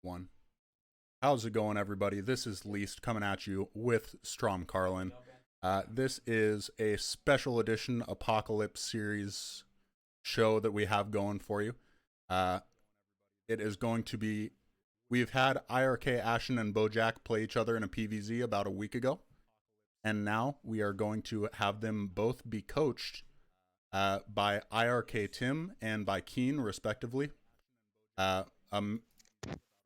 One. How's it going, everybody? This is Least coming at you with Strom Carlin. This is a special edition Apocalypse series show that we have going for you. Uh, it is going to be. We've had iRk-Ashen and Bojack play each other in a PVZ about a week ago, and now we are going to have them both be coached by iRk-Tim and by Keen, respectively. Uh, um,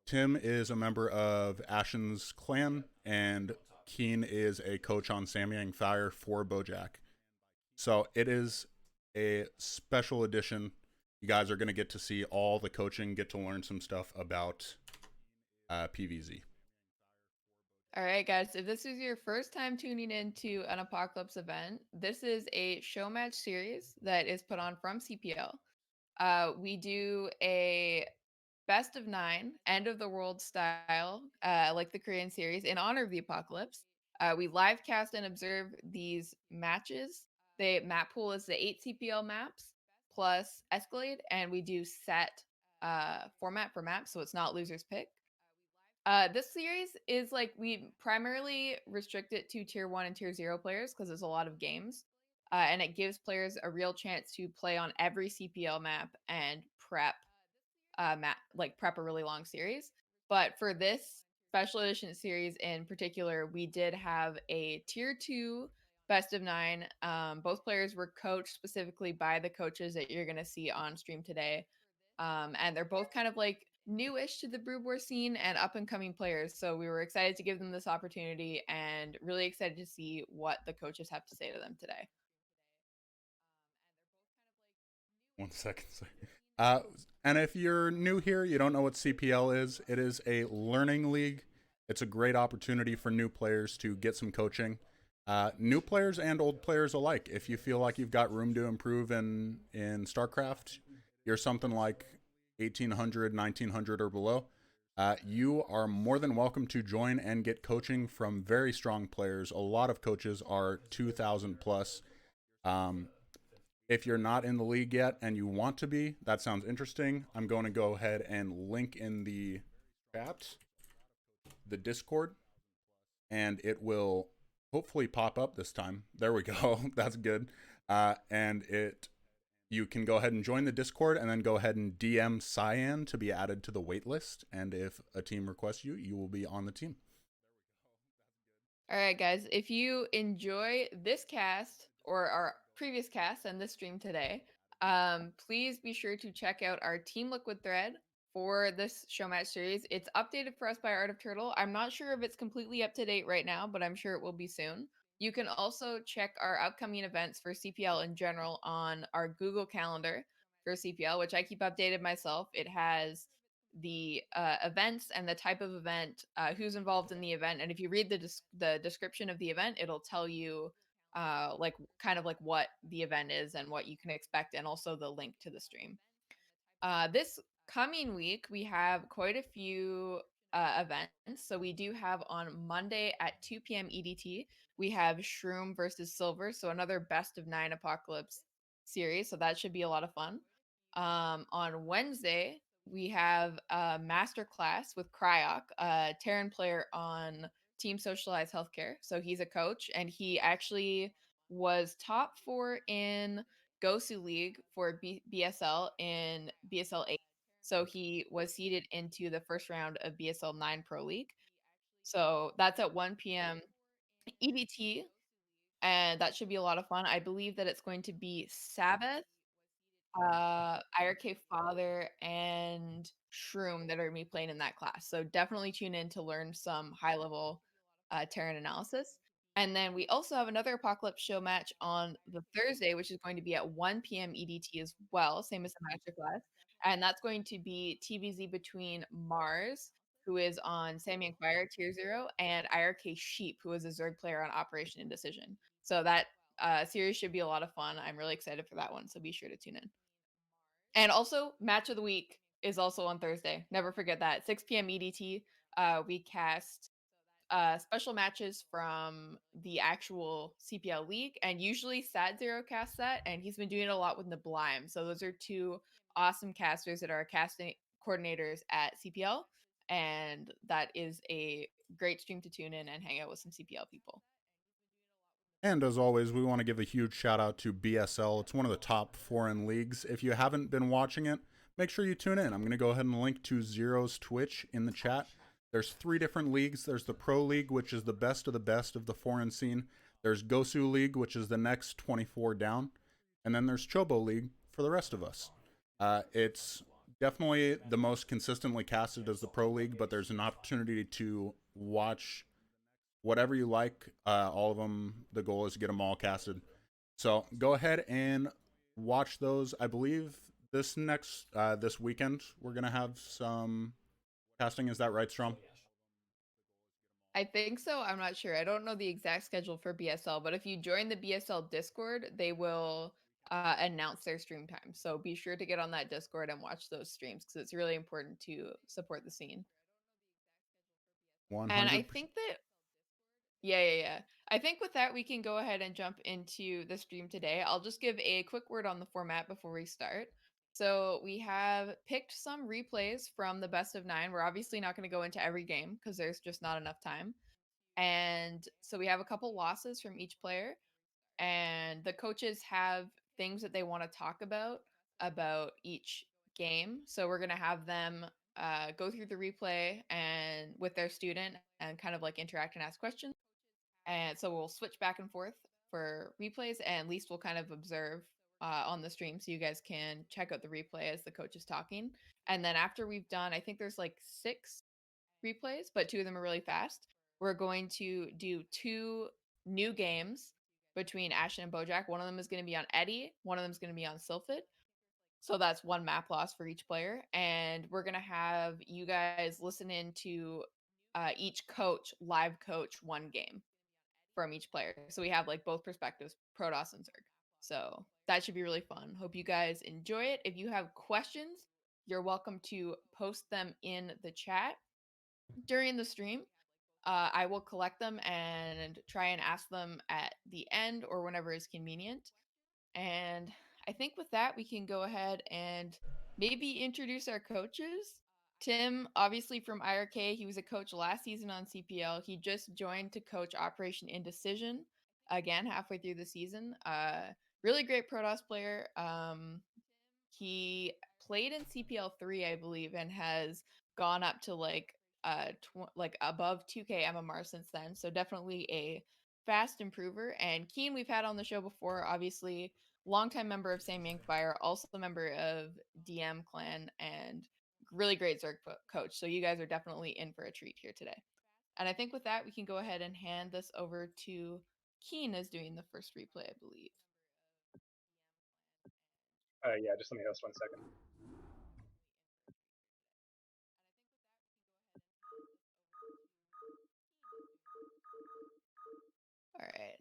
Tim is a member of Ashen's clan, and Keen is a coach on Samyang Fire for Bojack. So it is a special edition. You guys are going to get to see all the coaching, get to learn some stuff about PVZ. All right, guys, if this is your first time tuning into an Apocalypse event, this is a show match series that is put on from CPL. We do a best of 9, end of the world style, like the Korean series, in honor of the Apocalypse. We live cast and observe these matches. The map pool is the 8 CPL maps plus Escalade, and we do set format for maps, so it's not loser's pick. This series is like we primarily restrict it to tier 1 and tier 0 players because there's a lot of games. And it gives players a real chance to play on every CPL map and prep a really long series. But for this special edition series in particular, we did have a tier 2 best of 9. Both players were coached specifically by the coaches that you're going to see on stream today. And they're both kind of like newish to the Brood War scene and up and coming players. So we were excited to give them this opportunity and really excited to see what the coaches have to say to them today. 1 second. Uh, and if you're new here, you don't know what CPL is, it is a learning league. It's a great opportunity for new players to get some coaching. New players and old players alike. If you feel like you've got room to improve in StarCraft, you're something like 1800, 1900 or below, you are more than welcome to join and get coaching from very strong players. A lot of coaches are 2000 plus. Um, if you're not in the league yet and you want to be, that sounds interesting. I'm going to go ahead and link in the chat the Discord, and it will hopefully pop up this time. There we go. That's good. And you can go ahead and join the Discord and then go ahead and DM Cyan to be added to the waitlist. And if a team requests you, you will be on the team. All right, guys, if you enjoy this cast or our previous cast and this stream today, please be sure to check out our Team Liquid thread for this show match series. It's updated for us by Art of Turtle. I'm not sure if it's completely up to date right now, but I'm sure it will be soon. You can also check our upcoming events for CPL in general on our Google Calendar for CPL, which I keep updated myself. It has the events and the type of event, who's involved in the event, and if you read the description of the event, it'll tell you like kind of like what the event is and what you can expect, and also the link to the stream. This coming week, we have quite a few events. So we do have on Monday at 2 p.m. EDT, we have Shroom versus Silver. So another best of 9 Apocalypse series. So that should be a lot of fun. On Wednesday, we have a masterclass with Cryok, a Terran player on Team Socialized Healthcare. So he's a coach, and he actually was top 4 in Gosu League for BSL in BSL 8. So he was seeded into the first round of BSL 9 Pro League. So that's at 1 p.m. EDT, and that should be a lot of fun. I believe that it's going to be Sabbath, iRk Father, and Shroom that are me playing in that class. So definitely tune in to learn some high level Terran analysis. And then we also have another Apocalypse show match on the Thursday, which is going to be at 1 p.m. EDT as well, same as the masterclass. And that's going to be TBZ between Mars, who is on Samyang Fire Tier 0, and iRk Sheep, who is a Zerg player on Operation Indecision. So that series should be a lot of fun. I'm really excited for that one, so be sure to tune in. And also, match of the week is also on Thursday. Never forget that. 6 p.m. EDT. We cast special matches from the actual CPL league, and usually Sat Zero casts that, and he's been doing it a lot with Nablime. So those are two awesome casters that are casting coordinators at CPL, and that is a great stream to tune in and hang out with some CPL people. And as always, we want to give a huge shout out to BSL. It's one of the top foreign leagues. If you haven't been watching it, make sure you tune in. I'm going to go ahead and link to Zero's Twitch in the chat. There's 3 different leagues. There's the Pro League, which is the best of the foreign scene. There's Gosu League, which is the next 24 down. And then there's Chobo League for the rest of us. It's definitely the most consistently casted as the Pro League, but there's an opportunity to watch whatever you like. All of them, the goal is to get them all casted. So go ahead and watch those. I believe this weekend we're gonna have some casting. Is that right, Strom? I think so. I'm not sure. I don't know the exact schedule for BSL, but if you join the BSL Discord, they will announce their stream time. So be sure to get on that Discord and watch those streams because it's really important to support the scene. 100%. And I think that yeah. I think with that, we can go ahead and jump into the stream today. I'll just give a quick word on the format before we start. So we have picked some replays from the best of 9. We're obviously not going to go into every game because there's just not enough time. And so we have a couple losses from each player, and the coaches have things that they want to talk about each game. So we're going to have them go through the replay and with their student and kind of like interact and ask questions. And so we'll switch back and forth for replays, and at least we'll kind of observe on the stream so you guys can check out the replay as the coach is talking. And then after we've done, I think there's like 6 replays, but 2 of them are really fast. We're going to do 2 new games between Ashen and Bojack. One of them is going to be on Eddie, one of them is going to be on Sylphid. So that's 1 map loss for each player. And we're going to have you guys listen in to each coach live coach 1 game from each player. So we have like both perspectives, Protoss and Zerg. So that should be really fun. Hope you guys enjoy it. If you have questions, you're welcome to post them in the chat during the stream. I will collect them and try and ask them at the end or whenever is convenient. And I think with that, we can go ahead and maybe introduce our coaches. Tim, obviously from iRk, he was a coach last season on CPL. He just joined to coach Operation Indecision again halfway through the season. Really great Protoss player. He played in CPL 3, I believe, and has gone up to like above 2K MMR since then. So definitely a fast improver. And Keen, we've had on the show before, obviously, longtime member of Sam Yankfire, also a member of DM Clan, and really great Zerg coach. So you guys are definitely in for a treat here today. And I think with that, we can go ahead and hand this over to Keen as doing the first replay, I believe. Yeah, just let me host 1 second. All right.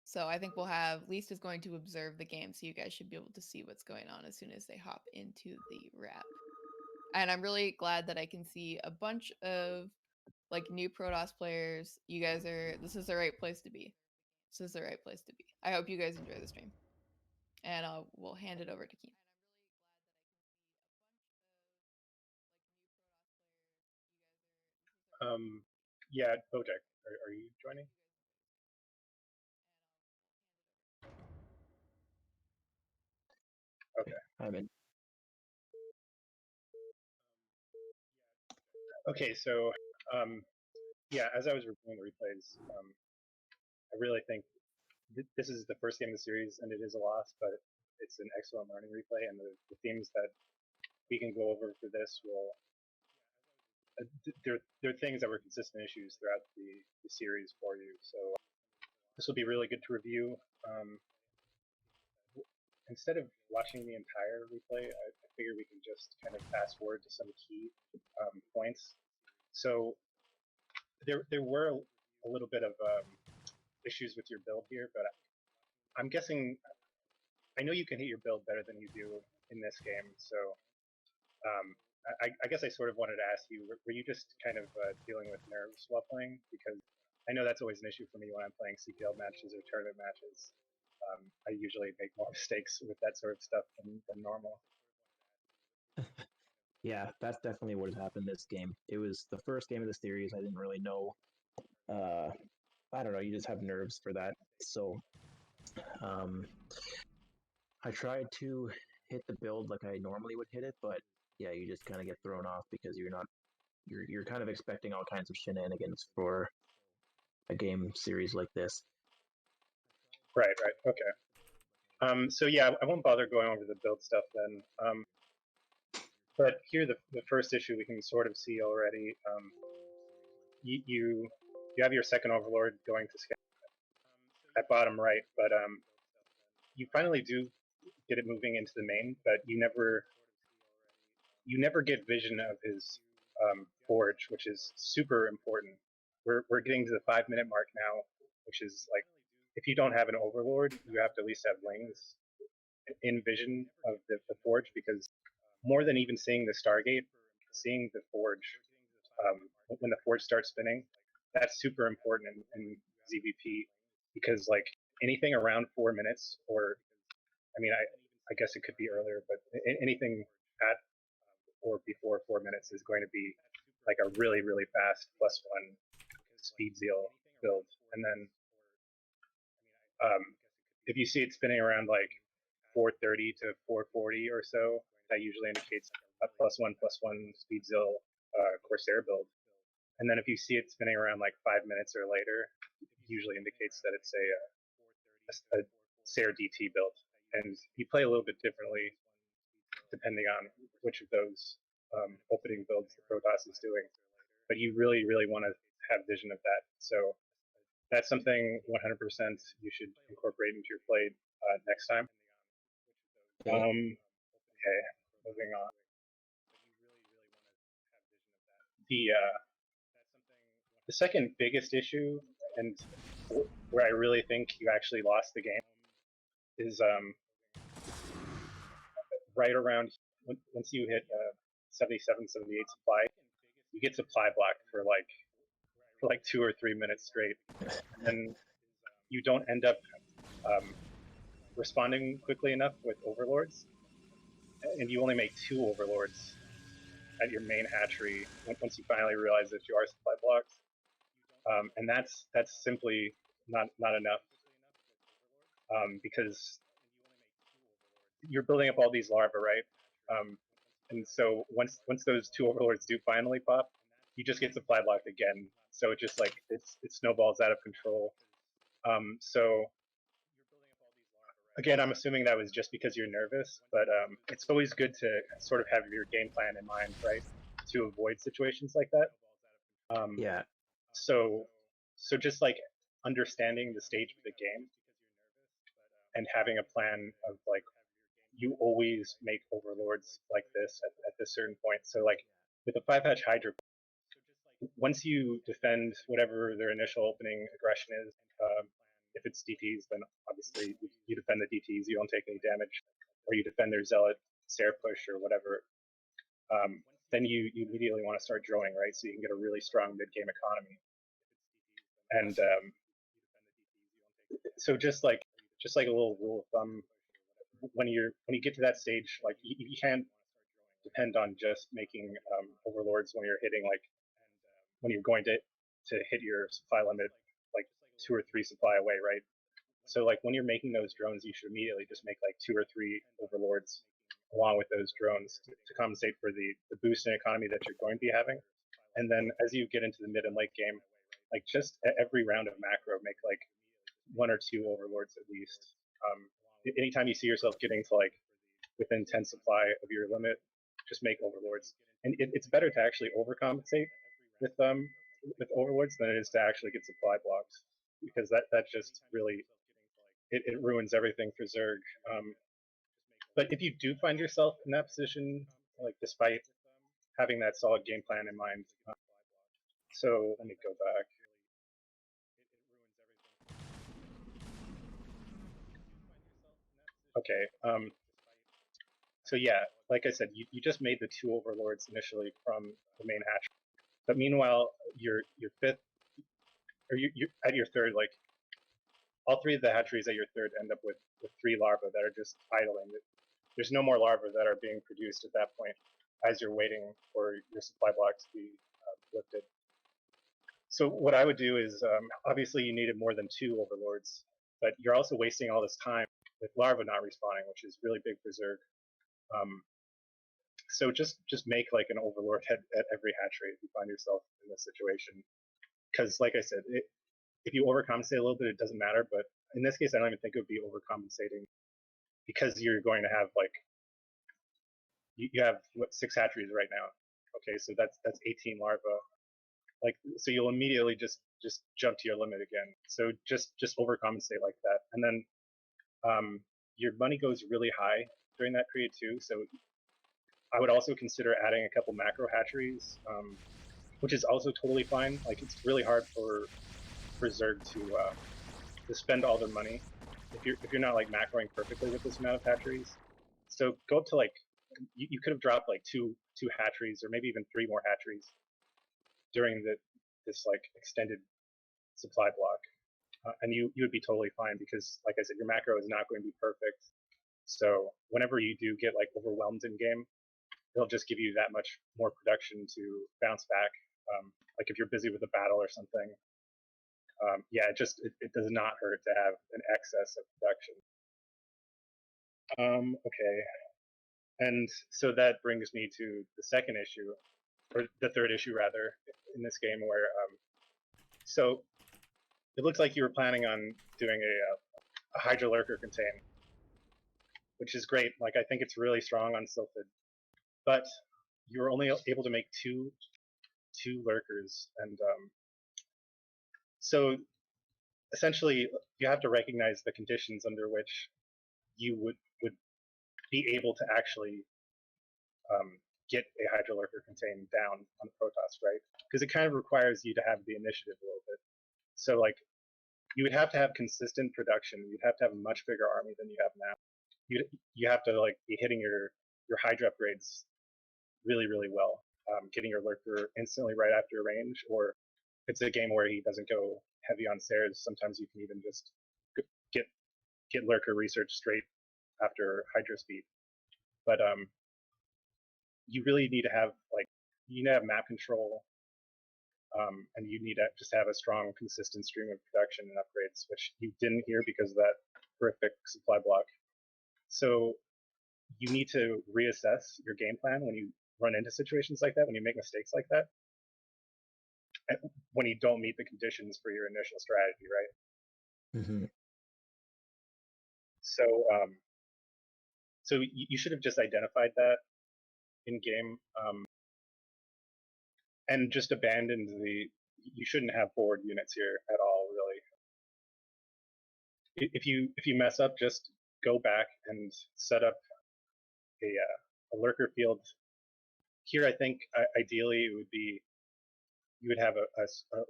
So I think we'll have Least is going to observe the game, so you guys should be able to see what's going on as soon as they hop into the wrap. And I'm really glad that I can see a bunch of like new Protoss players. You guys are, this is the right place to be. This is the right place to be. I hope you guys enjoy the stream. And we'll hand it over to Keen. Yeah, Bojack, are you joining? Okay. I'm in. Okay, so yeah, as I was reviewing the replays, I really think this is the first game of the series, and it is a loss, but it's an excellent learning replay, and the themes that we can go over for this will there are things that were consistent issues throughout the series for you. So this will be really good to review. Instead of watching the entire replay, I figure we can just kind of fast forward to some key points. So there were a little bit of issues with your build here, but I'm guessing, I know you can hit your build better than you do in this game. So I guess I sort of wanted to ask you, were you just kind of dealing with nerves while playing? Because I know that's always an issue for me when I'm playing CPL matches or tournament matches. I usually make more mistakes with that sort of stuff than normal. Yeah, that's definitely what has happened this game. It was the first game of the series. I didn't really know. I don't know. You just have nerves for that. So um, I tried to hit the build like I normally would hit it, but yeah, you just kind of get thrown off because you're kind of expecting all kinds of shenanigans for a game series like this. Right. Okay. So yeah, I won't bother going over the build stuff then. But here, the first issue we can sort of see already. You have your second overlord going to scale at bottom right, but you finally do get it moving into the main, but you never get vision of his forge, which is super important. We're getting to the 5 minute mark now, which is like, if you don't have an overlord, you have to at least have lanes in vision of the forge, because more than even seeing the Stargate, seeing the forge, when the forge starts spinning, that's super important in ZVP, because like anything around 4 minutes, or I mean, I guess it could be earlier, but anything at or before 4 minutes is going to be like a really, really fast +1 speed zeal build. And then if you see it spinning around like 430 to 440 or so, that usually indicates a +1/+1 speed zeal Corsair build. And then if you see it spinning around like 5 minutes or later, usually indicates that it's a Sair DT build. And you play a little bit differently depending on which of those opening builds the Protoss is doing. But you really, really want to have vision of that. So that's something 100% you should incorporate into your play next time. Okay, moving on. The second biggest issue, and where I really think you actually lost the game, is right around once you hit 77, 78 supply, you get supply blocked for like 2 or 3 minutes straight, and then you don't end up responding quickly enough with overlords, and you only make 2 overlords at your main hatchery once you finally realize that you are supply blocked, and that's simply not enough, because you're building up all these larvae, right? And so once those 2 overlords do finally pop, you just get supply blocked again. So it just like it snowballs out of control. So again, I'm assuming that was just because you're nervous, but it's always good to sort of have your game plan in mind, right, to avoid situations like that. Yeah. So just like understanding the stage of the game and having a plan of like, you always make overlords like this at this certain point. So like with the 5-hatch Hydra, once you defend whatever their initial opening aggression is, if it's DTs, then obviously you defend the DTs, you don't take any damage, or you defend their Zealot Sair push or whatever. Then you immediately want to start drawing, right? So you can get a really strong mid-game economy. And so just like a little rule of thumb, when you get to that stage, like you can't depend on just making overlords when you're hitting like when you're going to hit your supply limit like 2 or 3 supply away, right? So like when you're making those drones, you should immediately just make like 2 or 3 overlords along with those drones to compensate for the boost in economy that you're going to be having. And then as you get into the mid and late game, like just every round of macro, make like 1 or 2 overlords at least. Anytime you see yourself getting to like within 10 supply of your limit, just make overlords. And it's better to actually overcompensate with overlords than it is to actually get supply blocks, because that just really it ruins everything for Zerg. But if you do find yourself in that position, like despite having that solid game plan in mind, so let me go back. Okay. So yeah, like I said, you just made the 2 overlords initially from the main hatch, but meanwhile your 5th, or you at your 3rd, like all 3 of the hatcheries at your 3rd end up with 3 larvae that are just idling. There's no more larvae that are being produced at that point. as you're waiting for your supply block to be lifted. So what I would do is, obviously you needed more than 2 overlords, but you're also wasting all this time with larva not respawning, which is really big for Zerg. So just make like an overlord at every hatch rate if you find yourself in this situation. Because like I said, if you overcompensate a little bit, it doesn't matter. But in this case, I don't even think it would be overcompensating, because you're going to have like, you have what, 6 hatcheries right now. Okay, so that's 18 larvae. Like, so you'll immediately just jump to your limit again. So just overcompensate like that, and then your money goes really high during that period too. So I would also consider adding a couple macro hatcheries, which is also totally fine. Like, it's really hard for Zerg to spend all their money if you're not like macroing perfectly with this amount of hatcheries. So go up to like, you could have dropped like two hatcheries, or maybe even 3 more hatcheries during this like extended supply block, and you would be totally fine, because like I said, your macro is not going to be perfect. So whenever you do get like overwhelmed in game, it'll just give you that much more production to bounce back. Like if you're busy with a battle or something, yeah, it does not hurt to have an excess of production. Okay, and so that brings me to the second issue, or the third issue rather, in this game, where so it looks like you were planning on doing a Hydra Lurker contain, which is great. Like, I think it's really strong on Silphid, but you were only able to make two lurkers, and so essentially you have to recognize the conditions under which you would be able to actually get a Hydra Lurker contain down on the Protoss, right? Because it kind of requires you to have the initiative a little bit. So like, you would have to have consistent production. You'd have to have a much bigger army than you have now. You have to like be hitting your Hydra upgrades really, really well, getting your Lurker instantly right after range, or if it's a game where he doesn't go heavy on stairs, sometimes you can even just get Lurker research straight after Hydra speed. But you really need to have map control, and you need to just have a strong, consistent stream of production and upgrades, which you didn't here because of that horrific supply block. So you need to reassess your game plan when you run into situations like that, when you make mistakes like that, when you don't meet the conditions for your initial strategy, right? Mm-hmm. So, so you should have just identified that in game, and just abandoned you shouldn't have forward units here at all, really. If you mess up, just go back and set up a lurker field. Here, I think ideally it would be, you would have a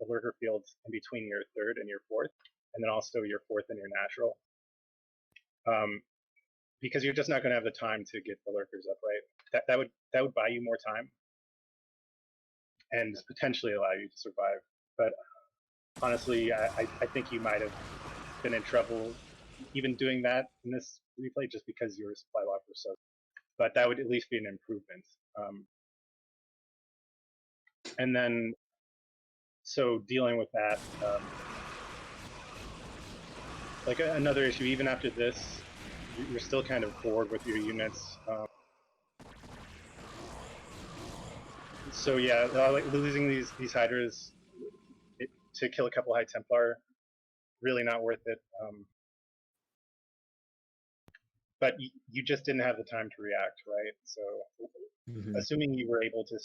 lurker field in between your 3rd and your 4th, and then also your 4th and your natural. Because you're just not going to have the time to get the lurkers up, right? That would buy you more time and potentially allow you to survive. But honestly, I think you might have been in trouble even doing that in this replay, just because your supply lock was so. But that would at least be an improvement. And then, so dealing with that, like another issue, even after this, you're still kind of bored with your units. So yeah, like losing these Hydras to kill a couple High Templar, really not worth it. But you just didn't have the time to react, right? So assuming you were able to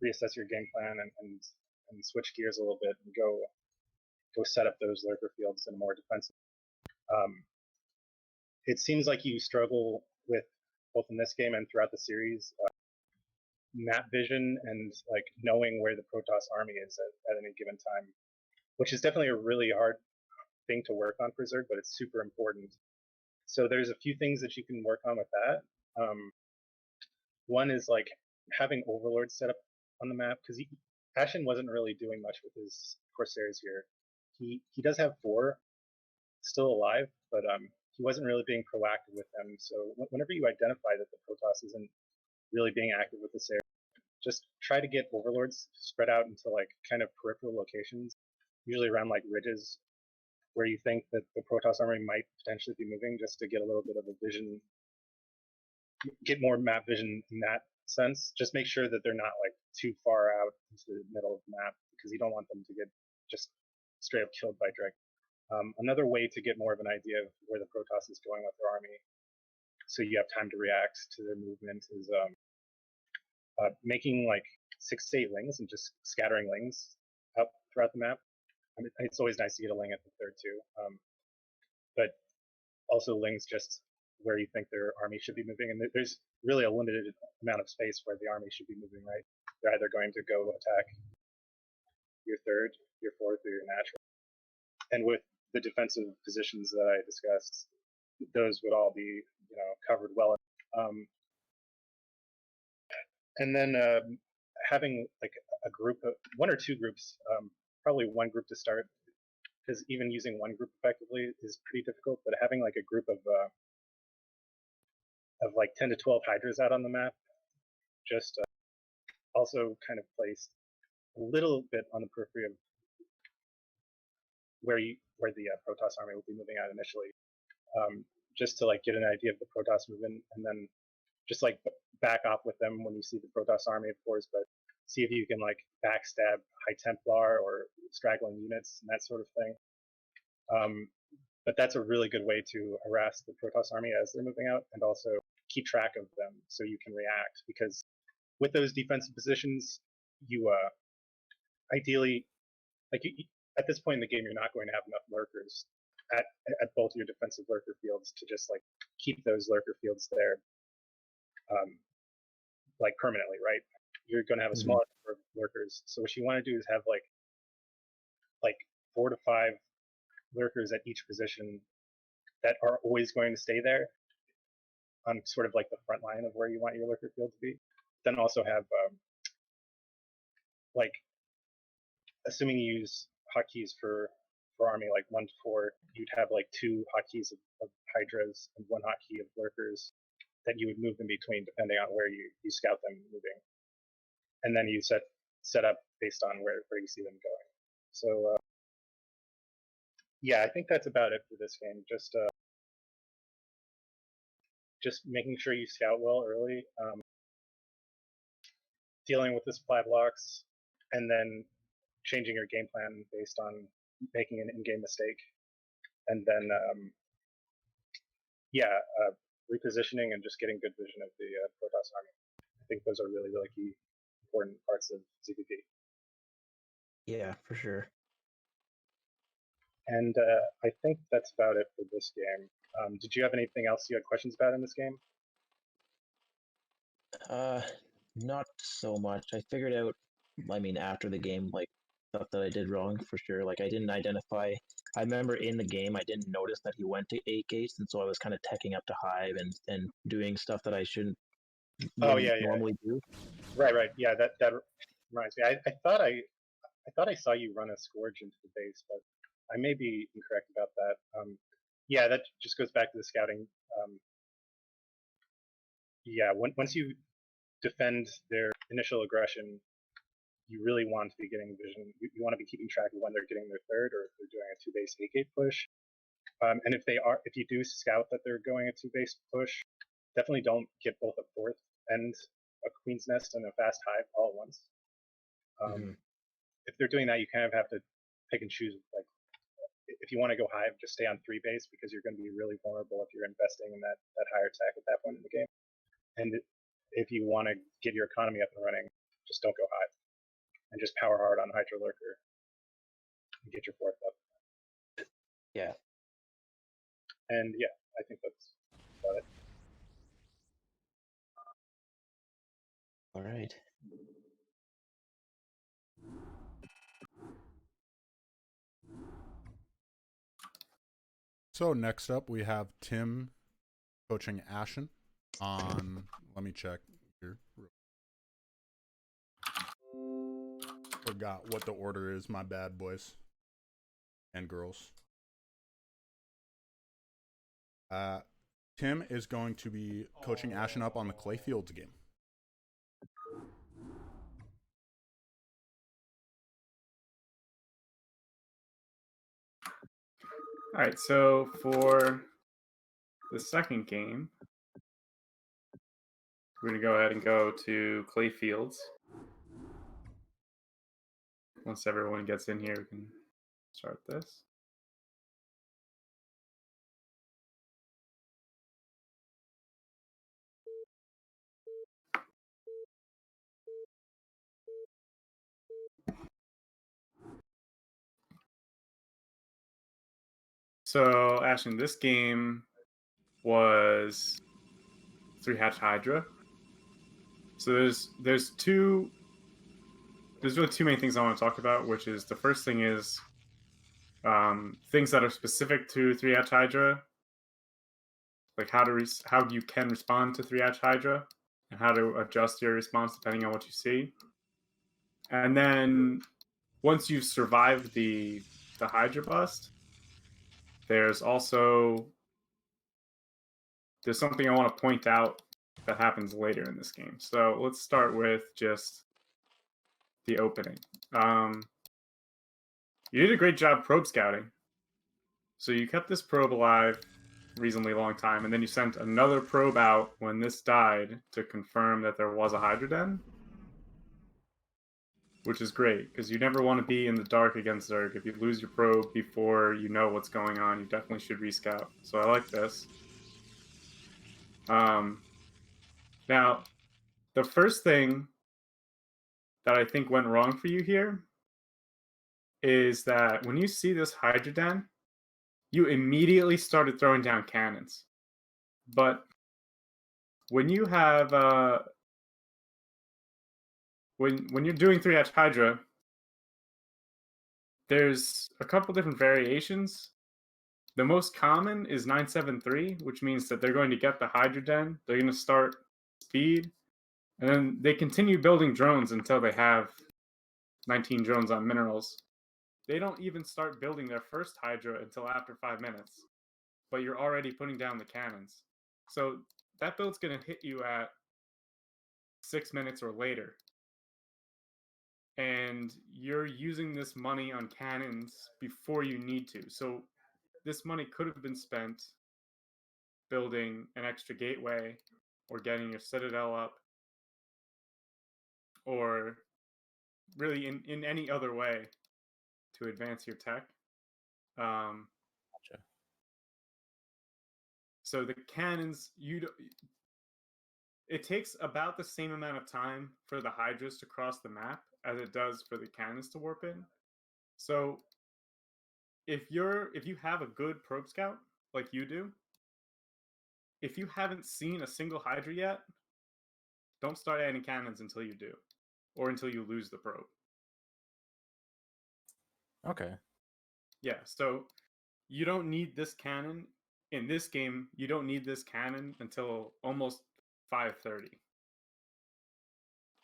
reassess your game plan and switch gears a little bit and go set up those lurker fields in a more defensive. It seems like you struggle with, both in this game and throughout the series, map vision and like knowing where the Protoss army is at any given time, which is definitely a really hard thing to work on for Zerg, but it's super important. So there's a few things that you can work on with that. One is like having overlords set up on the map, because Ashen wasn't really doing much with his Corsairs here. He does have 4 still alive, but he wasn't really being proactive with them. So whenever you identify that the Protoss isn't really being active with this area. Just try to get overlords spread out into like kind of peripheral locations, usually around like ridges where you think that the Protoss army might potentially be moving, just to get a little bit of a vision, get more map vision in that sense. Just make sure that they're not like too far out into the middle of the map, because you don't want them to get just straight up killed by Drake. Another way to get more of an idea of where the Protoss is going with their army, so you have time to react to their movement, is making like 6 to 8 lings and just scattering lings out throughout the map. I mean, it's always nice to get a ling at the third too, but also lings just where you think their army should be moving, and there's really a limited amount of space where the army should be moving, right? They're either going to go attack your third, your fourth, or your natural. And with the defensive positions that I discussed, those would all be, covered well. And then having like a group of 1 or 2 groups, probably 1 group to start, because even using 1 group effectively is pretty difficult. But having like a group of like 10 to 12 hydras out on the map, just also kind of placed a little bit on the periphery of where the Protoss army will be moving out initially, just to like get an idea of the Protoss movement, and then just like back off with them when you see the Protoss army, of course, but see if you can like backstab High Templar or straggling units and that sort of thing. But that's a really good way to harass the Protoss army as they're moving out, and also keep track of them so you can react, because with those defensive positions, you ideally, like at this point in the game, you're not going to have enough lurkers at both your defensive lurker fields to just like keep those lurker fields there like permanently, right? You're going to have a smaller number of lurkers. So what you want to do is have like 4 to 5 lurkers at each position that are always going to stay there on sort of like the front line of where you want your lurker field to be. Then also have like, assuming you use hotkeys for army like 1 to 4, you'd have like 2 hotkeys of hydras and 1 hotkey of lurkers that you would move in between depending on where you scout them moving, and then you set up based on where you see them going. So yeah, I think that's about it for this game. Just making sure you scout well early, dealing with the supply blocks, and then changing your game plan based on making an in-game mistake, and then repositioning and just getting good vision of the Protoss army. I think those are really, really key, important parts of ZPP. Yeah, for sure. And I think that's about it for this game. Did you have anything else you had questions about in this game? Not so much. I figured out, after the game, like, stuff that I did wrong for sure. Like, I didn't identify. I remember in the game, I didn't notice that he went to 8 gates, and so I was kind of teching up to Hive and doing stuff that I shouldn't normally do. Right. Yeah, that reminds me. I thought I saw you run a Scourge into the base, but I may be incorrect about that. Yeah, that just goes back to the scouting. Once you defend their initial aggression, you really want to be getting vision. You want to be keeping track of when they're getting their third, or if they're doing a 2-base 8-gate push. And if you do scout that they're going a 2-base push, definitely don't get both a fourth and a Queen's Nest and a fast Hive all at once. If they're doing that, you kind of have to pick and choose. Like, if you want to go Hive, just stay on 3-base, because you're going to be really vulnerable if you're investing in that higher tech at that point in the game. And if you want to get your economy up and running, just don't go Hive, and just power hard on Hydra Lurker and get your fourth up. Yeah. And yeah, I think that's about it. All right. So next up, we have Tim coaching Ashen on. Let me check here. Forgot what the order is. My bad, boys and girls. Tim is going to be coaching Ashen up on the Clayfields game. All right, so for the second game, we're going to go ahead and go to Clay Fields. Once everyone gets in here, we can start this. So, Ashen, this game was 3-hatch Hydra. So there's really two main things I want to talk about, which is the first thing is things that are specific to 3-hatch Hydra, like how you can respond to 3-hatch Hydra and how to adjust your response depending on what you see. And then once you've survived the Hydra bust, there's something I want to point out that happens later in this game. So let's start with just the opening. You did a great job probe scouting. So you kept this probe alive a reasonably long time, and then you sent another probe out when this died to confirm that there was a Hydra den, which is great, because you never want to be in the dark against Zerg. If you lose your probe before you know what's going on, you definitely should rescout. So I like this. Now, the first thing that I think went wrong for you here is that when you see this Hydra den, you immediately started throwing down cannons. But when you have when you're doing 3-hatch Hydra, there's a couple different variations. The most common is 973, which means that they're going to get the Hydra den, they're going to start speed, and then they continue building drones until they have 19 drones on minerals. They don't even start building their first Hydra until after 5 minutes, but you're already putting down the cannons. So that build's going to hit you at 6 minutes or later. And you're using this money on cannons before you need to. So this money could have been spent building an extra gateway or getting your citadel up, or really in any other way to advance your tech. Gotcha. So the cannons, it takes about the same amount of time for the Hydras to cross the map as it does for the cannons to warp in. So if you have a good probe scout like you do, if you haven't seen a single Hydra yet, don't start adding cannons until you do, or until you lose the probe. Okay. Yeah, so you don't need this cannon in this game. You don't need this cannon until almost 5:30.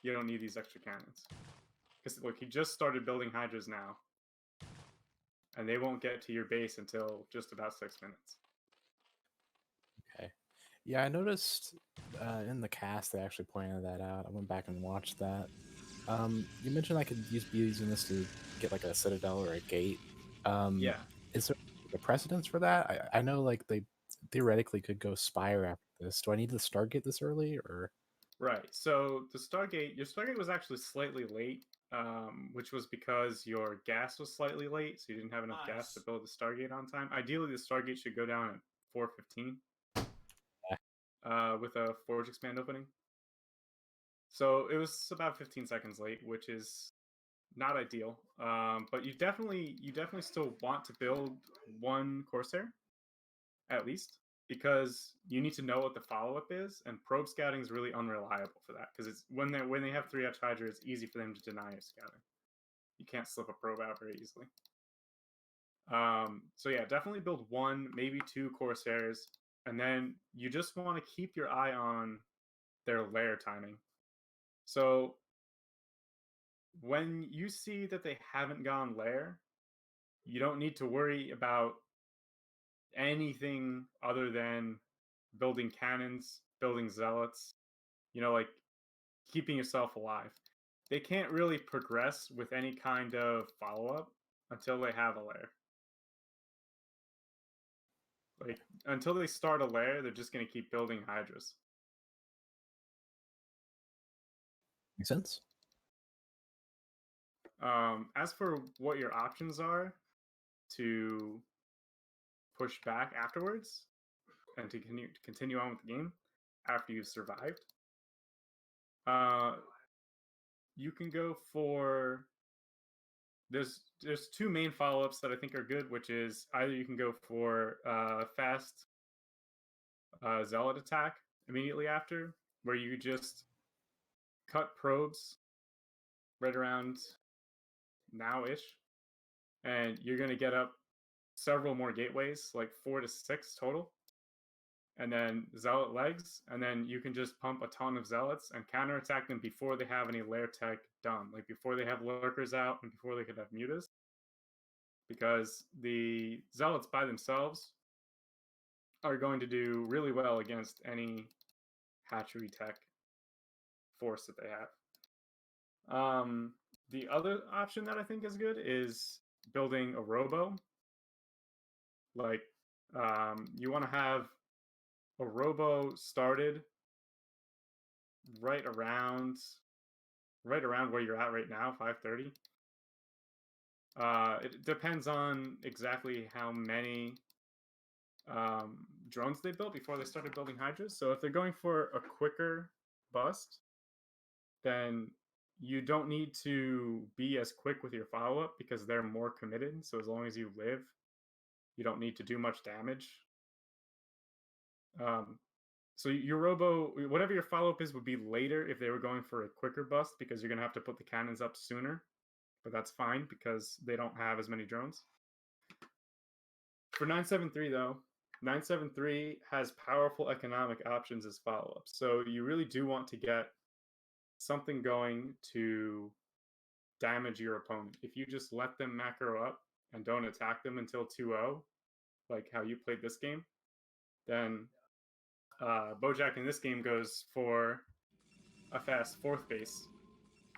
You don't need these extra cannons. Because look, he just started building Hydras now, and they won't get to your base until just about 6 minutes. Okay. Yeah, I noticed in the cast they actually pointed that out. I went back and watched that. You mentioned I could be using this to get like a citadel or a gate. Yeah. Is there a precedence for that? I know like they theoretically could go Spire after this. Do I need to Stargate this early or? Right. So your Stargate was actually slightly late, which was because your gas was slightly late, so you didn't have enough gas to build the Stargate on time. Ideally, the Stargate should go down at 4:15 with a Forge Expand opening. So it was about 15 seconds late, which is not ideal. But you definitely still want to build one Corsair, at least, because you need to know what the follow-up is, and probe scouting is really unreliable for that, because it's when they have 3-hatch Hydra, it's easy for them to deny your scouting. You can't slip a probe out very easily. So yeah, definitely build one, maybe two Corsairs, and then you just want to keep your eye on their lair timing. So when you see that they haven't gone lair, you don't need to worry about anything other than building cannons, building zealots, like keeping yourself alive. They can't really progress with any kind of follow-up until they have a lair. Like until they start a lair, they're just going to keep building hydras. Makes sense. As for what your options are to push back afterwards and to continue on with the game after you've survived, you can go for there's two main follow-ups that I think are good, which is either you can go for fast zealot attack immediately after, where you just cut probes right around now-ish, and you're going to get up several more gateways, like 4 to 6 total, and then zealot legs, and then you can just pump a ton of zealots and counterattack them before they have any lair tech done, like before they have lurkers out and before they could have mutas, because the zealots by themselves are going to do really well against any hatchery tech force that they have. The other option that I think is good is building a robo. Like, you want to have a robo started right around where you're at right now, 530. It depends on exactly how many drones they built before they started building hydras. So if they're going for a quicker bust, then you don't need to be as quick with your follow-up because they're more committed. So as long as you live, you don't need to do much damage. So your robo, whatever your follow-up is, would be later if they were going for a quicker bust because you're going to have to put the cannons up sooner. But that's fine because they don't have as many drones. For 973, though, 973 has powerful economic options as follow-ups. So you really do want to get something going to damage your opponent. If you just let them macro up and don't attack them until 2-0, like how you played this game, then Bojack in this game goes for a fast 4th base,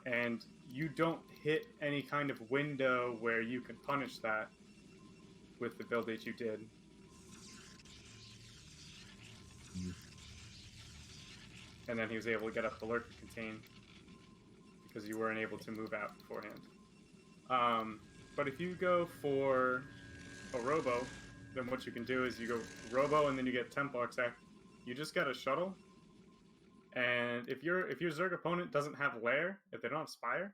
and you don't hit any kind of window where you can punish that with the build that you did. And then he was able to get up the lurk to contain because you weren't able to move out beforehand. But if you go for a robo, then what you can do is you go robo and then you get Templar attack. You just get a shuttle, and if your Zerg opponent doesn't have lair, if they don't have spire,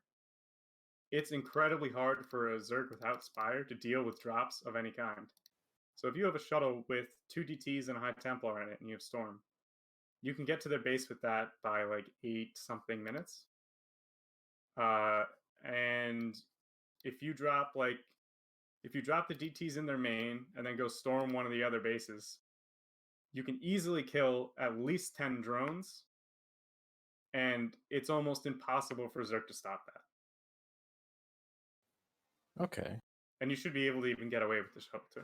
it's incredibly hard for a Zerg without spire to deal with drops of any kind. So if you have a shuttle with 2 DTs and a high Templar in it, and you have storm, you can get to their base with that by like 8-something minutes. And if you drop the DTs in their main and then go storm one of the other bases, you can easily kill at least 10 drones, and it's almost impossible for Zerg to stop that. Okay. And you should be able to even get away with the shuttle too.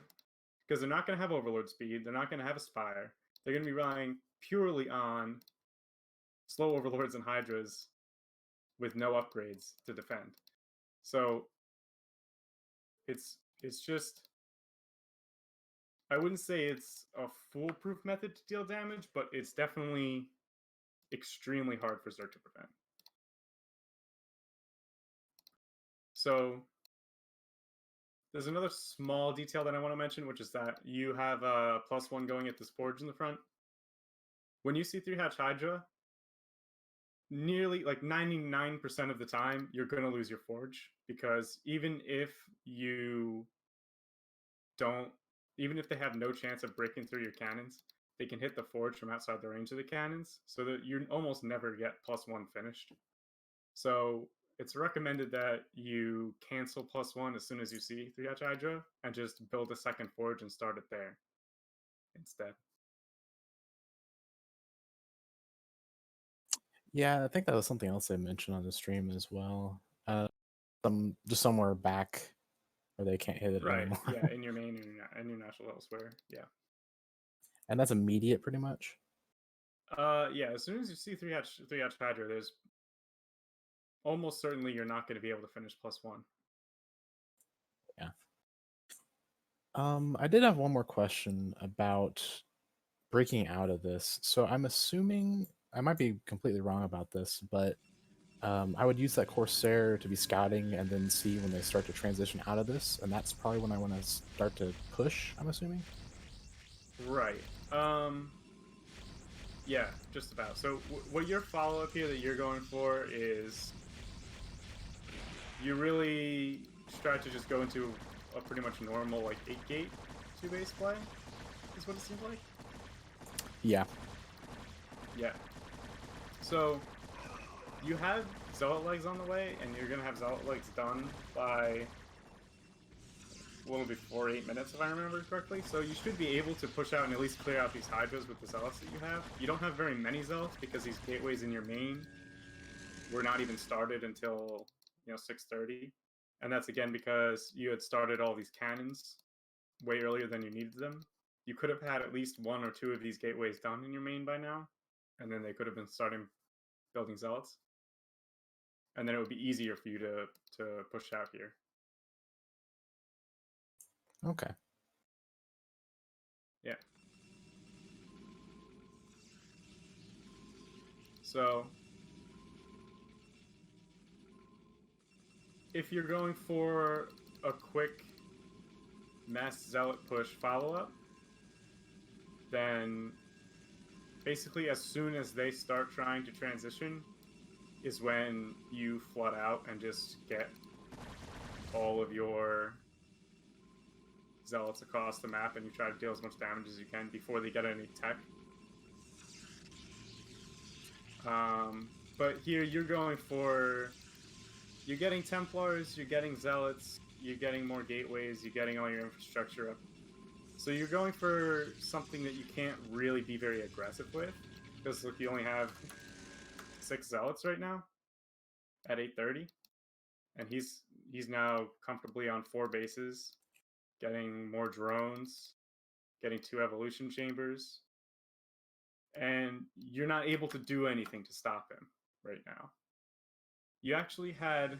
Because they're not going to have overlord speed, they're not going to have a spire, they're going to be relying purely on slow overlords and hydras with no upgrades to defend. So it's just, I wouldn't say it's a foolproof method to deal damage, but it's definitely extremely hard for Zerg to prevent. So there's another small detail that I want to mention, which is that you have a +1 going at this forge in the front. When you see 3-hatch Hydra, nearly like 99% of the time, you're going to lose your forge, because even if they have no chance of breaking through your cannons, they can hit the forge from outside the range of the cannons, so that you almost never get +1 finished. So it's recommended that you cancel +1 as soon as you see 3-hatch Hydra and just build a second forge and start it there instead. Yeah, I think that was something else I mentioned on the stream as well. Just somewhere back where they can't hit it anymore. Yeah, in your main and your national elsewhere. Yeah. And that's immediate, pretty much. Yeah. As soon as you see 3-hatch Hydra, there's almost certainly you're not going to be able to finish +1. Yeah. I did have one more question about breaking out of this. So I'm assuming I might be completely wrong about this, but I would use that Corsair to be scouting and then see when they start to transition out of this, and that's probably when I want to start to push. I'm assuming. Right. Yeah, just about. So what your follow-up here that you're going for is you really try to just go into a pretty much normal like 8-gate 2-base play is what it seems like. Yeah. Yeah. So you have Zealot legs on the way, and you're gonna have Zealot legs done by a little before 8 minutes, if I remember correctly. So you should be able to push out and at least clear out these Hydras with the Zealots that you have. You don't have very many Zealots because these gateways in your main were not even started until 6:30, and that's again because you had started all these cannons way earlier than you needed them. You could have had at least 1 or 2 of these gateways done in your main by now, and then they could have been starting building Zealots, and then it would be easier for you to push out here. Okay. Yeah. So if you're going for a quick mass Zealot push follow-up, then basically as soon as they start trying to transition is when you flood out and just get all of your Zealots across the map, and you try to deal as much damage as you can before they get any tech. But here you're going for... You're getting Templars, you're getting Zealots, you're getting more gateways, you're getting all your infrastructure up. So you're going for something that you can't really be very aggressive with. Because look, you only have 6 Zealots right now at 8:30. And he's now comfortably on 4 bases, getting more drones, getting 2 evolution chambers. And you're not able to do anything to stop him right now. You actually had...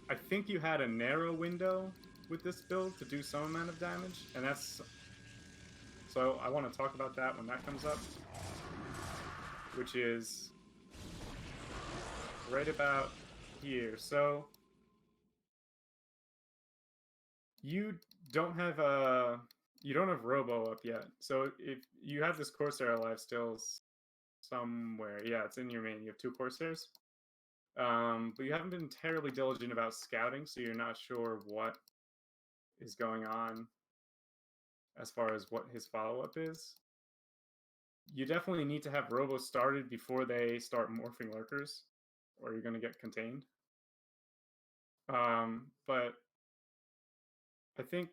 I think you had a narrow window with this build to do some amount of damage, and that's... So I want to talk about that when that comes up, which is right about here. So you don't have Robo up yet. So if you have this Corsair alive still somewhere, yeah, it's in your main. You have 2 Corsairs. But you haven't been terribly diligent about scouting, so you're not sure what is going on as far as what his follow-up is. You definitely need to have Robo started before they start morphing lurkers, or you're going to get contained. But I think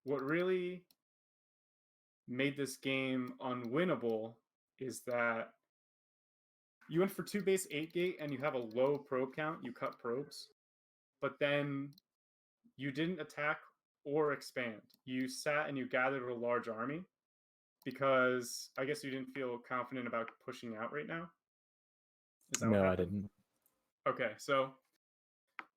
what really made this game unwinnable is that you went for 2 base 8-gate and you have a low probe count, you cut probes, but then you didn't attack or expand. You sat and you gathered a large army because I guess you didn't feel confident about pushing out right now. Is that No, what I happened? didn't. Okay, so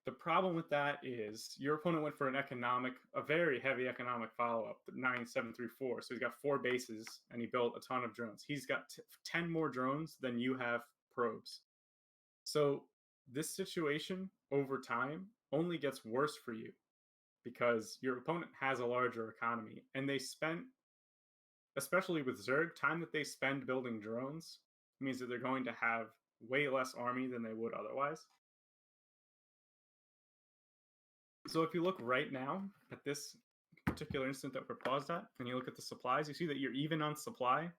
the problem with that is your opponent went for a very heavy economic follow-up, 9734. So he's got 4 bases and he built a ton of drones. He's got 10 more drones than you have probes. So this situation over time only gets worse for you because your opponent has a larger economy, and they spent, especially with Zerg, time that they spend building drones means that they're going to have way less army than they would otherwise. So if you look right now at this particular instant that we're paused at, and you look at the supplies, you see that you're even on supply,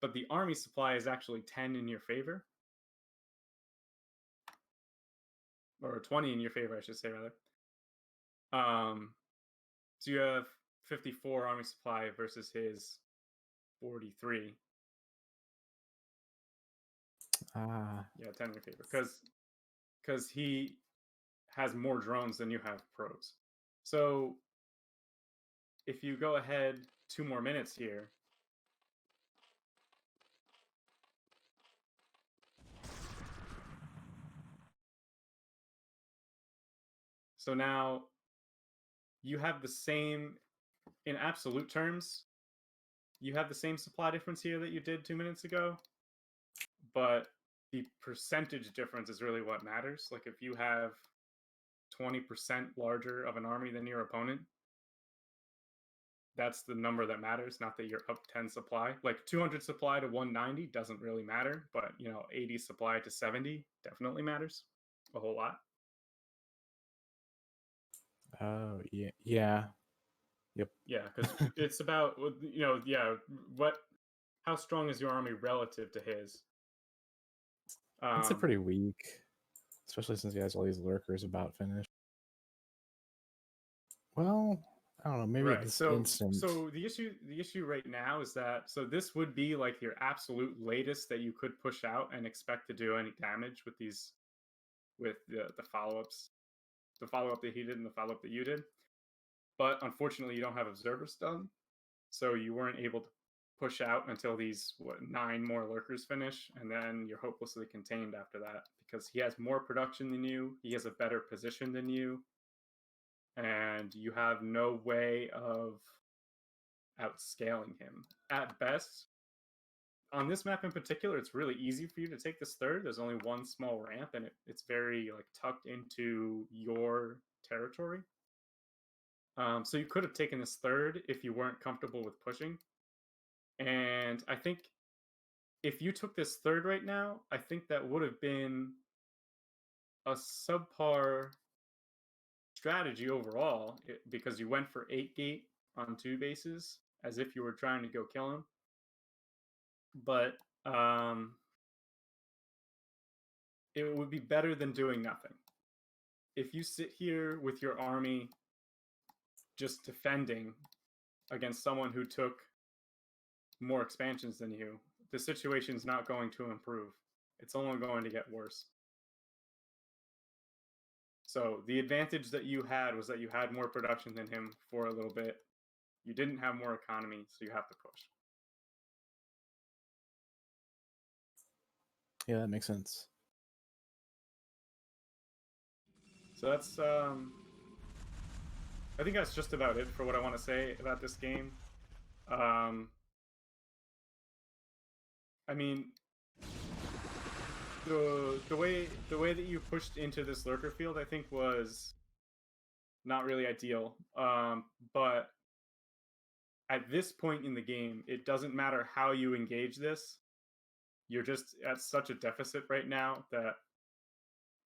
but the army supply is actually 10 in your favor. Or 20 in your favor, I should say, rather. So you have 54 army supply versus his 43. Yeah, 10 in your favor. Because he has more drones than you have probes. So if you go ahead 2 more minutes here, so now you have the same, in absolute terms, you have the same supply difference here that you did 2 minutes ago, but the percentage difference is really what matters. Like if you have 20% larger of an army than your opponent, that's the number that matters, not that you're up 10 supply. Like 200 supply to 190 doesn't really matter, but 80 supply to 70 definitely matters a whole lot. Oh, yeah. Yeah. Yep. Yeah, because it's about, how strong is your army relative to his? It's a pretty weak, especially since he has all these lurkers about finished. Well, I don't know. Maybe right. this So instant. the issue right now is that this would be like your absolute latest that you could push out and expect to do any damage with these, with the follow-ups, the follow-up that he did and the follow-up that you did. But unfortunately, you don't have observers done, so you weren't able to push out until these 9 more lurkers finish, and then you're hopelessly contained after that because he has more production than you, he has a better position than you, and you have no way of outscaling him. At best, on this map in particular, it's really easy for you to take this third. There's only one small ramp, and it's very like tucked into your territory. So you could have taken this third if you weren't comfortable with pushing. And I think if you took this third right now, I think that would have been a subpar strategy overall, because you went for 8 gate on 2 bases as if you were trying to go kill him. But it would be better than doing nothing. If you sit here with your army just defending against someone who took more expansions than you, the situation's not going to improve. It's only going to get worse. So the advantage that you had was that you had more production than him for a little bit. You didn't have more economy, so you have to push. Yeah, that makes sense. So that's I think that's just about it for what I want to say about this game. I mean, the way that you pushed into this lurker field, I think, was not really ideal. But at this point in the game, it doesn't matter how you engage this. You're just at such a deficit right now that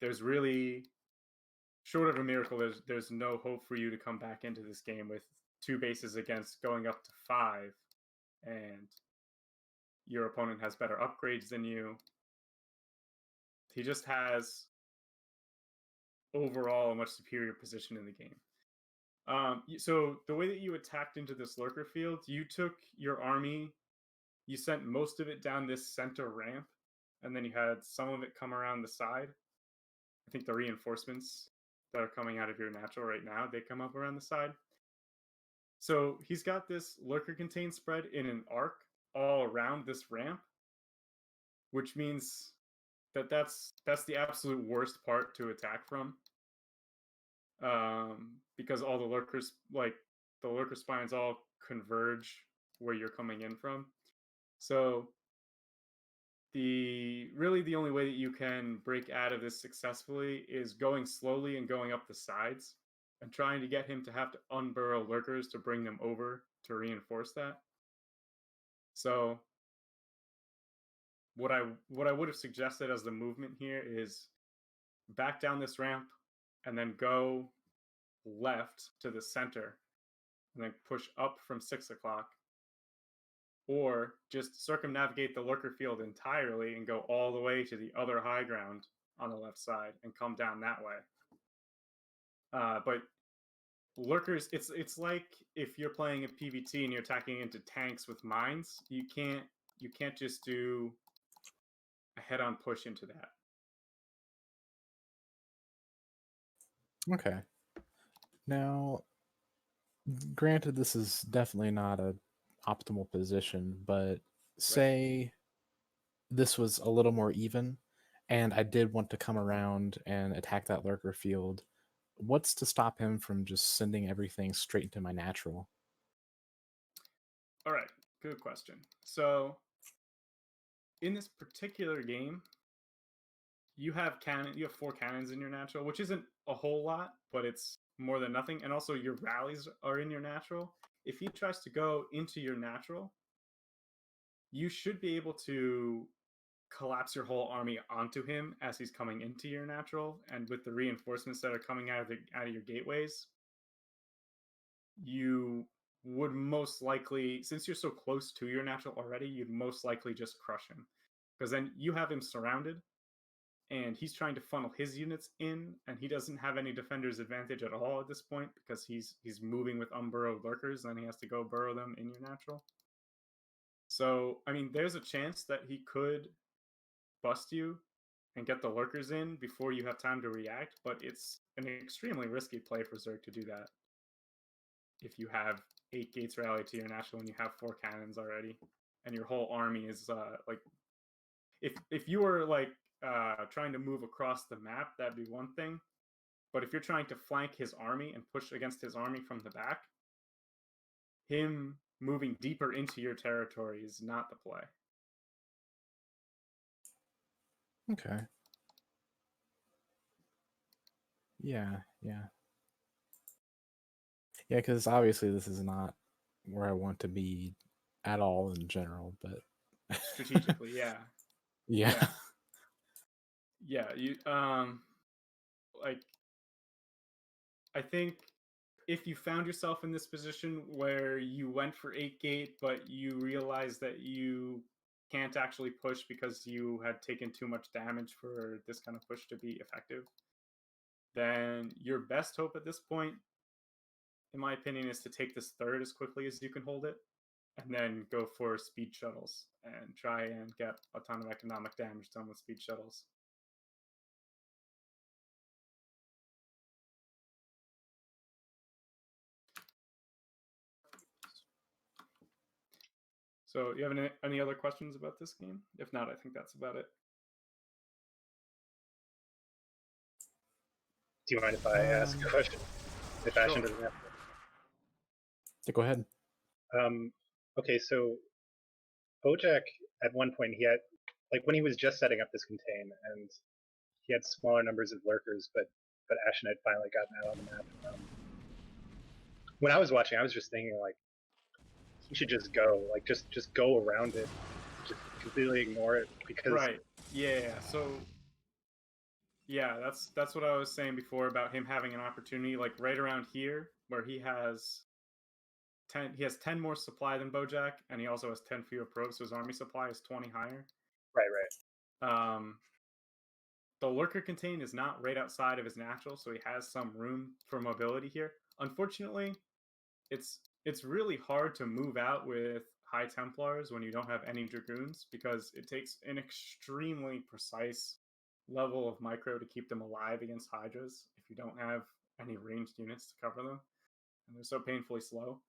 there's really, short of a miracle, there's no hope for you to come back into this game with 2 bases against going up to 5, and your opponent has better upgrades than you. He just has overall a much superior position in the game. So the way that you attacked into this lurker field, you took your army, you sent most of it down this center ramp, and then you had some of it come around the side. I think the reinforcements that are coming out of your natural right now, they come up around the side. So he's got this lurker contain spread in an arc all around this ramp, which means that that's the absolute worst part to attack from. Because all the lurkers, like the lurker spines, all converge where you're coming in from. So the only way that you can break out of this successfully is going slowly and going up the sides and trying to get him to have to unburrow lurkers to bring them over to reinforce that. So what I would have suggested as the movement here is back down this ramp and then go left to the center and then push up from 6 o'clock, or just circumnavigate the lurker field entirely and go all the way to the other high ground on the left side and come down that way. But lurkers, it's like if you're playing a PvT and you're attacking into tanks with mines, you can't just do a head-on push into that. Okay. Now, granted, this is definitely not a optimal position, but say this was a little more even, and I did want to come around and attack that lurker field, what's to stop him from just sending everything straight into my natural? All right, good question. So in this particular game, you have 4 cannons in your natural, which isn't a whole lot, but it's more than nothing. And also your rallies are in your natural. If he tries to go into your natural, you should be able to collapse your whole army onto him as he's coming into your natural. And with the reinforcements that are coming out of your gateways, you would most likely, since you're so close to your natural already, you'd most likely just crush him, because then you have him surrounded and he's trying to funnel his units in, and he doesn't have any defender's advantage at all at this point because he's moving with unburrowed lurkers, and he has to go burrow them in your natural. So I mean, there's a chance that he could bust you and get the lurkers in before you have time to react, but it's an extremely risky play for Zerg to do that if you have 8 gates rally to your natural and you have 4 cannons already, and your whole army is like, if you were like trying to move across the map, that'd be one thing. But if you're trying to flank his army and push against his army from the back, him moving deeper into your territory is not the play. Okay. Yeah. Yeah, because obviously this is not where I want to be at all in general, but Strategically, yeah. Yeah. Yeah, you like, I think if you found yourself in this position where you went for 8 gate, but you realized that you can't actually push because you had taken too much damage for this kind of push to be effective, then your best hope at this point, in my opinion, is to take this third as quickly as you can hold it, and then go for speed shuttles and try and get a ton of economic damage done with speed shuttles. So, you have any other questions about this game? If not, I think that's about it. Do you mind if I ask a question? If Ashen doesn't have Yeah, go ahead. Okay, so Bojack, at one point, he had, like, when he was just setting up this contain, and he had smaller numbers of lurkers, but Ashen had finally gotten out on the map. When I was watching, I was just thinking, like, he should just go, like, just go around it, just completely ignore it, because Right. Yeah. So yeah, that's what I was saying before about him having an opportunity, like right around here, where he has 10 more supply than Bojack, and he also has 10 fewer probes, so his army supply is 20 higher. Right. The lurker contain is not right outside of his natural, so he has some room for mobility here. Unfortunately, it's really hard to move out with High Templars when you don't have any Dragoons, because it takes an extremely precise level of micro to keep them alive against Hydras if you don't have any ranged units to cover them, and they're so painfully slow.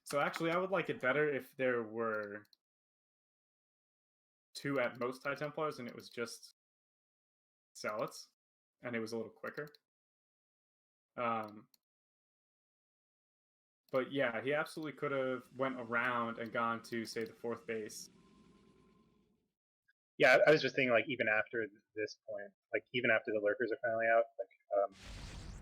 So actually, I would like it better if there were 2 at most High Templars and it was just Zealots, and it was a little quicker. But yeah, he absolutely could have went around and gone to, say, the 4th base. Yeah, I was just thinking, like, even after this point, like, even after the lurkers are finally out,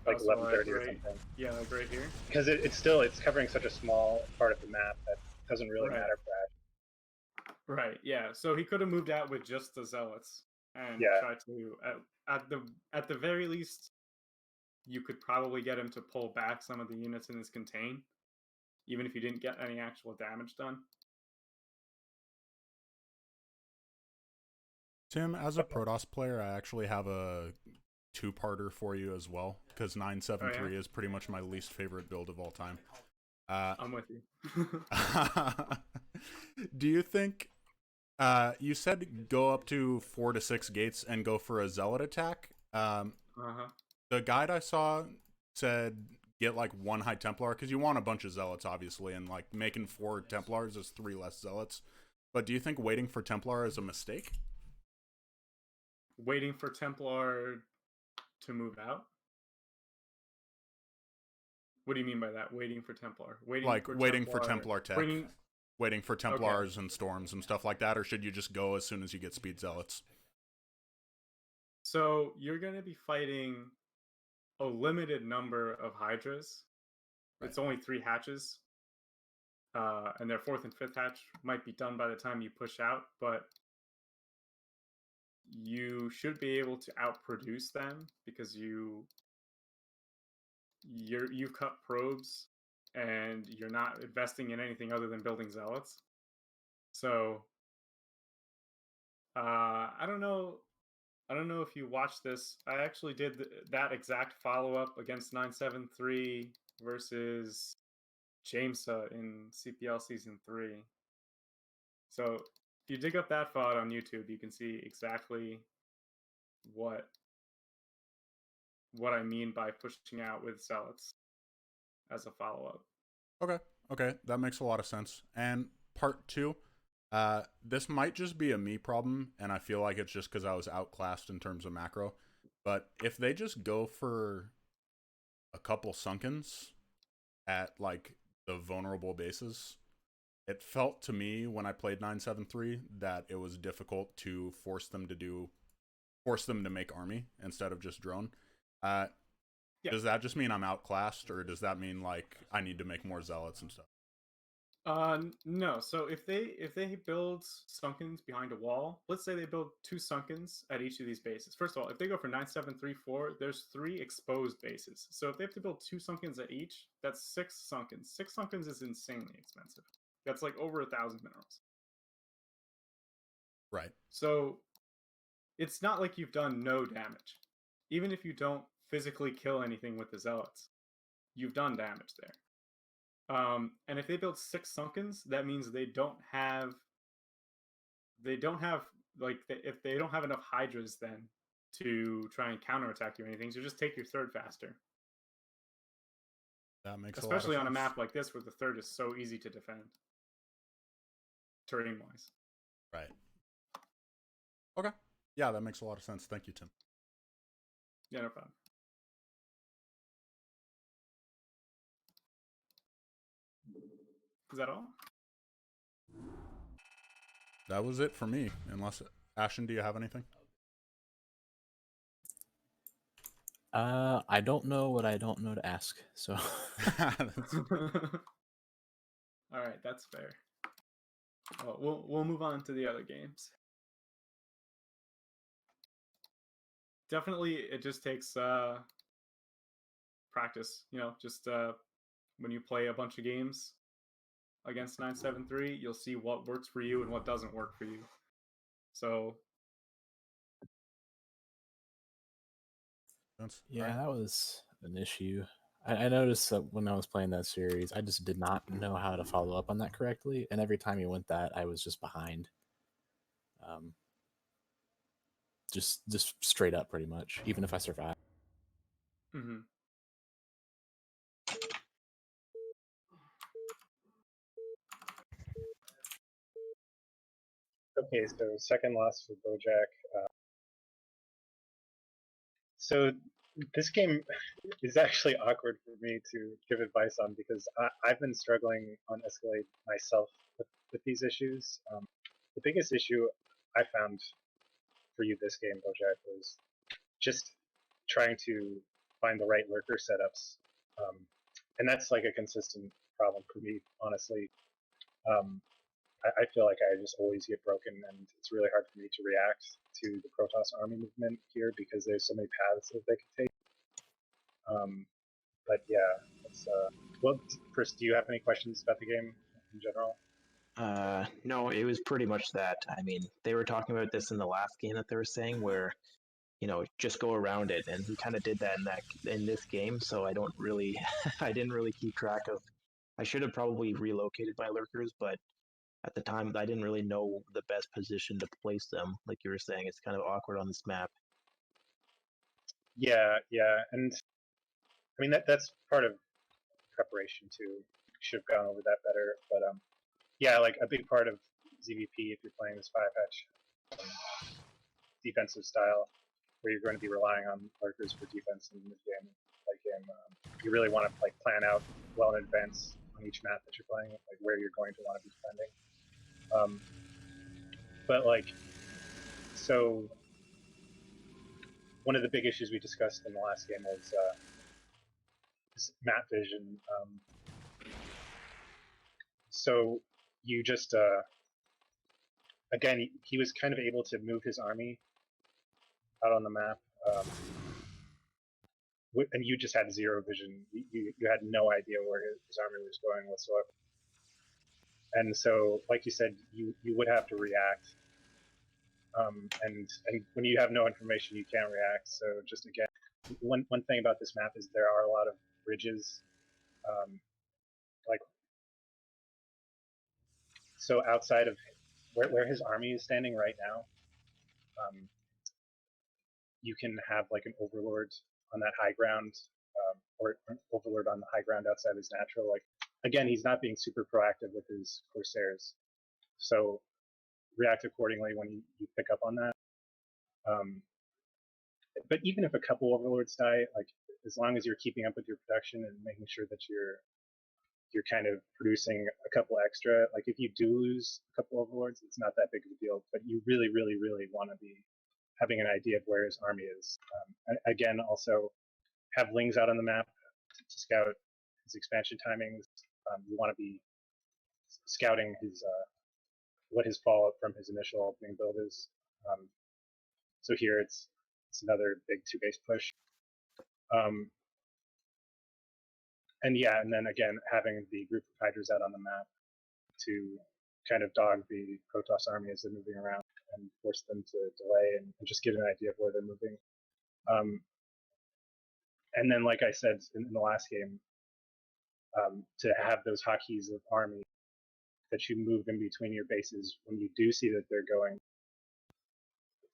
like 11:30 or something. Yeah, like right here. Because it's covering such a small part of the map that doesn't really matter for Ash. Right. Yeah. So he could have moved out with just the Zealots and tried to, at the very least, you could probably get him to pull back some of the units in his contain, even if you didn't get any actual damage done. Tim, as a Protoss player, I actually have a 2-parter for you as well, because 973 is pretty much my least favorite build of all time. I'm with you. Do you think, you said go up to 4 to 6 gates and go for a Zealot attack? The guide I saw said get like 1 High Templar, because you want a bunch of Zealots, obviously, and like making 4 Templars is 3 less Zealots. But do you think waiting for Templar is a mistake? Waiting for Templar to move out? What do you mean by that? Waiting for Templar? Waiting for Templar tech. Waiting for Templars and Storms and stuff like that, or should you just go as soon as you get Speed Zealots? So you're going to be fighting a limited number of Hydras. Right. It's only 3 hatches. And their 4th and 5th hatch might be done by the time you push out, but you should be able to outproduce them because you've cut probes and you're not investing in anything other than building zealots. So I don't know if you watched this. I actually did that exact follow-up against 973 versus Jamesa in CPL Season 3. So if you dig up that VOD on YouTube, you can see exactly what I mean by pushing out with zealots as a follow-up. Okay, that makes a lot of sense. And part 2, this might just be a me problem, and I feel like it's just because I was outclassed in terms of macro. But if they just go for a couple Sunkens at like the vulnerable bases, it felt to me when I played 973 that it was difficult to force them to make army instead of just drone. Yeah. Does that just mean I'm outclassed, or does that mean like I need to make more zealots and stuff? No. So if they build Sunkens behind a wall, let's say they build 2 Sunkens at each of these bases. First of all, if they go for 9734, there's 3 exposed bases. So if they have to build 2 Sunkens at each, that's 6 Sunkens. 6 Sunkens is insanely expensive. That's like over 1,000 minerals. Right. So it's not like you've done no damage. Even if you don't physically kill anything with the zealots, you've done damage there. And if they build 6 Sunkens, that means if they don't have enough Hydras then to try and counterattack you or anything, so just take your 3rd faster. That makes especially a lot of on sense. a map like this where the 3rd is so easy to defend, terrain wise. Right. Okay. Yeah, that makes a lot of sense. Thank you, Tim. Yeah, no problem. Is that all? That was it for me. Unless, Ashen, do you have anything? I don't know what I don't know to ask. So. All right, that's fair. Well, we'll move on to the other games. Definitely, it just takes practice. Just when you play a bunch of games against 973, you'll see what works for you and what doesn't work for you. So yeah, that was an issue. I noticed that when I was playing that series, I just did not know how to follow up on that correctly, and every time you went that, I was just behind. Just straight up, pretty much, even if I survived. Mm-hmm. Okay, so second loss for Bojack. So this game is actually awkward for me to give advice on because I've been struggling on Escalade myself with these issues. The biggest issue I found for you this game, Bojack, was just trying to find the right lurker setups. And that's like a consistent problem for me, honestly. I feel like I just always get broken, and it's really hard for me to react to the Protoss army movement here because there's so many paths that they can take. But yeah, it's, well, Chris, do you have any questions about the game in general? No, it was pretty much that. I mean, they were talking about this in the last game that they were saying where, just go around it, and he kind of did that in this game. So I don't really, I didn't really keep track of. I should have probably relocated my lurkers, but at the time I didn't really know the best position to place them. Like you were saying, it's kind of awkward on this map. Yeah, and I mean that's part of preparation too. Should have gone over that better, but yeah, like a big part of ZVP if you're playing this 5-hatch defensive style, where you're going to be relying on lurkers for defense in mid game, late game. you really want to like plan out well in advance on each map that you're playing, like where you're going to want to be spending. But like, so one of the big issues we discussed in the last game was map vision. So you just again, he was kind of able to move his army out on the map, and you just had zero vision. You had no idea where his army was going whatsoever. And so, like you said, you would have to react. And when you have no information, you can't react. So just again, one thing about this map is there are a lot of ridges. Like, so outside of where his army is standing right now, you can have like an overlord on that high ground, or an overlord on the high ground outside his natural. Like, again, he's not being super proactive with his corsairs, so react accordingly when you pick up on that. But even if a couple overlords die, like as long as you're keeping up with your production and making sure that you're kind of producing a couple extra, like if you do lose a couple overlords, it's not that big of a deal. But you really, really, really want to be having an idea of where his army is. Again, also have lings out on the map to scout his expansion timings. You want to be scouting his what his fallout from his initial opening build is. So here it's another big 2-base push. And yeah, and then again, having the group of Hydras out on the map to kind of dog the Protoss army as they're moving around and force them to delay and just get an idea of where they're moving. And then, like I said in the last game, to have those hotkeys of army that you move in between your bases when you do see that they're going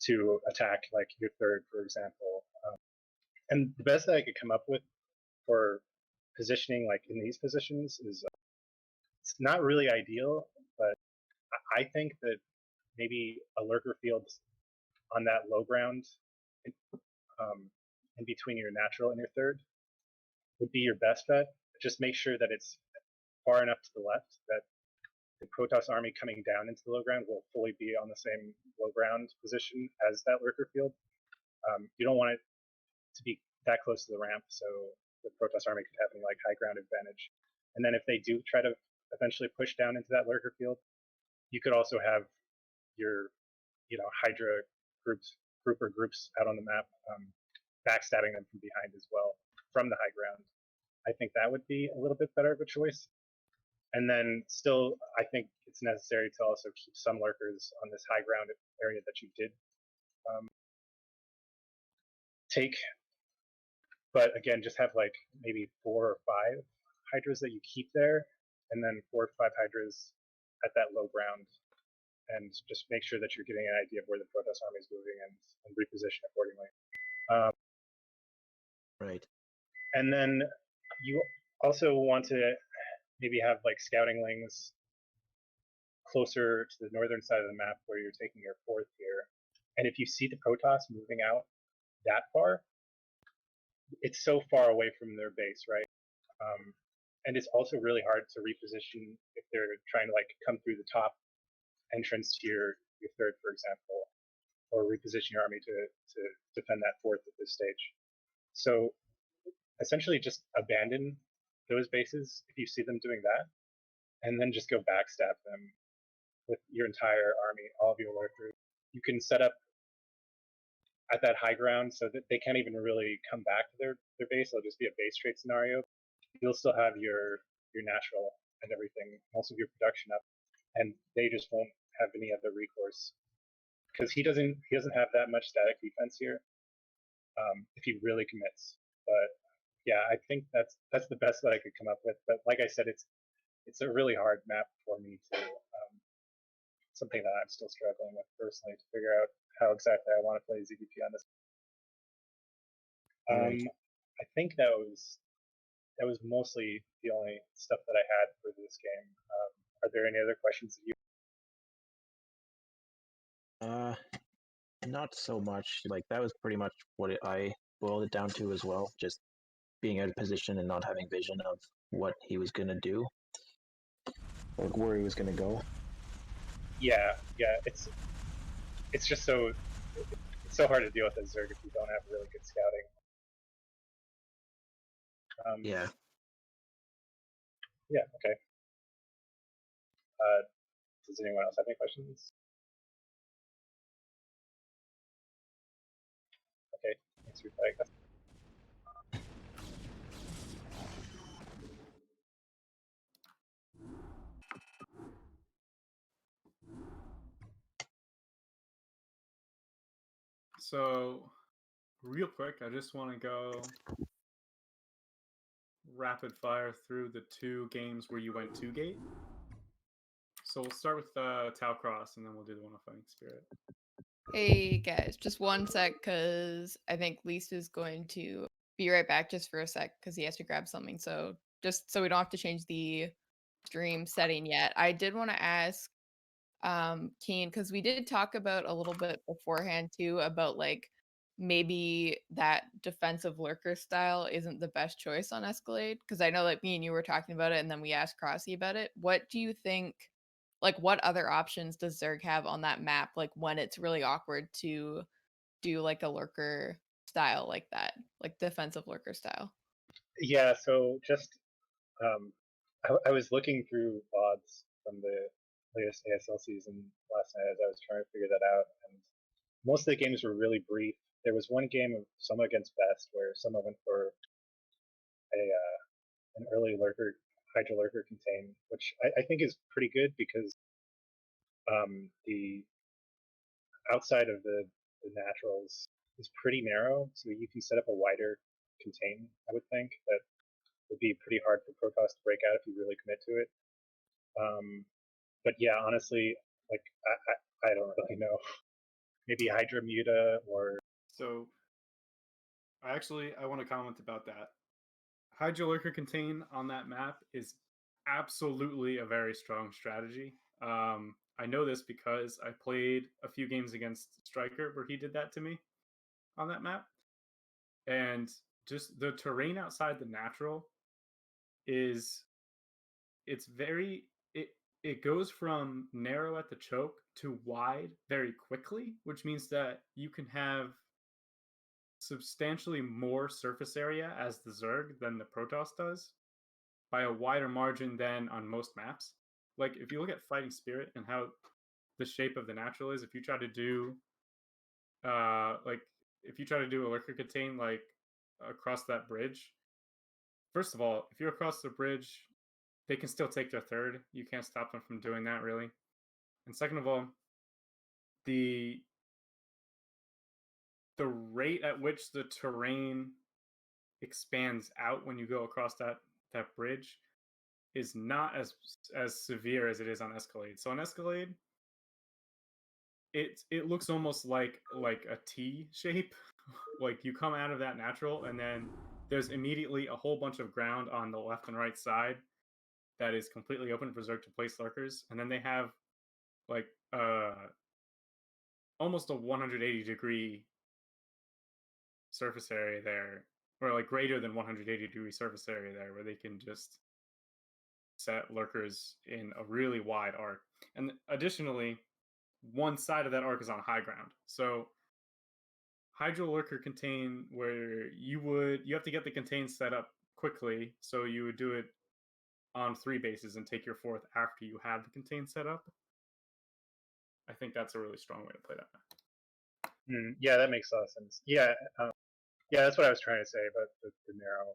to attack, like your third, for example. And the best that I could come up with for positioning, like in these positions, is it's not really ideal, but I think that maybe a lurker field on that low ground in between your natural and your third would be your best bet. Just make sure that it's far enough to the left that the Protoss army coming down into the low ground will fully be on the same low ground position as that lurker field. You don't want it to be that close to the ramp, so the Protoss army could have any like high ground advantage. And then if they do try to eventually push down into that lurker field, you could also have your, Hydra groups out on the map, backstabbing them from behind as well from the high ground. I think that would be a little bit better of a choice. And then still, I think it's necessary to also keep some lurkers on this high ground area that you did take. But again, just have like maybe 4 or 5 Hydras that you keep there, and then 4 or 5 Hydras at that low ground, and just make sure that you're getting an idea of where the Protoss army is moving and reposition accordingly. Right. And then you also want to maybe have like scouting lings closer to the northern side of the map where you're taking your fourth here. And if you see the Protoss moving out that far, it's so far away from their base, right? And it's also really hard to reposition if they're trying to like come through the top entrance to your third, for example, or reposition your army to defend that fourth at this stage. So essentially just abandon those bases if you see them doing that, and then just go backstab them with your entire army, all of your lurkers. You can set up at that high ground so that they can't even really come back to their base. It'll just be a base trade scenario. You'll still have your natural and everything, most of your production up, and they just won't have any other recourse because he doesn't have that much static defense here if he really commits. But yeah, I think that's the best that I could come up with. But like I said, it's a really hard map for me to something that I'm still struggling with personally to figure out how exactly I want to play ZVP on this. I think that was mostly the only stuff that I had for this game. Are there any other questions that you? Not so much. Like that was pretty much what I boiled it down to as well. Just being out of position and not having vision of what he was gonna do, like where he was gonna go. Yeah, it's just so it's so hard to deal with as Zerg if you don't have really good scouting. Yeah. Yeah. Okay. Does anyone else have any questions? Okay. Thanks for playing. So, real quick, I just want to go rapid fire through the 2 games where you went 2 gate. So we'll start with Tau Cross, and then we'll do the one of Fighting Spirit. Hey guys, just one sec, because I think Lisa's going to be right back just for a sec, because he has to grab something. So just so we don't have to change the stream setting yet, I did want to ask Keen, because we did talk about a little bit beforehand too about like maybe that defensive lurker style isn't the best choice on Escalade, because I know like me and you were talking about it and then we asked Crossy about it. What do you think, like what other options does Zerg have on that map, like when it's really awkward to do like a lurker style like that, like defensive lurker style? Yeah. So just I was looking through VODs from the latest ASL season last night as I was trying to figure that out, and most of the games were really brief. There was one game of Soma against Best where Soma went for an early lurker, Hydra lurker contain, which I think is pretty good because the outside of the naturals is pretty narrow, so you can set up a wider contain. I would think that would be pretty hard for Protoss to break out if you really commit to it. But yeah, honestly, like I don't really know. Maybe Hydra Muta or So, I want to comment about that. Hydra Lurker Contain on that map is absolutely a very strong strategy. I know this because I played a few games against Striker where he did that to me on that map. And just the terrain outside the natural is it goes from narrow at the choke to wide very quickly, which means that you can have substantially more surface area as the Zerg than the Protoss does by a wider margin than on most maps. Like if you look at Fighting Spirit and how the shape of the natural is, if you try to do if you try to do a lurker contain like across that bridge, first of all, if you're across the bridge, they can still take their third. You can't stop them from doing that really. And second of all, the rate at which the terrain expands out when you go across that bridge is not as severe as it is on Escalade. So on Escalade, it looks almost like a T shape. Like you come out of that natural, and then there's immediately a whole bunch of ground on the left and right side that is completely open for Zerg to place lurkers, and then they have like almost a 180-degree surface area there, or like greater than 180-degree surface area there, where they can just set lurkers in a really wide arc. And additionally, one side of that arc is on high ground. So Hydro Lurker contain where you have to get the contain set up quickly, so you would do it on 3 bases and take your 4th after you have the contain set up. I think that's a really strong way to play that. yeah, that makes a lot of sense. Yeah, that's what I was trying to say about the narrow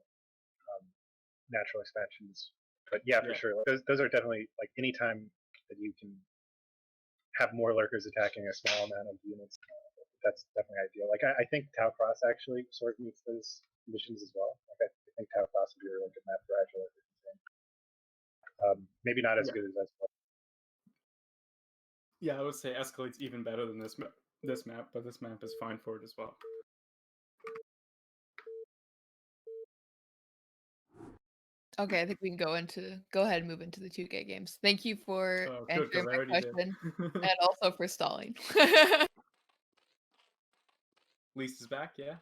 natural expansions. But yeah, for sure, like, those are definitely like anytime that you can have more lurkers attacking a small amount of units, that's definitely ideal. Like I think Tau Cross actually sort of meets those conditions as well. Like I think Tau Cross would be a really good map for agile lurkers. Maybe not as good as Escalade. Yeah, I would say Escalade's even better than this map, but this map is fine for it as well. Okay, I think we can go ahead and move into the 2K games. Thank you for answering my question and also for stalling. Lisa's back, yeah.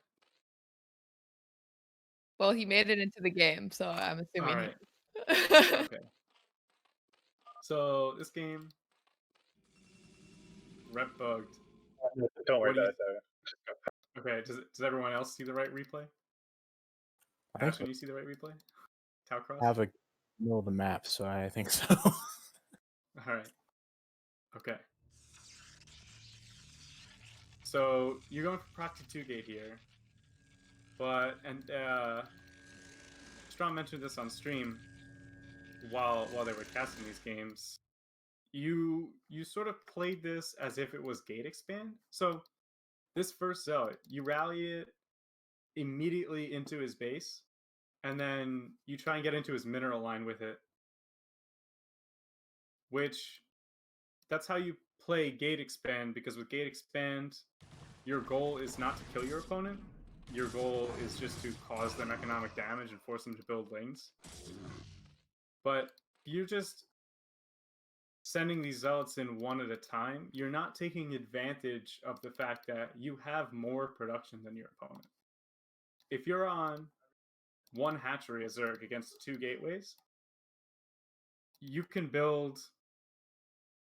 Well, he made it into the game, so I'm assuming. All right. He... Okay. So this game, rep bugged. Don't worry What do about you- it though. Okay. Does everyone else see the right replay? I think Ashen, you see the right replay? Talcross? I have a middle of the map, so I think so. All right. Okay. So you're going for proxy 2 gate here, and Strong mentioned this on stream while they were casting these games. You sort of played this as if it was gate expand. So this first zealot, you rally it immediately into his base, and then you try and get into his mineral line with it, which that's how you play gate expand, because with gate expand, your goal is not to kill your opponent. Your goal is just to cause them economic damage and force them to build lanes. But you're just sending these zealots in one at a time. You're not taking advantage of the fact that you have more production than your opponent. If you're on one hatchery as Zerg against 2 gateways, you can build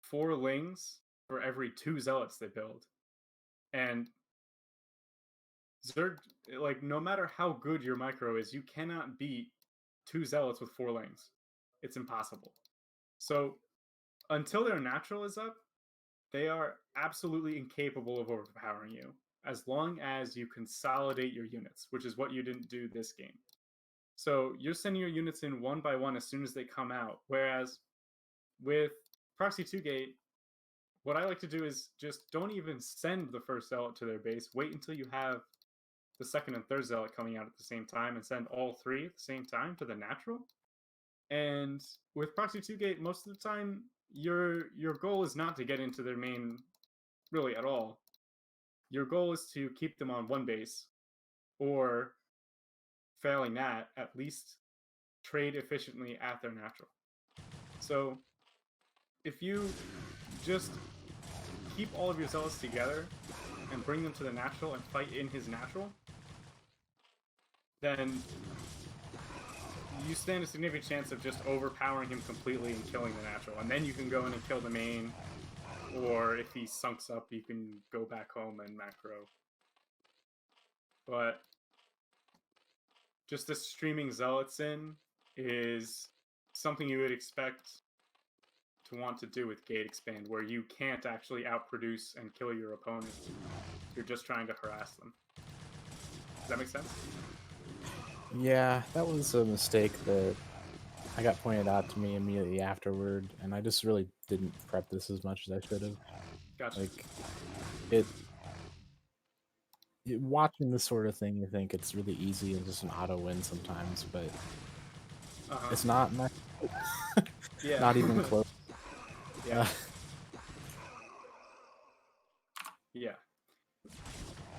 4 lings for every 2 zealots they build. And Zerg, like, no matter how good your micro is, you cannot beat 2 zealots with 4 lings. It's impossible. So until their natural is up, they are absolutely incapable of overpowering you, as long as you consolidate your units, which is what you didn't do this game. So you're sending your units in one by one as soon as they come out, whereas with Proxy 2 Gate, what I like to do is just don't even send the first zealot to their base. Wait until you have the second and third zealot coming out at the same time, and send all 3 at the same time to the natural. And with Proxy 2 Gate, most of the time, your goal is not to get into their main really at all. Your goal is to keep them on one base, or failing that, at least trade efficiently at their natural. So if you just keep all of your zealots together and bring them to the natural and fight in his natural, then you stand a significant chance of just overpowering him completely and killing the natural. And then you can go in and kill the main, or if he sunks up, you can go back home and macro. But just this streaming zealots in is something you would expect to want to do with gate expand, where you can't actually outproduce and kill your opponent. You're just trying to harass them. Does that make sense? Yeah, that was a mistake that I got pointed out to me immediately afterward, and I just really didn't prep this as much as I should have. Gotcha. Like, watching this sort of thing, you think it's really easy and just an auto win sometimes, but it's not. Yeah. Not even close. Yeah. Yeah.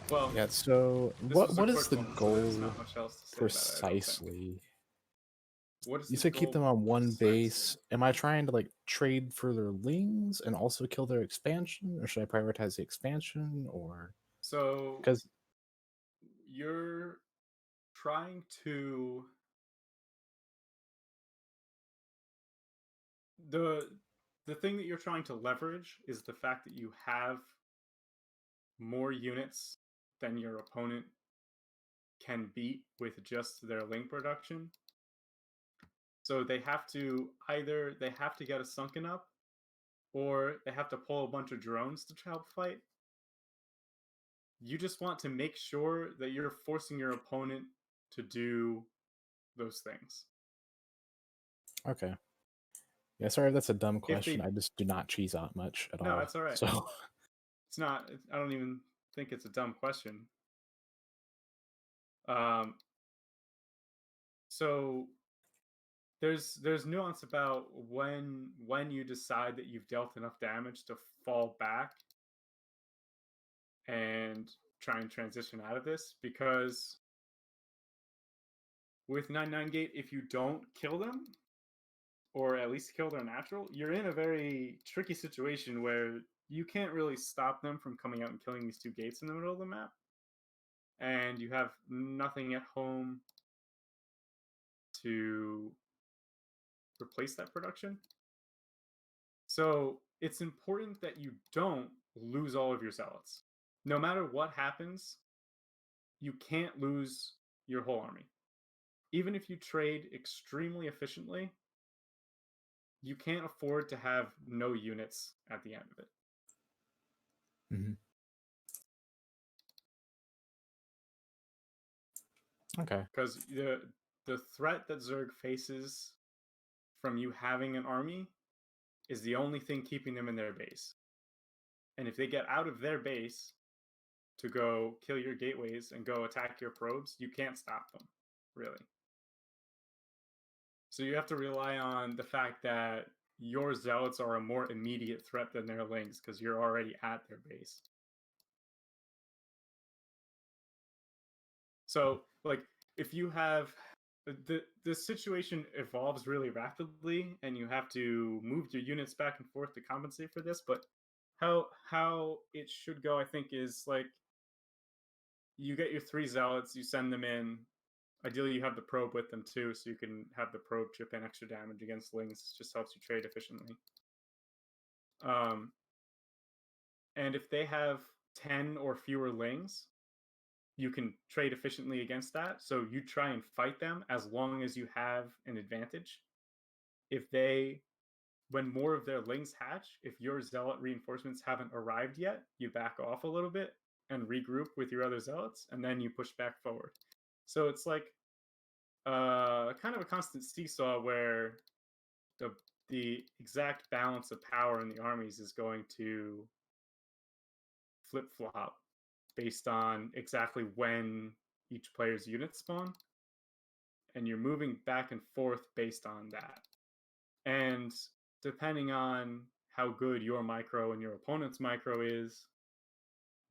Well, yeah. So, what is the goal precisely? You said keep them on one base. Am I trying to like trade for their lings and also kill their expansion, or should I prioritize the expansion? Or so because you're trying to the thing that you're trying to leverage is the fact that you have more units than your opponent can beat with just their ling production. So they have to either get a sunken up, or they have to pull a bunch of drones to help fight. You just want to make sure that you're forcing your opponent to do those things. Okay. Yeah, sorry if that's a dumb question. I just do not cheese out much at all. No, that's all right. So it's not. I don't even think it's a dumb question. So there's nuance about when you decide that you've dealt enough damage to fall back and try and transition out of this, because with 9/9 gate, if you don't kill them, or at least kill their natural, you're in a very tricky situation where you can't really stop them from coming out and killing these 2 gates in the middle of the map, and you have nothing at home to replace that production. So it's important that you don't lose all of your zealots. No matter what happens, you can't lose your whole army. Even if you trade extremely efficiently, you can't afford to have no units at the end of it. Okay. Because the threat that Zerg faces from you having an army is the only thing keeping them in their base. And if they get out of their base to go kill your gateways and go attack your probes, you can't stop them, really. So you have to rely on the fact that your zealots are a more immediate threat than their lings because you're already at their base. So, like, if you have the situation evolves really rapidly, and you have to move your units back and forth to compensate for this. But how it should go, I think, is like you get your 3 zealots, you send them in. Ideally, you have the probe with them too, so you can have the probe chip in extra damage against lings. It just helps you trade efficiently. And if they have 10 or fewer lings, you can trade efficiently against that. So you try and fight them as long as you have an advantage. When more of their lings hatch, if your zealot reinforcements haven't arrived yet, you back off a little bit and regroup with your other zealots, and then you push back forward. So it's like kind of a constant seesaw where the exact balance of power in the armies is going to flip-flop based on exactly when each player's units spawn. And you're moving back and forth based on that. And depending on how good your micro and your opponent's micro is,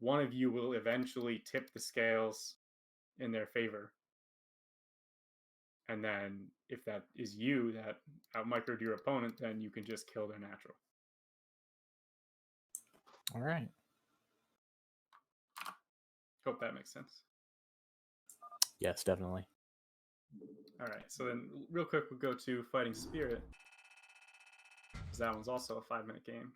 one of you will eventually tip the scales in their favor. And then if that is you that out-microed your opponent, then you can just kill their natural. All right. Hope that makes sense. Yes, definitely. All right, so then real quick, we'll go to Fighting Spirit, because that one's also a 5-minute game.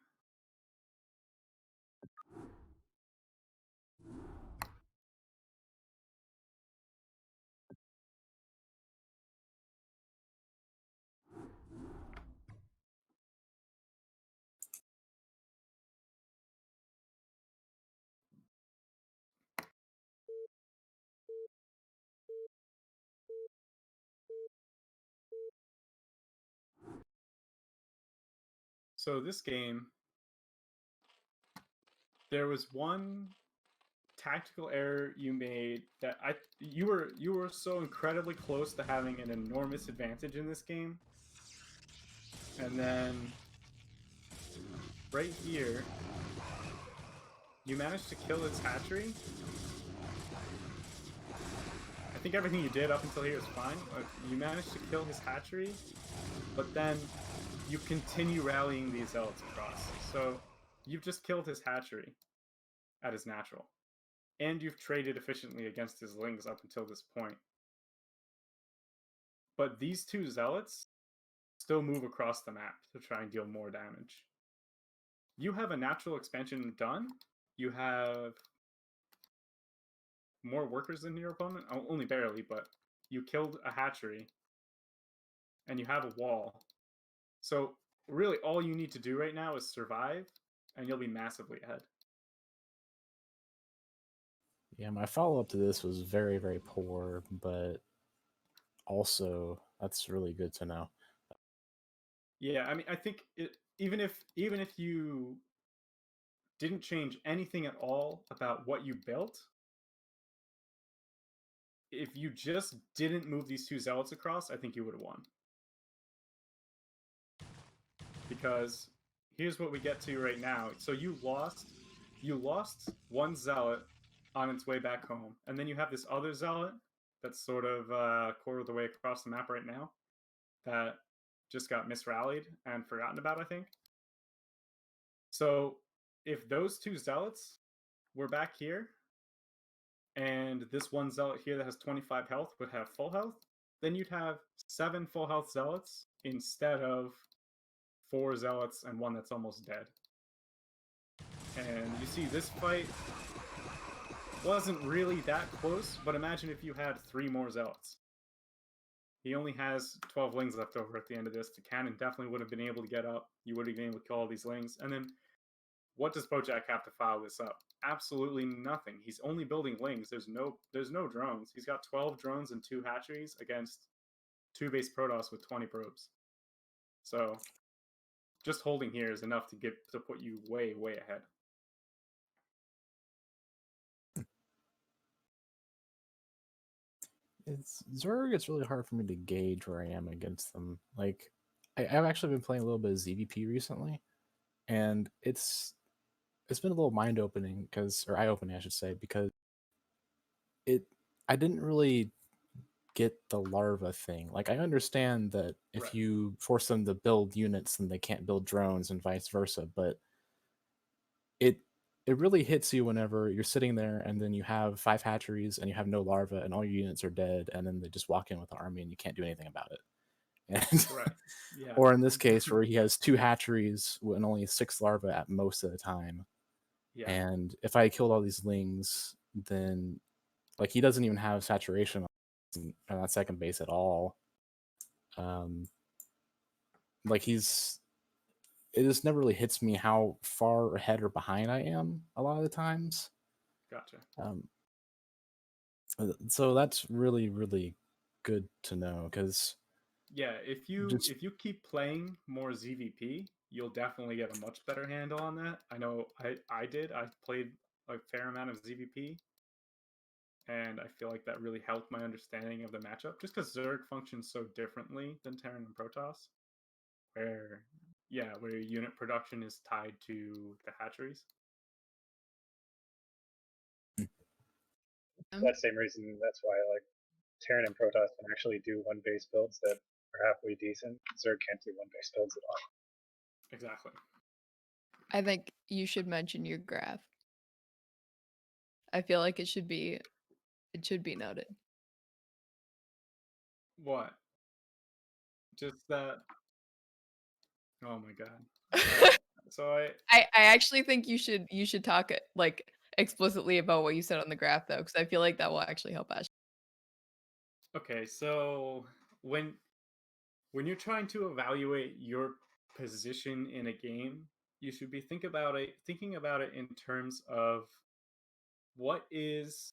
So this game, there was one tactical error you made that you were so incredibly close to having an enormous advantage in this game, and then right here you managed to kill its hatchery. I think everything you did up until here is fine. You managed to kill his hatchery, but then you continue rallying these zealots across. So you've just killed his hatchery at his natural. And you've traded efficiently against his lings up until this point. But these 2 zealots still move across the map to try and deal more damage. You have a natural expansion done. You have more workers than your opponent. Only barely, but you killed a hatchery. And you have a wall. So really all you need to do right now is survive, and you'll be massively ahead. Yeah, my follow-up to this was very, very poor, but also that's really good to know. Yeah, I mean, I think even if you didn't change anything at all about what you built, if you just didn't move these 2 zealots across, I think you would have won. Because here's what we get to right now. So you lost 1 zealot on its way back home, and then you have this other zealot that's sort of quarter of the way across the map right now that just got misrallied and forgotten about, I think. So if those 2 zealots were back here, and this 1 zealot here that has 25 health would have full health, then you'd have 7 full health zealots instead of 4 zealots and 1 that's almost dead. And you see, this fight wasn't really that close, but imagine if you had 3 more zealots. He only has 12 lings left over at the end of this. The cannon definitely would have been able to get up. You would have been able to kill all these lings. And then, what does Bojack have to follow this up? Absolutely nothing. He's only building lings. There's no drones. He's got 12 drones and 2 hatcheries against 2 base Protoss with 20 probes. So, just holding here is enough to put you way, way ahead. Zerg, it's really hard for me to gauge where I am against them. Like, I've actually been playing a little bit of ZVP recently, and it's been a little mind opening or eye opening, I should say, because I didn't really get the larva thing. Like, I understand that if Right. you force them to build units, then they can't build drones and vice versa, but it really hits you whenever you're sitting there and then you have 5 hatcheries and you have no larva and all your units are dead, and then they just walk in with the army and you can't do anything about it. And Right. Yeah. or in this case where he has 2 hatcheries and only 6 larvae at most of the time. Yeah. And if I killed all these lings, then like he doesn't even have saturation on that second base at all. Like it just never really hits me how far ahead or behind I am a lot of the times. Gotcha. So that's really, really good to know, because yeah, if you keep playing more ZVP, you'll definitely get a much better handle on that. I know I did. I played a fair amount of ZVP, and I feel like that really helped my understanding of the matchup, just because Zerg functions so differently than Terran and Protoss, where your unit production is tied to the hatcheries. For that same reason, that's why like Terran and Protoss can actually do 1 base builds that are halfway decent. Zerg can't do 1 base builds at all. Exactly. I think you should mention your graph. I feel like it should be noted. What? Just that. Oh my god. So I actually think you should talk like explicitly about what you said on the graph though, because I feel like that will actually help Ash. Okay, so when you're trying to evaluate your position in a game, you should be thinking about it in terms of what is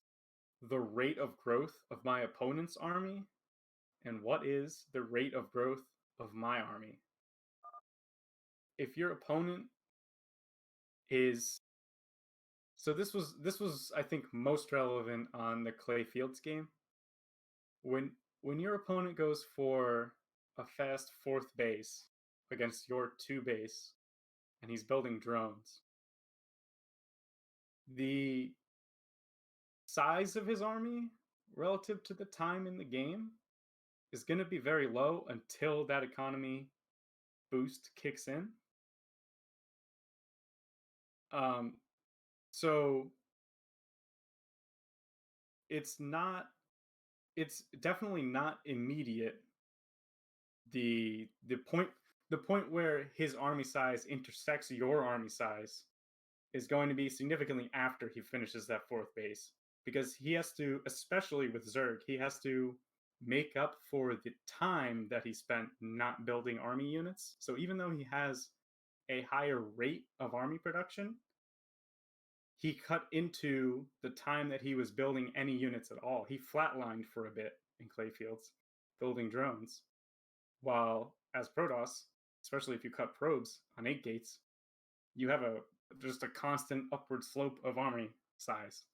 the rate of growth of my opponent's army and what is the rate of growth of my army. If your opponent is this was I think most relevant on the Clay Fields game. When your opponent goes for a fast 4th base against your 2 base and he's building drones, the size of his army relative to the time in the game is going to be very low until that economy boost kicks in. So it's definitely not immediate. The point where his army size intersects your army size is going to be significantly after he finishes that 4th base, because he has to, especially with Zerg, he has to make up for the time that he spent not building army units. So even though he has a higher rate of army production, he cut into the time that he was building any units at all. He flatlined for a bit in Clayfields, building drones, while as Protoss, especially if you cut probes on 8 gates, you have just a constant upward slope of army size.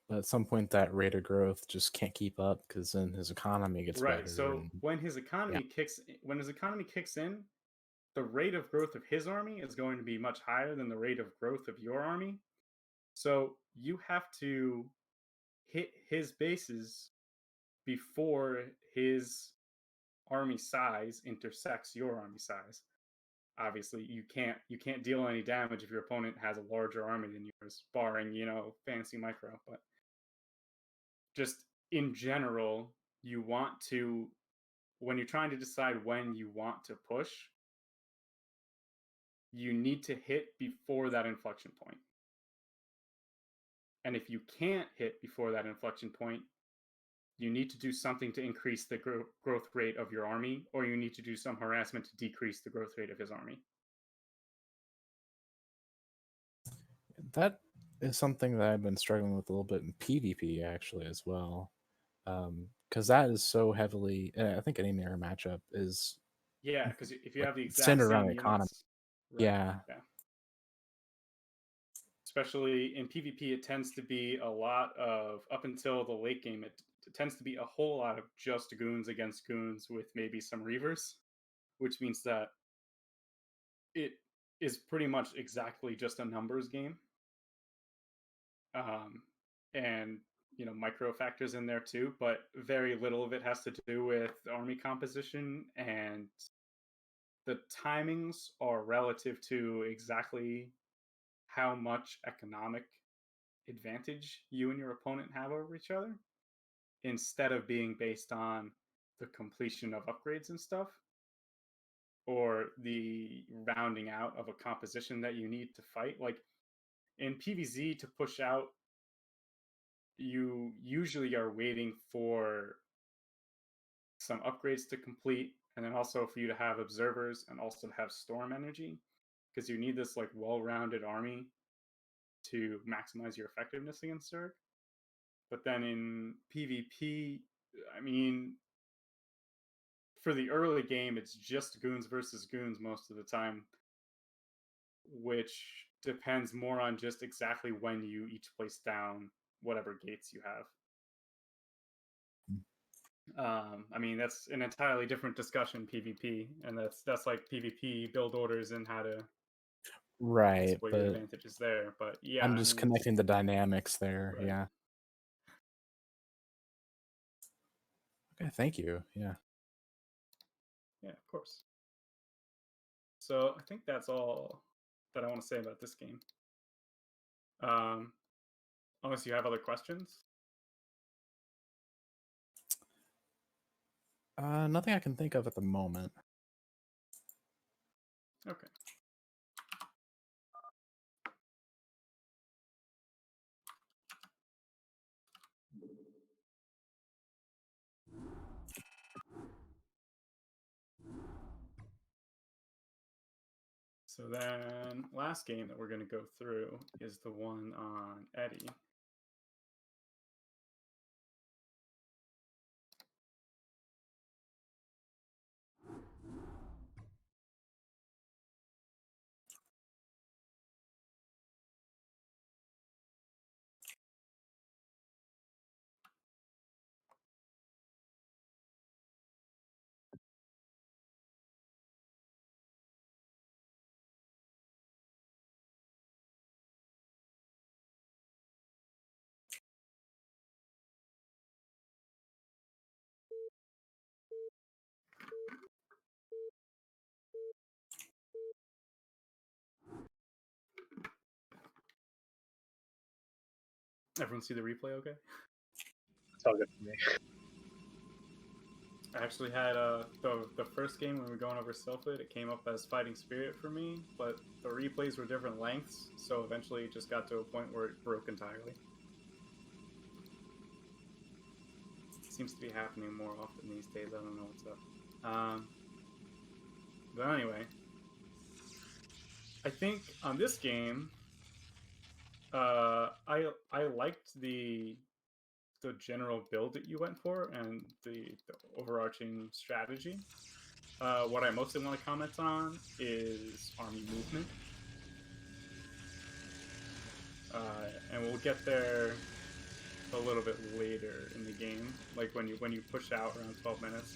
But at some point, that rate of growth just can't keep up, because then his economy gets right. better. So when his economy kicks in, the rate of growth of his army is going to be much higher than the rate of growth of your army. So you have to hit his bases before his army size intersects your army size. Obviously, you can't deal any damage if your opponent has a larger army than yours, barring fancy micro. But just in general, you want to, when you're trying to decide when you want to push, you need to hit before that inflection point. And if you can't hit before that inflection point, you need to do something to increase the growth rate of your army, or you need to do some harassment to decrease the growth rate of his army. That is something that I've been struggling with a little bit in PvP actually as well, because that is so heavily. I think any mirror matchup is because if you have the exact centered same around units, economy. right, Yeah. Especially in PvP, it tends to be a lot of, up until the late game, it tends to be a whole lot of just goons against goons with maybe some reavers, which means that it is pretty much exactly just a numbers game. And micro factors in there too, but very little of it has to do with army composition, and the timings are relative to exactly how much economic advantage you and your opponent have over each other, instead of being based on the completion of upgrades and stuff, or the rounding out of a composition that you need to fight. Like in PvZ, to push out, you usually are waiting for some upgrades to complete, and then also for you to have observers and also to have storm energy, because you need this like well-rounded army to maximize your effectiveness against Zerg. But then in PvP, I mean, for the early game, it's just goons versus goons most of the time, which depends more on just exactly when you each place down whatever gates you have. I mean, that's an entirely different discussion, PvP, and that's like PvP build orders and how to exploit your advantages there. But yeah, I'm just connecting the dynamics there. Right. Yeah. Okay, thank you. Yeah. Yeah, of course. So I think that's all that I want to say about this game. Unless you have other questions. Nothing I can think of at the moment. Okay. So then, last game that we're going to go through is the one on Eddie. Everyone see the replay okay? It's all good for me. I actually had the first game when we were going over Sylphid, it came up as Fighting Spirit for me, but the replays were different lengths, so eventually it just got to a point where it broke entirely. It seems to be happening more often these days, I don't know what's up. But anyway, I think on this game, I liked the general build that you went for and the overarching strategy. What I mostly want to comment on is army movement, and we'll get there a little bit later in the game, like when you push out around 12 minutes.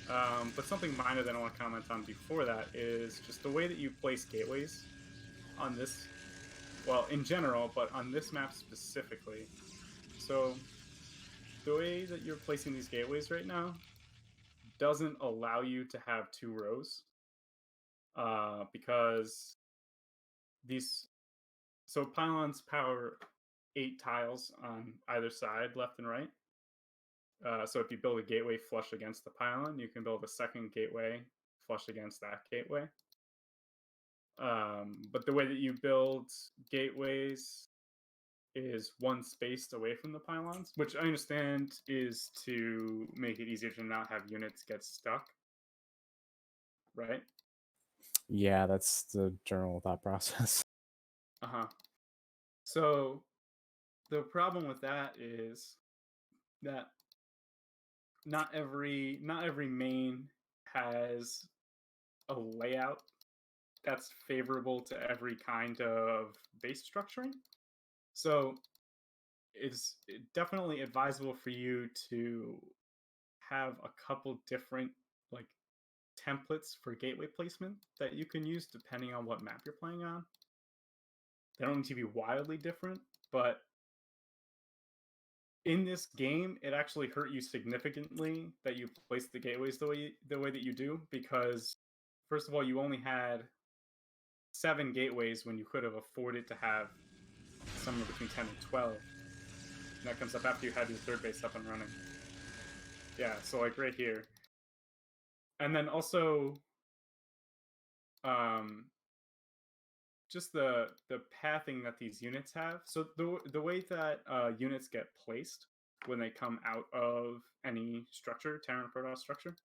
But something minor that I want to comment on before that is just the way that you place gateways on this, well, in general, but on this map specifically. So the way that you're placing these gateways right now doesn't allow you to have two rows, because so pylons power 8 tiles on either side, left and right, So if you build a gateway flush against the pylon, you can build a second gateway flush against that gateway. But the way that you build gateways is one spaced away from the pylons, which I understand is to make it easier to not have units get stuck. Right? Yeah, that's the general thought process. Uh-huh. So the problem with that is that not every main has a layout that's favorable to every kind of base structuring. So it's definitely advisable for you to have a couple different like templates for gateway placement that you can use depending on what map you're playing on. They don't need to be wildly different, but in this game, it actually hurt you significantly that you placed the gateways the way that you do, because first of all, you only had 7 gateways when you could have afforded to have somewhere between 10 and 12. And that comes up after you had your third base up and running. Yeah, so like right here. And then also, just the pathing that these units have. So the way that units get placed when they come out of any structure, Terran Protoss structure,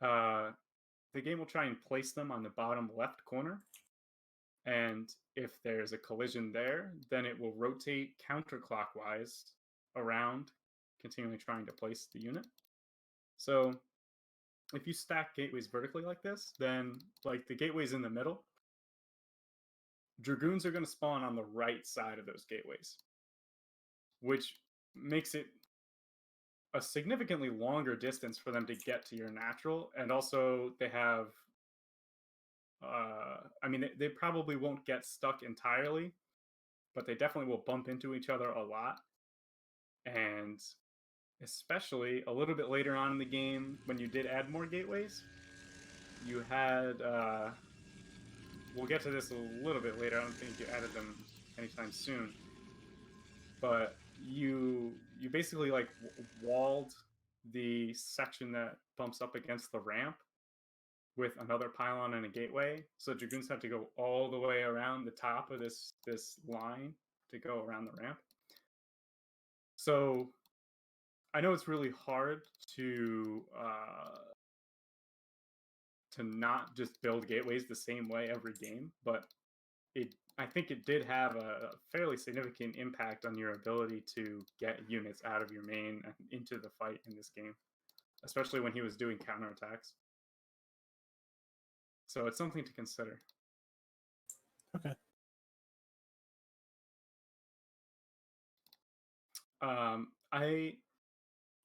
the game will try and place them on the bottom left corner. And if there's a collision there, then it will rotate counterclockwise around, continually trying to place the unit. So if you stack gateways vertically like this, then like the gateways in the middle, Dragoons are going to spawn on the right side of those gateways, which makes it a significantly longer distance for them to get to your natural. And also they have, I mean, they probably won't get stuck entirely, but they definitely will bump into each other a lot. And especially a little bit later on in the game, when you did add more gateways, you had, we'll get to this a little bit later. I don't think you added them anytime soon, but you basically like walled the section that bumps up against the ramp with another pylon and a gateway. So Dragoons have to go all the way around the top of this line to go around the ramp. So I know it's really hard to not just build gateways the same way every game, but I think it did have a fairly significant impact on your ability to get units out of your main and into the fight in this game, especially when he was doing counterattacks. So it's something to consider. Okay.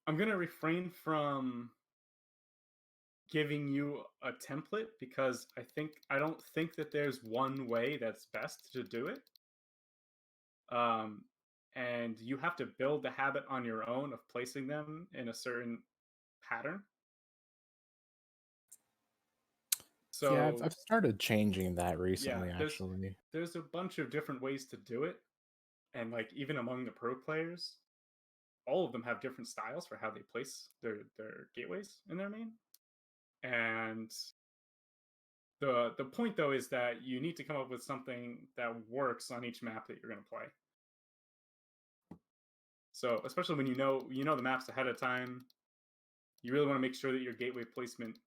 I'm gonna refrain from giving you a template because I don't think that there's one way that's best to do it. And you have to build the habit on your own of placing them in a certain pattern. So yeah, I've started changing that recently. Yeah, actually, there's a bunch of different ways to do it, and like even among the pro players, all of them have different styles for how they place their gateways in their main. And the point though is that you need to come up with something that works on each map that you're going to play. So especially when you know the maps ahead of time, you really want to make sure that your gateway placement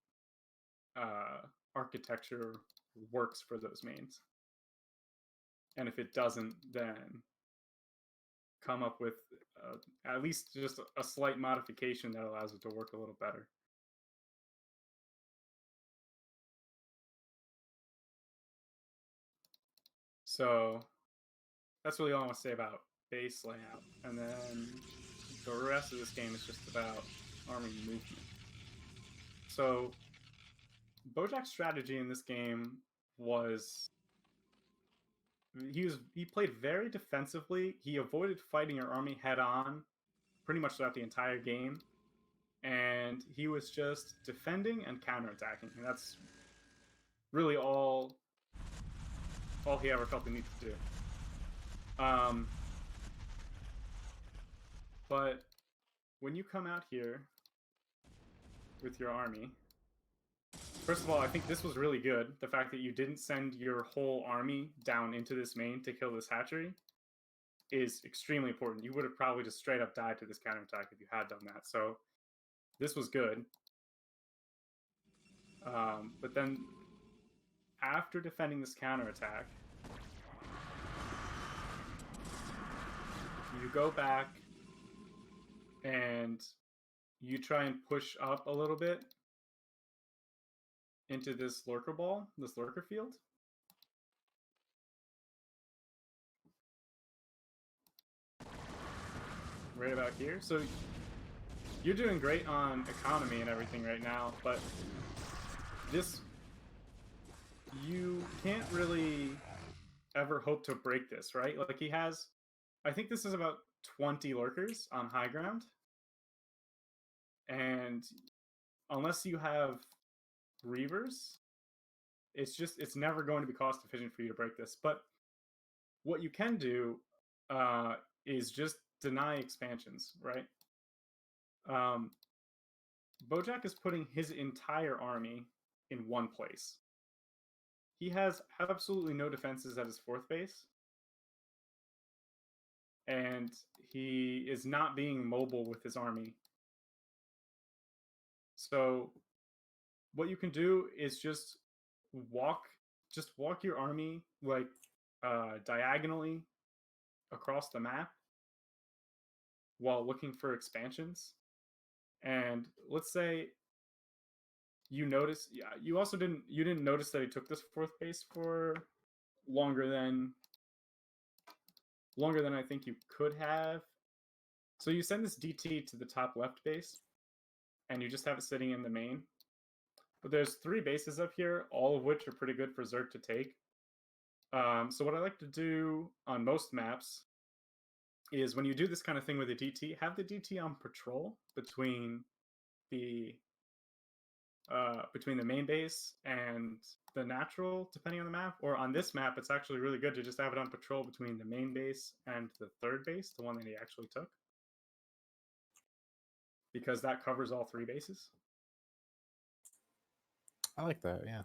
architecture works for those mains. And if it doesn't, then come up with at least just a slight modification that allows it to work a little better. So that's really all I want to say about base layout. And then the rest of this game is just about army movement. So Bojack's strategy in this game was he played very defensively. He avoided fighting your army head on pretty much throughout the entire game. And he was just defending and counterattacking. And that's really all he ever felt the need to do. But when you come out here with your army, first of all, I think this was really good. The fact that you didn't send your whole army down into this main to kill this hatchery is extremely important. You would have probably just straight up died to this counterattack if you had done that. So this was good. But then after defending this counterattack, you go back and you try and push up a little bit into this lurker ball, this lurker field. Right about here. So you're doing great on economy and everything right now, but this, you can't really ever hope to break this, right? Like he has, I think this is about 20 lurkers on high ground. And unless you have Reavers, it's never going to be cost efficient for you to break this. But what you can do is just deny expansions, right? Bojack is putting his entire army in one place. He has absolutely no defenses at his 4th base. And he is not being mobile with his army. So what you can do is just walk your army like diagonally across the map while looking for expansions. And let's say you notice, you also didn't notice that he took this 4th base for longer than I think you could have. So you send this DT to the top left base, and you just have it sitting in the main. But there's 3 bases up here, all of which are pretty good for Zerg to take. So what I like to do on most maps is when you do this kind of thing with a DT, have the DT on patrol between the main base and the natural, depending on the map. Or on this map, it's actually really good to just have it on patrol between the main base and the 3rd base, the one that he actually took, because that covers all 3 bases. I like that, yeah.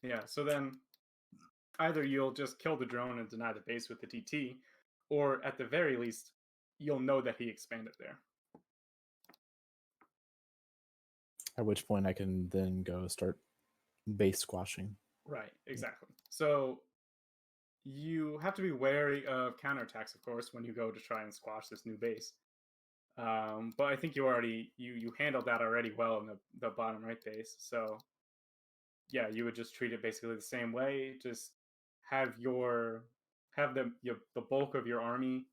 Yeah, so then either you'll just kill the drone and deny the base with the DT, or at the very least, you'll know that he expanded there. At which point I can then go start base squashing. Right, exactly. So you have to be wary of counterattacks, of course, when you go to try and squash this new base. But I think you handled that already well in the bottom right base. So yeah, you would just treat it basically the same way. Just have the bulk of your army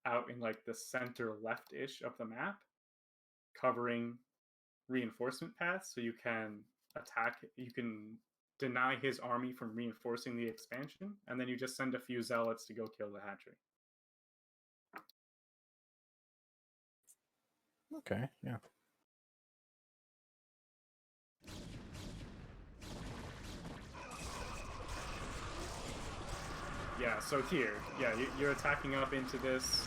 out in like the center left-ish of the map, covering reinforcement paths, so you can deny his army from reinforcing the expansion, and then you just send a few zealots to go kill the hatchery. Okay, yeah. Yeah, so here, you're attacking up into this.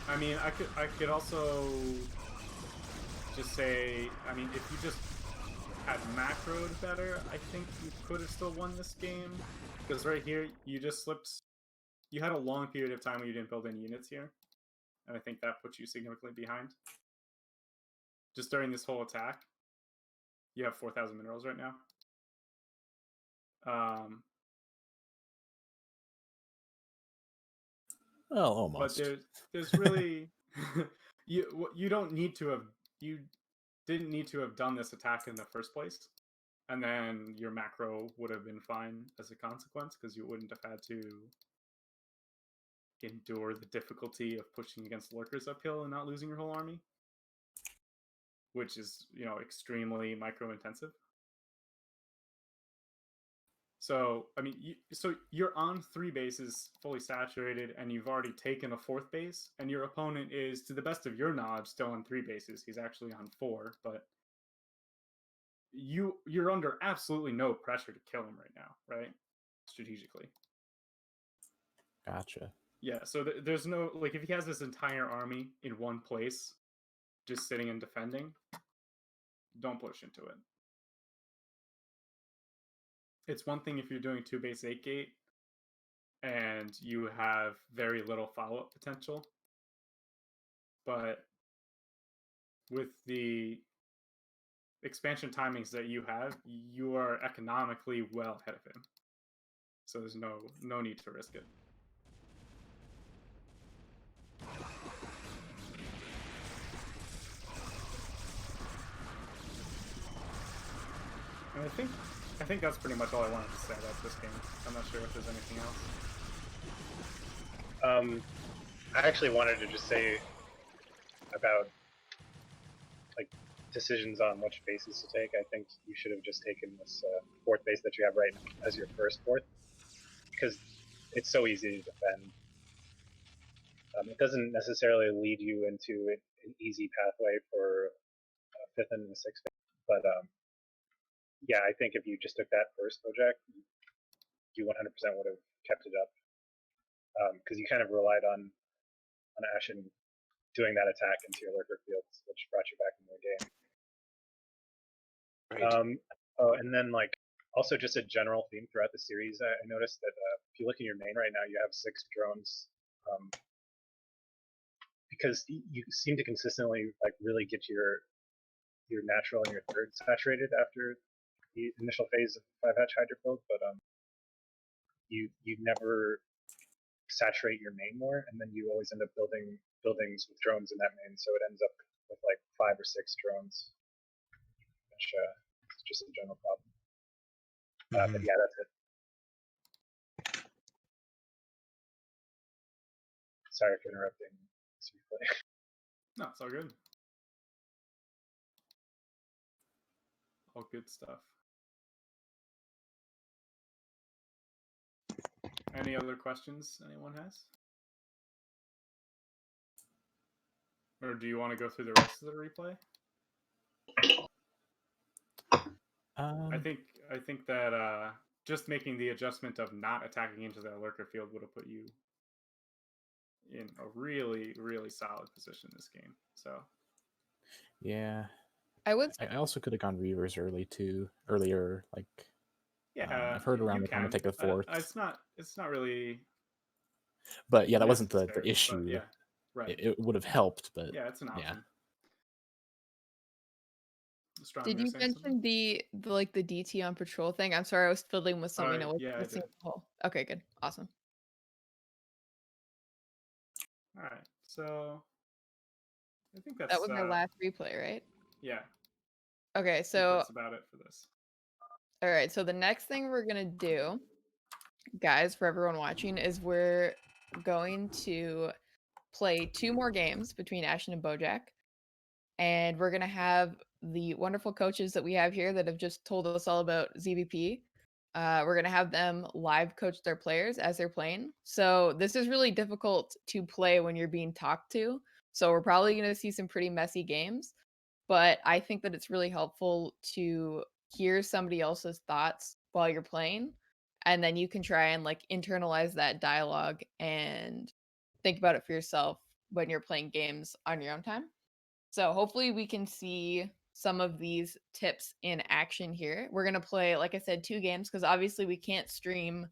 I mean, I could also just say, I mean, if you just had macroed better, I think you could have still won this game. Because right here, you had a long period of time where you didn't build any units here. And I think that puts you significantly behind. Just during this whole attack, you have 4,000 minerals right now. Well, almost. But there's really you didn't need to have done this attack in the first place, and then your macro would have been fine as a consequence, because you wouldn't have had to endure the difficulty of pushing against lurkers uphill and not losing your whole army, which is, extremely micro intensive. So, I mean, you're on 3 bases fully saturated, and you've already taken a 4th base, and your opponent is, to the best of your knowledge, still on 3 bases. He's actually on 4, but you're under absolutely no pressure to kill him right now, right? Strategically. Gotcha. Yeah, so there's no, like, if he has this entire army in one place, just sitting and defending, don't push into it. It's one thing if you're doing 2 base 8 gate and you have very little follow-up potential, but with the expansion timings that you have, you are economically well ahead of him. So there's no need to risk it. And I think that's pretty much all I wanted to say about this game. I'm not sure if there's anything else. I actually wanted to just say about like decisions on which bases to take. I think you should have just taken this fourth base that you have right now as your first fourth, because it's so easy to defend. It doesn't necessarily lead you into an easy pathway for fifth and the sixth base, but yeah, I think if you just took that first Bojack, you 100% would have kept it up, because you kind of relied on Ashen doing that attack into your lurker fields, which brought you back into the game. Right. Oh, and then like also just a general theme throughout the series, I noticed that if you look in your main right now, you have 6 drones, because you seem to consistently like really get your natural and your third saturated after the initial phase of 5-hatch Hydra build, but you never saturate your main more, and then you always end up building buildings with drones in that main, so it ends up with like 5 or 6 drones, which is just a general problem. But yeah, that's it. Sorry for interrupting this replay. No, it's all good. All good stuff. Any other questions anyone has? Or do you want to go through the rest of the replay? I think that just making the adjustment of not attacking into that lurker field would have put you in a really, really solid position this game. So Yeah, I would. I also could have gone Reavers earlier. Like, yeah, I've heard around the time to take the fourth. It's not really. But yeah, that wasn't the necessary, issue. Yeah, right. It would have helped, but yeah, it's an option. Strong, Did you mention the like the DT on patrol thing? I'm sorry, I was fiddling with something. I wasn't listening to the whole. Okay, good, awesome. All right, so I think That was our last replay, right? Yeah. Okay, so that's about it for this. All right, so the next thing we're gonna do, guys, for everyone watching, is we're going to play 2 more games between Ashen and Bojack, and we're gonna have the wonderful coaches that we have here that have just told us all about ZVP. We're gonna have them live coach their players as they're playing. So this is really difficult to play when you're being talked to. So we're probably gonna see some pretty messy games, but I think that it's really helpful to hear somebody else's thoughts while you're playing, and then you can try and like internalize that dialogue and think about it for yourself when you're playing games on your own time. So hopefully we can see some of these tips in action here. We're going to play, like I said, 2 games because obviously we can't stream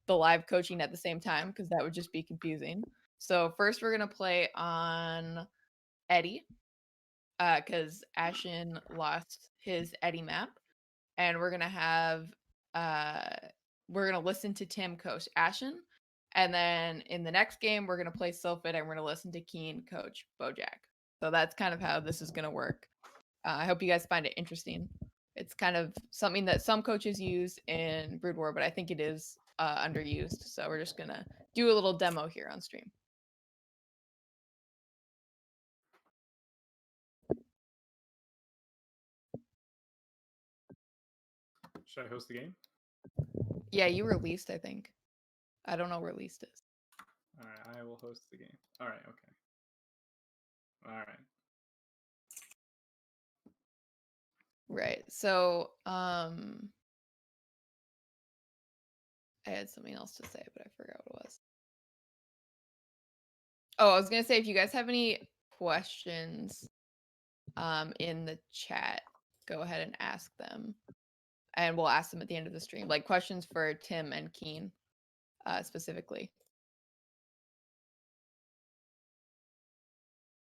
the live coaching at the same time because that would just be confusing. So first we're going to play on Eddie because Ashen lost his Eddie map. And we're going to have, we're going to listen to Tim coach Ashen. And then in the next game, we're going to play Sylphid and we're going to listen to Keen coach Bojack. So that's kind of how this is going to work. I hope you guys find it interesting. It's kind of something that some coaches use in Brood War, but I think it is underused. So we're just going to do a little demo here on stream. Should I host the game? Yeah, you released, I think. I don't know where released is. All right, I will host the game. All right, okay. All right. Right. So, I had something else to say, but I forgot what it was. Oh, I was gonna say, if you guys have any questions in the chat, go ahead and ask them, and we'll ask them at the end of the stream. Like questions for Tim and Keen specifically.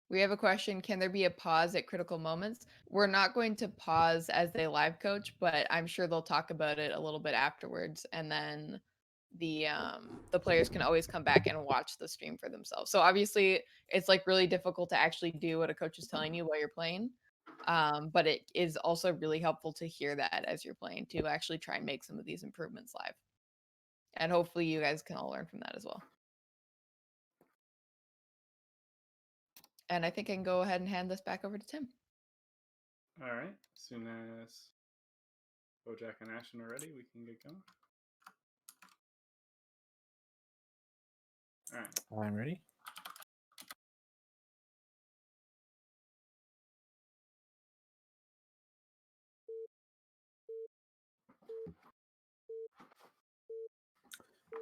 We have a question. Can there be a pause at critical moments? We're not going to pause as they live coach, but I'm sure they'll talk about it a little bit afterwards, and then the players can always come back and watch the stream for themselves. So obviously, it's like really difficult to actually do what a coach is telling you while you're playing, but it is also really helpful to hear that as you're playing to actually try and make some of these improvements live. And hopefully, you guys can all learn from that as well. And I think I can go ahead and hand this back over to Tim. All right. As soon as Bojack and Ashen are ready, we can get going. All right. I'm ready.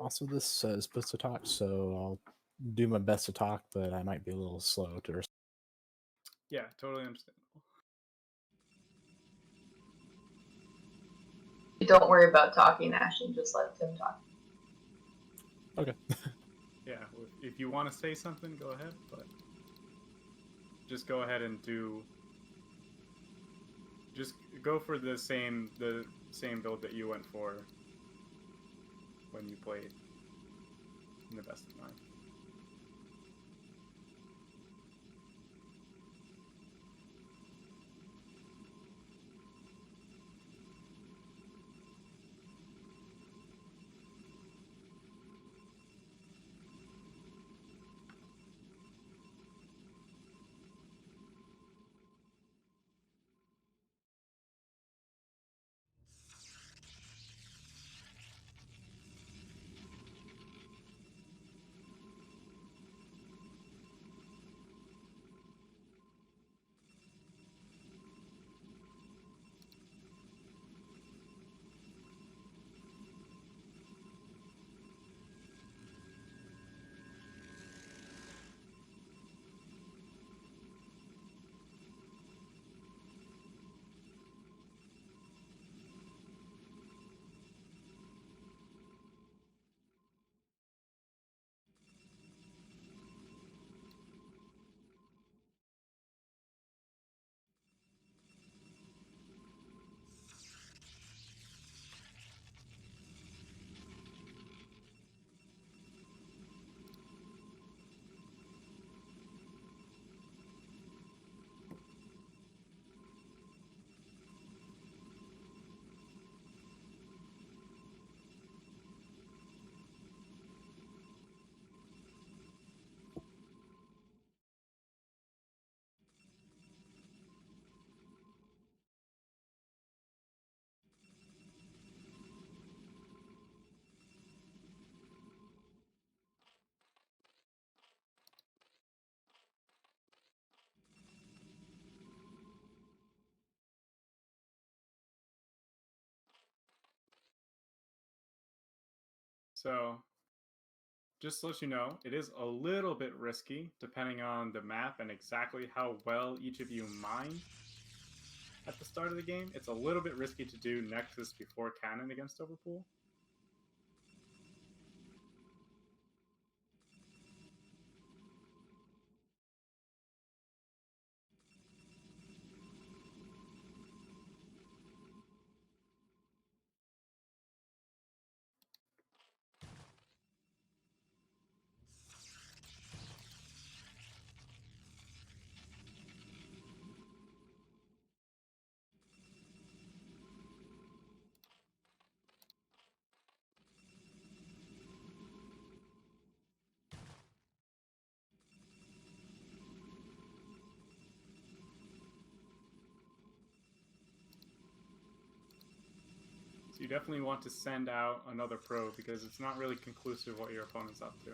Also, this is supposed to talk, so I'll do my best to talk, but I might be a little slow to respond. Yeah, totally understandable. Don't worry about talking, Ashley. Just let Tim talk. Okay. Yeah, if you want to say something, go ahead, but just go ahead and just go for the same build that you went for when you played in the best of 9. So, just to let you know, it is a little bit risky depending on the map and exactly how well each of you mine at the start of the game. It's a little bit risky to do Nexus before Cannon against Overpool. So you definitely want to send out another probe because it's not really conclusive what your opponent's up to.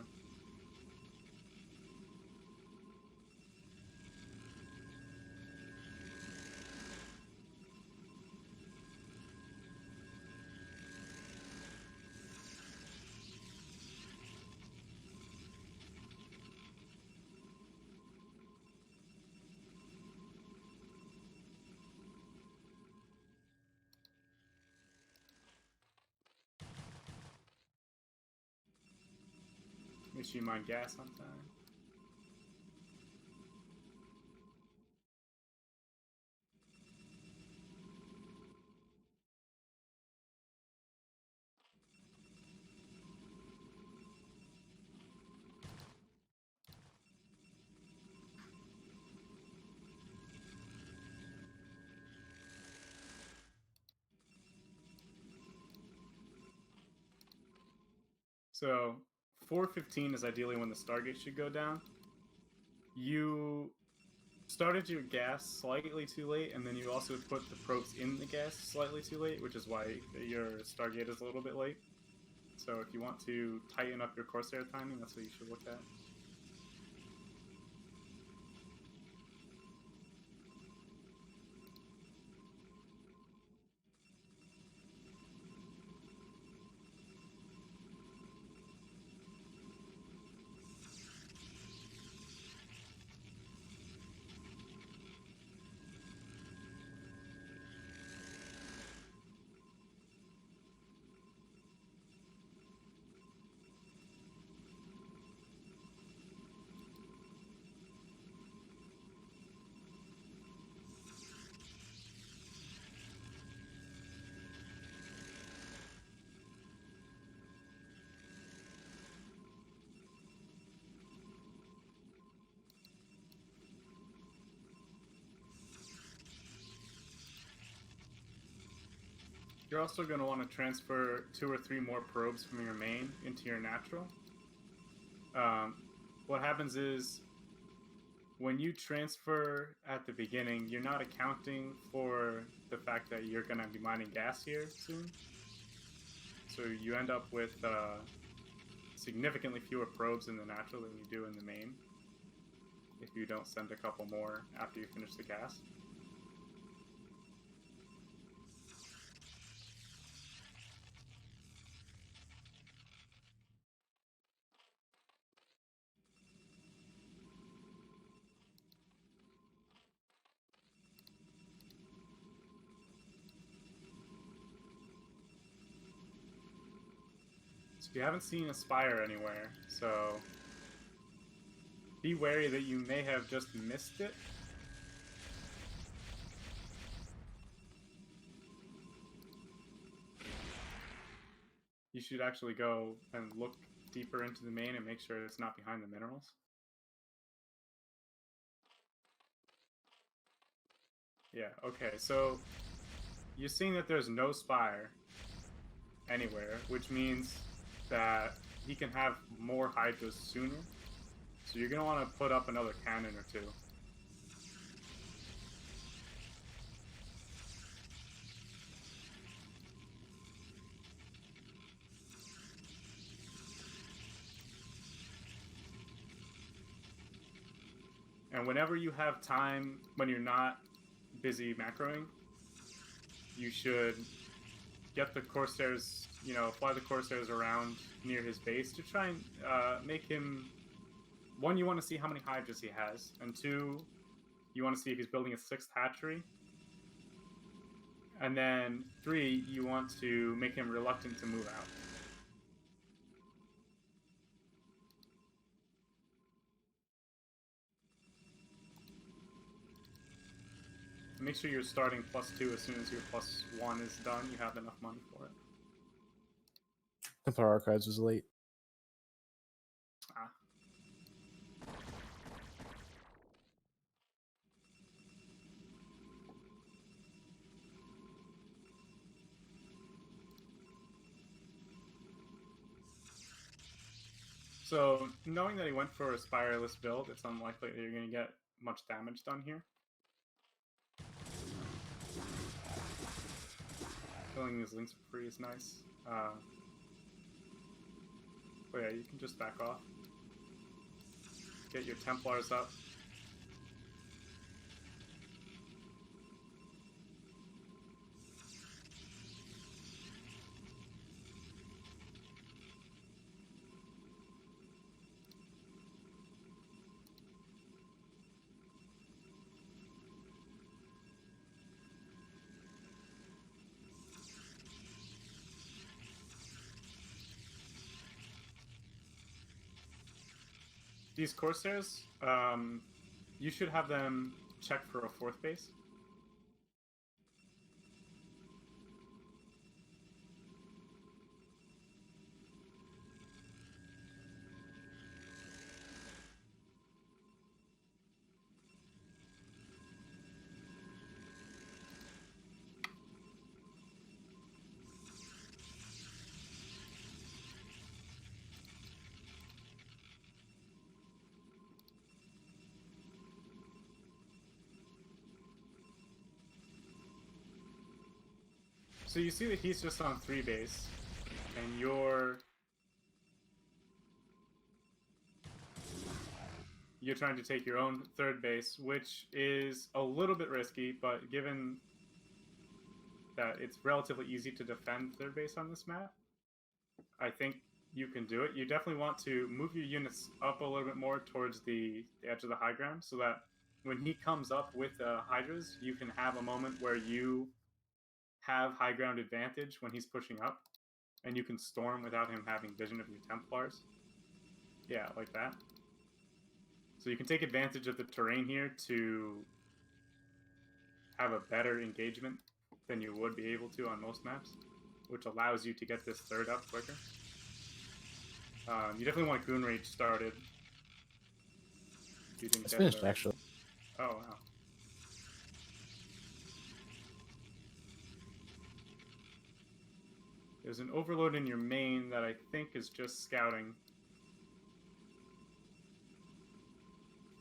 sure you mine gas on time. So 4:15 is ideally when the Stargate should go down. You started your gas slightly too late, and then you also put the probes in the gas slightly too late, which is why your Stargate is a little bit late. So if you want to tighten up your Corsair timing, that's what you should look at. You're also going to want to transfer 2 or 3 more probes from your main into your natural. What happens is, when you transfer at the beginning, you're not accounting for the fact that you're going to be mining gas here soon. So you end up with significantly fewer probes in the natural than you do in the main, if you don't send a couple more after you finish the gas. You haven't seen a spire anywhere, so be wary that you may have just missed it. You should actually go and look deeper into the main and make sure it's not behind the minerals. Yeah, okay, so you're seeing that there's no spire anywhere, which means that he can have more hydras sooner. So you're going to want to put up another cannon or 2. And whenever you have time, when you're not busy macroing, you should get the Corsairs, fly the Corsairs around near his base to try and make him... 1, you want to see how many hydras he has, and 2, you want to see if he's building a 6th hatchery. And then 3, you want to make him reluctant to move out. Make sure you're starting +2 as soon as your +1 is done. You have enough money for it. Templar Archives was late. Ah. So, knowing that he went for a spireless build, it's unlikely that you're going to get much damage done here. Killing these links for free is nice. But yeah, you can just back off. Get your Templars up. these Corsairs, you should have them check for a 4th base. So you see that he's just on 3 base, and you're trying to take your own 3rd base, which is a little bit risky, but given that it's relatively easy to defend 3rd base on this map, I think you can do it. You definitely want to move your units up a little bit more towards the edge of the high ground, so that when he comes up with Hydras, you can have a moment where you have high ground advantage when he's pushing up, and you can storm without him having vision of your Templars. Yeah, like that. So you can take advantage of the terrain here to have a better engagement than you would be able to on most maps, which allows you to get this 3rd up quicker. You definitely want Goon Rage started. You didn't It's get finished, the... actually. Oh, wow. There's an overload in your main that I think is just scouting.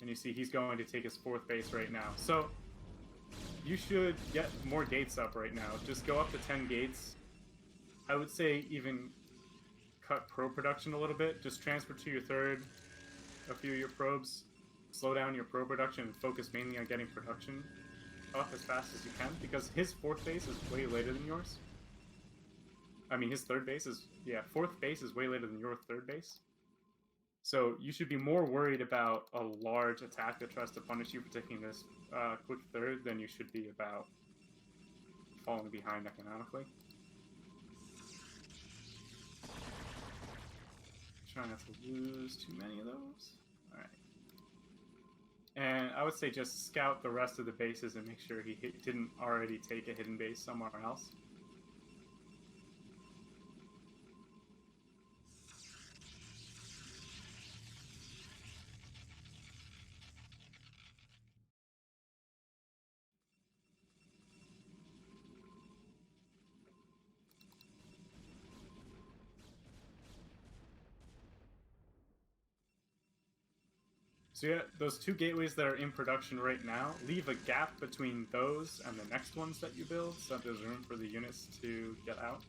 And you see he's going to take his 4th base right now. So you should get more gates up right now. Just go up to 10 gates. I would say even cut probe production a little bit. Just transfer to your 3rd a few of your probes. Slow down your probe production and focus mainly on getting production up as fast as you can, because his 4th base is way later than yours. I mean, his 3rd base is... Yeah, 4th base is way later than your 3rd base. So you should be more worried about a large attack that tries to punish you for taking this quick 3rd than you should be about falling behind economically. Try not to lose too many of those. Alright. And I would say just scout the rest of the bases and make sure he didn't already take a hidden base somewhere else. So yeah, those 2 gateways that are in production right now, leave a gap between those and the next ones that you build, so that there's room for the units to get out.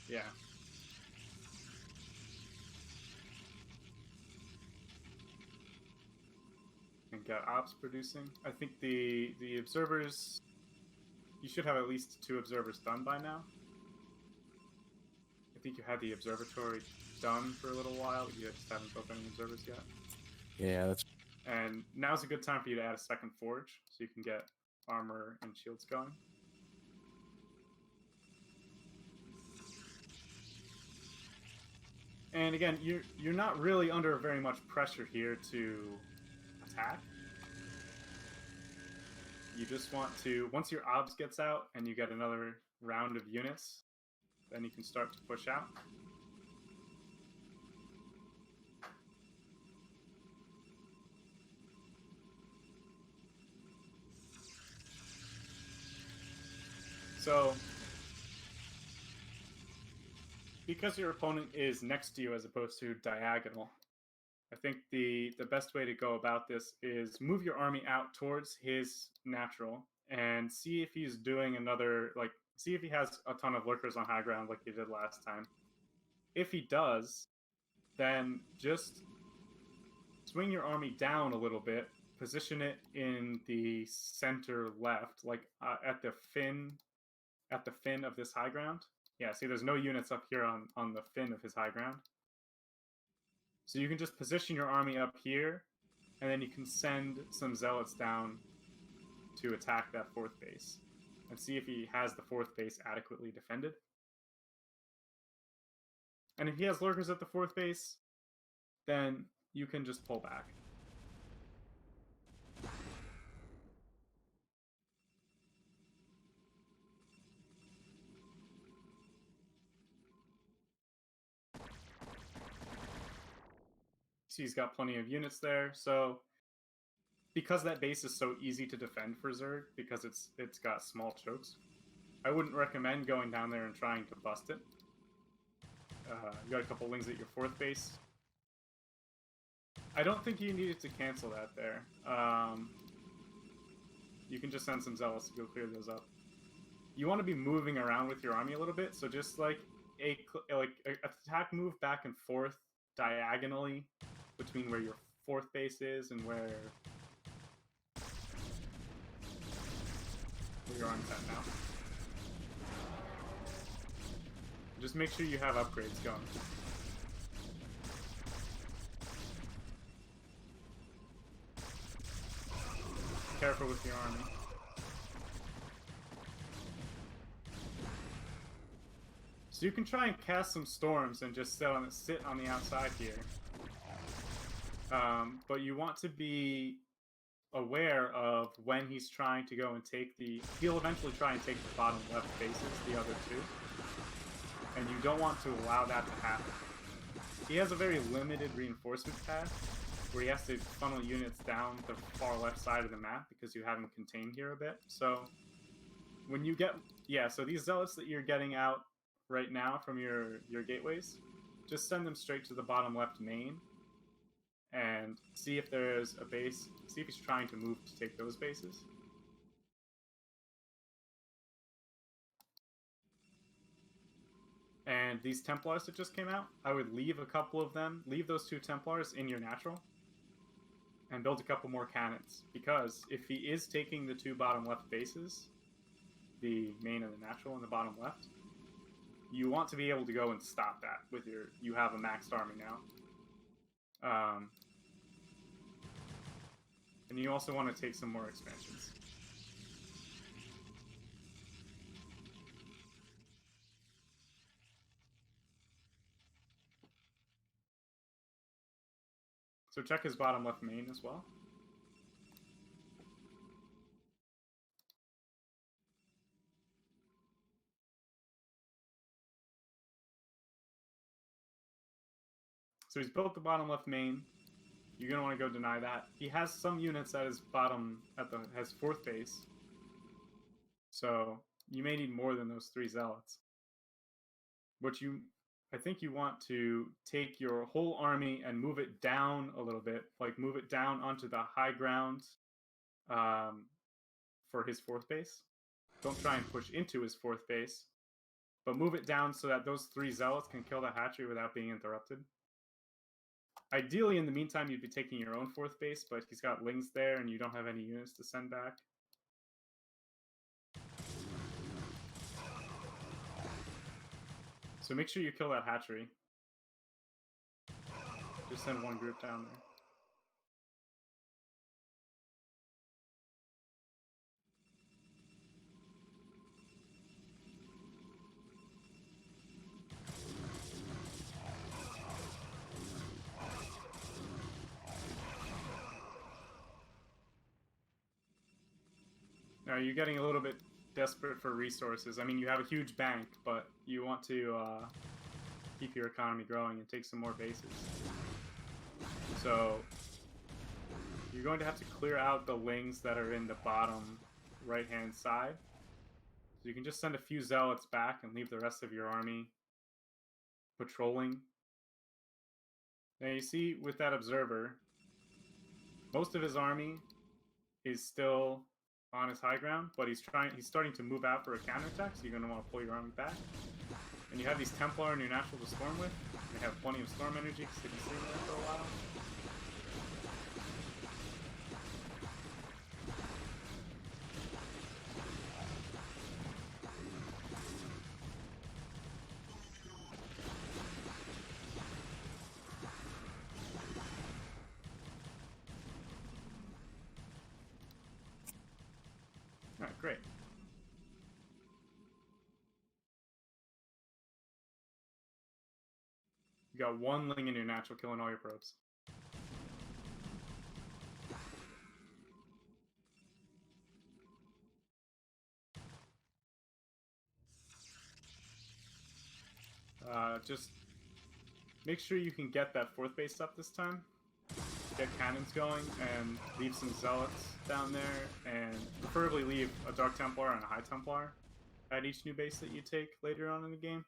Yeah. And get ops producing. I think the observers, you should have at least 2 observers done by now. I think you had the observatory done for a little while, but you just haven't built any observers yet. Yeah, that's... And now's a good time for you to add a 2nd forge, so you can get armor and shields going. And again, you're not really under very much pressure here to attack. You just want to, once your obs gets out and you get another round of units, then you can start to push out. So, because your opponent is next to you as opposed to diagonal, I think the best way to go about this is move your army out towards his natural and see if he's doing another, like, see if he has a ton of lurkers on high ground like he did last time. If he does, then just swing your army down a little bit, position it in the center left, like at the fin of this high ground. Yeah, see, there's no units up here on the fin of his high ground. So you can just position your army up here, and then you can send some zealots down to attack that 4th base, and see if he has the 4th base adequately defended. And if he has lurkers at the 4th base, then you can just pull back. See, he's got plenty of units there, so because that base is so easy to defend for Zerg, because it's got small chokes, I wouldn't recommend going down there and trying to bust it. You got a couple wings at your 4th base. I don't think you needed to cancel that there. You can just send some zealots to go clear those up. You want to be moving around with your army a little bit, so just like a attack move back and forth diagonally between where your 4th base is and where your arm's at now. Just make sure you have upgrades going. Careful with your army. So you can try and cast some storms and just sit on the outside here. But you want to be aware of when he's trying to go and take the... He'll eventually try and take the bottom left bases, the other 2. And you don't want to allow that to happen. He has a very limited reinforcement path, where he has to funnel units down the far left side of the map because you have him contained here a bit. So when you get... Yeah, so these zealots that you're getting out right now from your gateways, just send them straight to the bottom left main and see if there's a base, see if he's trying to move to take those bases. And these Templars that just came out, I would leave a couple of them, leave those 2 Templars in your natural, and build a couple more cannons. Because if he is taking the 2 bottom left bases, the main and the natural in the bottom left, you want to be able to go and stop that with your... You have a maxed army now. And you also want to take some more expansions. So check his bottom left main as well. So he's built the bottom left main. You're gonna want to go deny that. He has some units at his bottom, has 4th base. So you may need more than those 3 zealots. I think you want to take your whole army and move it down a little bit, like move it down onto the high ground for his 4th base. Don't try and push into his 4th base, but move it down so that those 3 zealots can kill the hatchery without being interrupted. Ideally, in the meantime, you'd be taking your own 4th base, but he's got lings there and you don't have any units to send back. So make sure you kill that hatchery. Just send 1 group down there. Now you're getting a little bit desperate for resources. I mean, you have a huge bank, but you want to keep your economy growing and take some more bases. So you're going to have to clear out the lings that are in the bottom right-hand side. So you can just send a few zealots back and leave the rest of your army patrolling. Now you see with that observer, most of his army is still on his high ground, but he's starting to move out for a counterattack, so you're going to want to pull your army back. And you have these Templar in your natural to storm with. They have plenty of storm energy because they've been sitting there for a while. Alright, great. You got 1 ling in your natural killing all your probes. just make sure you can get that 4th base up this time. Get cannons going and leave some zealots down there, and preferably leave a Dark Templar and a High Templar at each new base that you take later on in the game.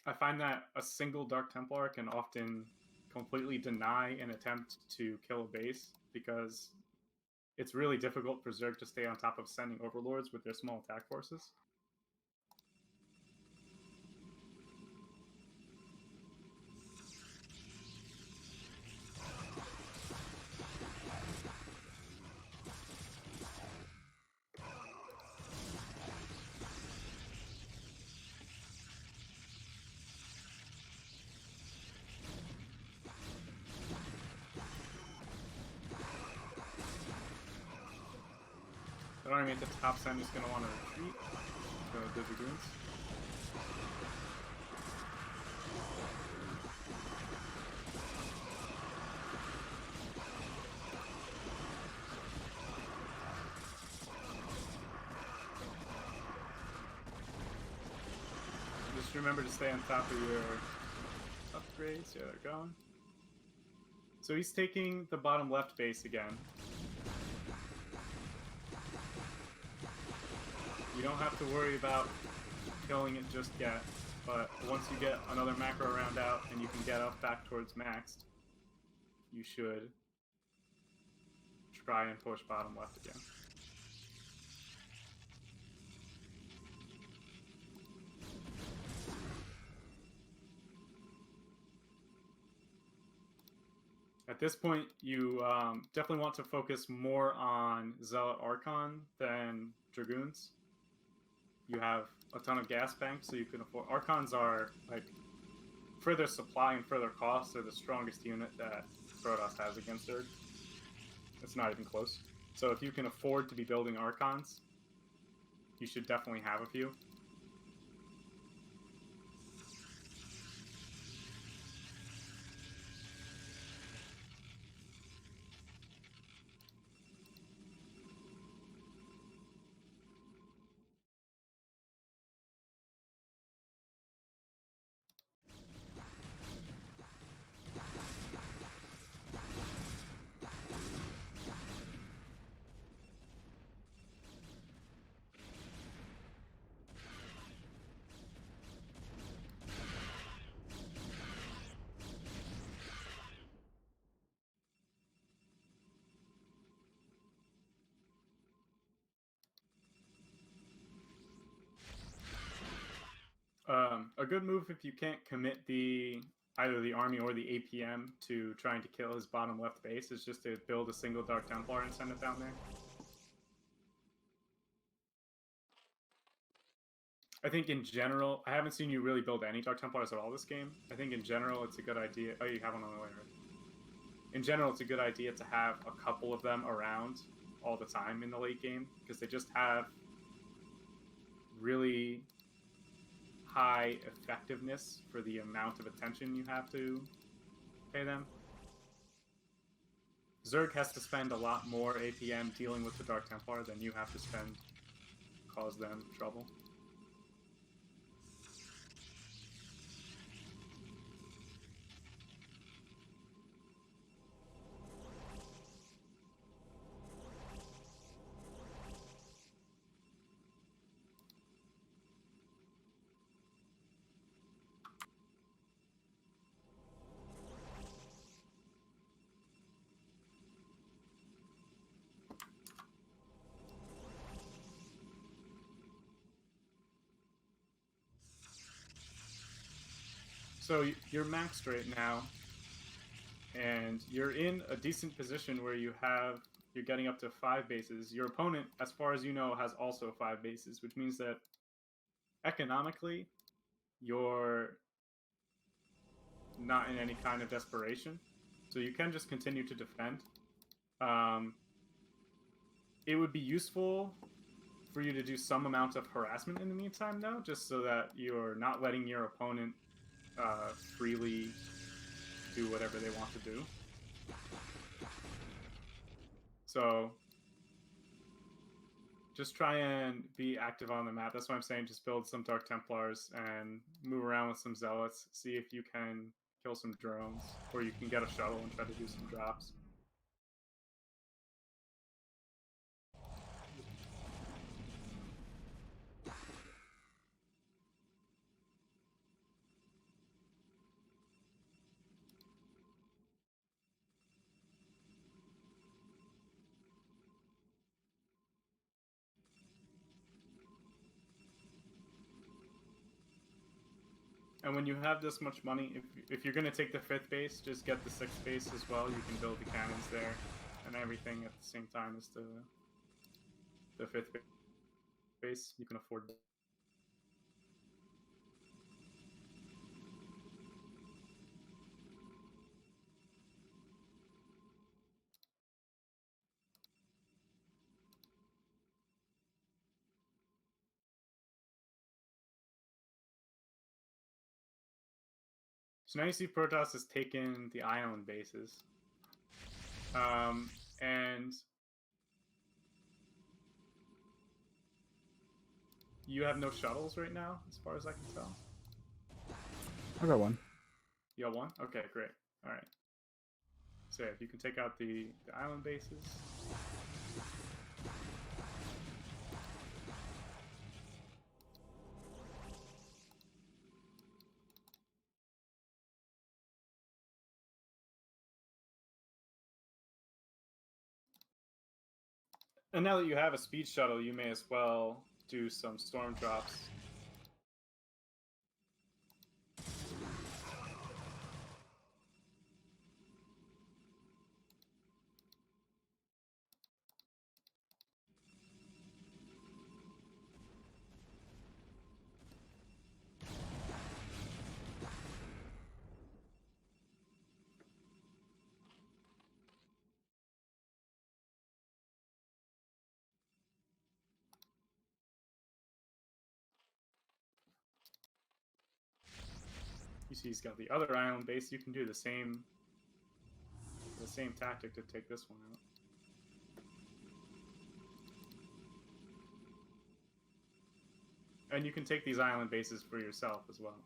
I find that a single Dark Templar can often completely deny an attempt to kill a base, because it's really difficult for Zerg to stay on top of sending Overlords with their small attack forces. That army at the top side is going to want to retreat. The Dragoons. Just remember to stay on top of your upgrades. Yeah, they're going. So he's taking the bottom left base again. You don't have to worry about killing it just yet, but once you get another macro round out and you can get up back towards maxed, you should try and push bottom left again. At this point, you definitely want to focus more on Zealot Archon than Dragoons. You have a ton of gas banks, so you can afford... Archons are, like, for their supply and for their cost, they're the strongest unit that Protoss has against Zerg. It's not even close. So if you can afford to be building Archons, you should definitely have a few. A good move if you can't commit either the army or the APM to trying to kill his bottom left base is just to build a single Dark Templar and send it down there. I think in general, I haven't seen you really build any Dark Templars at all this game. I think in general it's a good idea. Oh, you have one on the way, right? In general, it's a good idea to have a couple of them around all the time in the late game, because they just have really high effectiveness for the amount of attention you have to pay them. Zerg has to spend a lot more APM dealing with the Dark Templar than you have to spend cause them trouble. So you're maxed right now, and you're in a decent position where you're getting up to 5 bases. Your opponent, as far as you know, has also 5 bases, which means that economically, you're not in any kind of desperation. So you can just continue to defend. It would be useful for you to do some amount of harassment in the meantime, though, just so that you're not letting your opponent freely do whatever they want to do. So just try and be active on the map. That's why I'm saying just build some Dark Templars and move around with some Zealots. See if you can kill some drones, or you can get a shuttle and try to do some drops. And when you have this much money, if you're going to take the 5th base, just get the 6th base as well. You can build the cannons there and everything at the same time as the 5th base. You can afford it. So now you see Protoss has taken the island bases. And you have no shuttles right now, as far as I can tell. I got one. You got one? Okay, great. All right. So if you can take out the island bases. And now that you have a speed shuttle, you may as well do some storm drops. You see he's got the other island base. You can do the same tactic to take this one out. And you can take these island bases for yourself as well.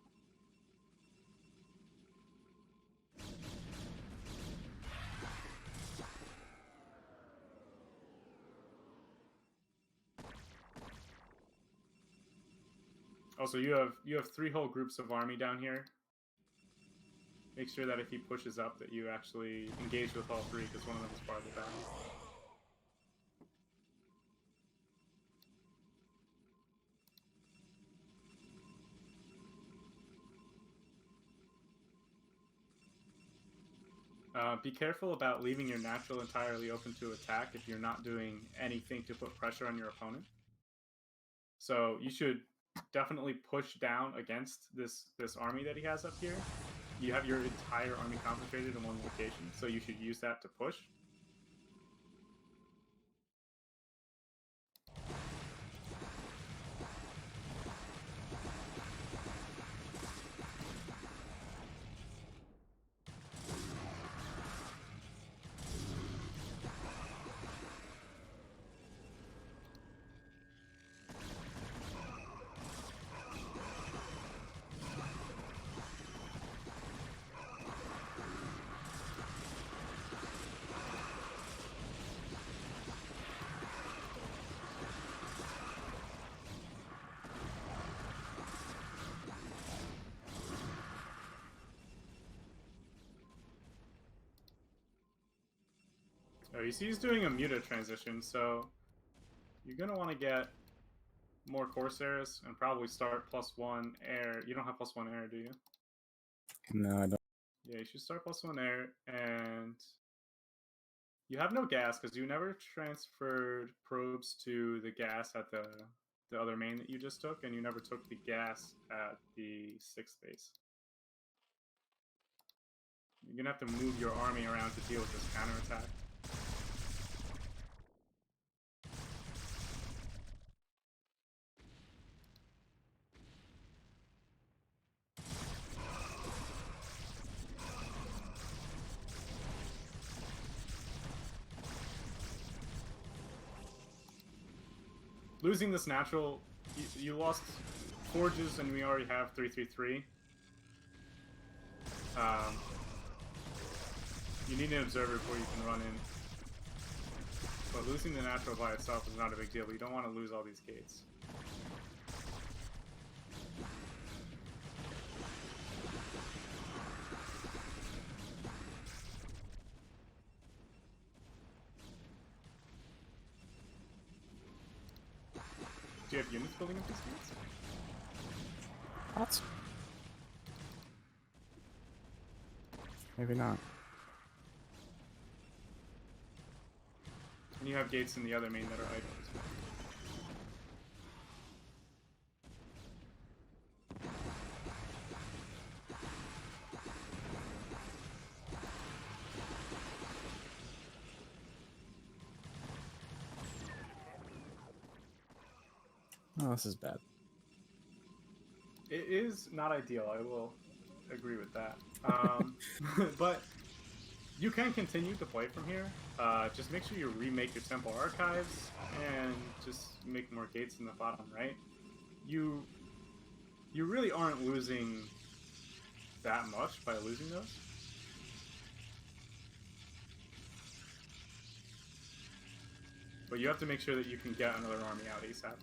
Also, you have 3 whole groups of army down here. Make sure that if he pushes up that you actually engage with all 3, because one of them is farther back. Be careful about leaving your natural entirely open to attack if you're not doing anything to put pressure on your opponent. So you should definitely push down against this army that he has up here. You have your entire army concentrated in one location, so you should use that to push. Oh, you see he's doing a muta transition, so you're going to want to get more Corsairs and probably start +1 air. You don't have +1 air, do you? No, I don't. Yeah, you should start +1 air, and you have no gas because you never transferred probes to the gas at the other main that you just took, and you never took the gas at the 6th base. You're going to have to move your army around to deal with this counterattack. losing this natural, you lost forges, and we already have 333. You need an observer before you can run in. But losing the natural by itself is not a big deal. You don't want to lose all these gates. Do you have units building up these gates? What? Maybe not. And you have gates in the other main that are items. Oh, this is bad. It is not ideal, I will agree with that. But you can continue to play from here. Just make sure you remake your temple archives and just make more gates in the bottom right. You really aren't losing that much by losing those. But you have to make sure that you can get another army out ASAP.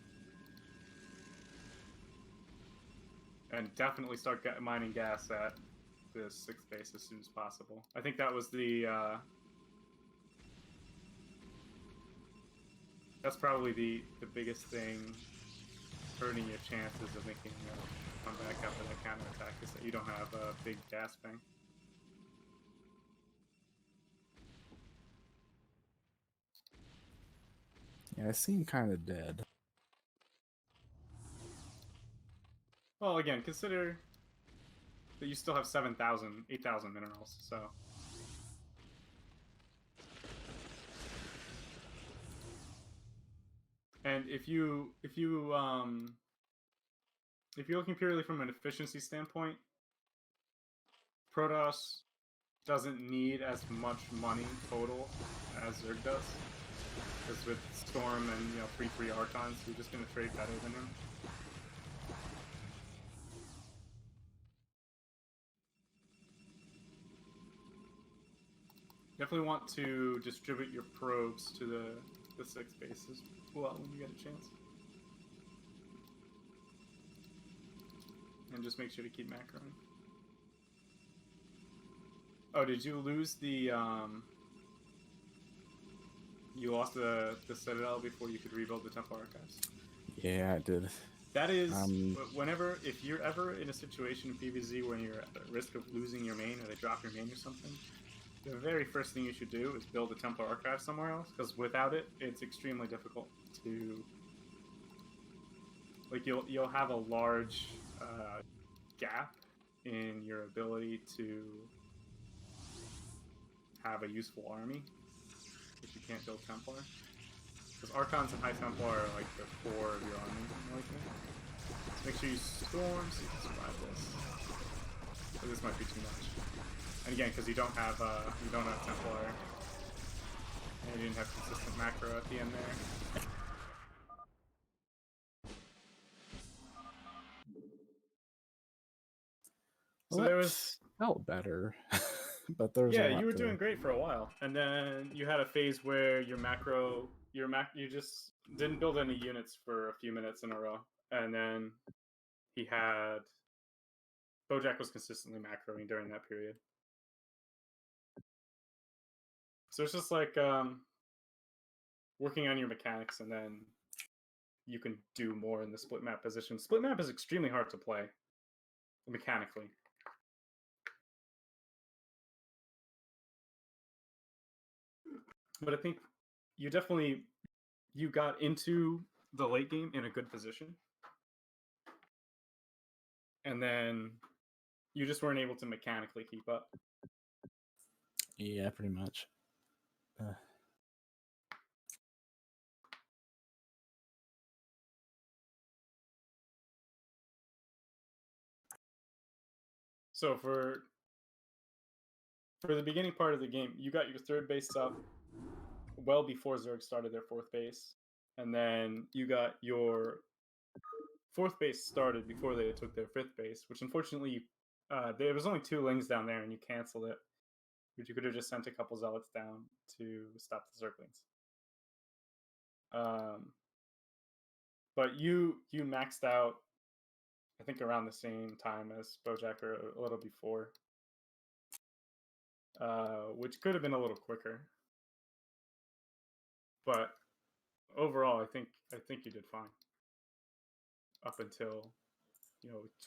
And definitely start mining gas at the 6th base as soon as possible. I think that was the... that's probably the biggest thing hurting your chances of making a comeback after that counterattack, is that you don't have a big gas bank. Yeah, it seemed kind of dead. Well, again, consider that you still have 7,000, 8,000 minerals, so... And if you're looking purely from an efficiency standpoint, Protoss doesn't need as much money total as Zerg does. Because with Storm and 3/3 Archons, you're just going to trade better than him. Definitely want to distribute your probes to the 6 bases well when you get a chance. And just make sure to keep macroing. Oh, did you lose the you lost the Citadel before you could rebuild the Temple Archives? Yeah, I did. That is, if you're ever in a situation in PvZ when you're at risk of losing your main, or they drop your main or something, the very first thing you should do is build a Temple Archive somewhere else, because without it, it's extremely difficult to... Like, you'll have a large gap in your ability to have a useful army if you can't build Templar. Because Archons and High Templar are like the core of your army, like that. So make sure you storm so you can survive this. But this might be too much. And again, because you don't have Templar, and you didn't have consistent macro at the end there. So Well, there was... felt better, but there was yeah, you were doing great for a while, and then you had a phase where you just didn't build any units for a few minutes in a row, and then Bojack was consistently macroing during that period. So it's just like working on your mechanics, and then you can do more in the split map position. Split map is extremely hard to play mechanically. But I think you got into the late game in a good position. And then you just weren't able to mechanically keep up. Yeah, pretty much. So for the beginning part of the game, you got your 3rd base up well before Zerg started their 4th base. and then you got your fourth base started before they took their fifth base, which unfortunately there was only 2 Lings down there, and you canceled it. But you could have just sent a couple Zealots down to stop the Zerglings. But you maxed out, I think, around the same time as Bojack, or a little before, which could have been a little quicker. But overall, I think you did fine up until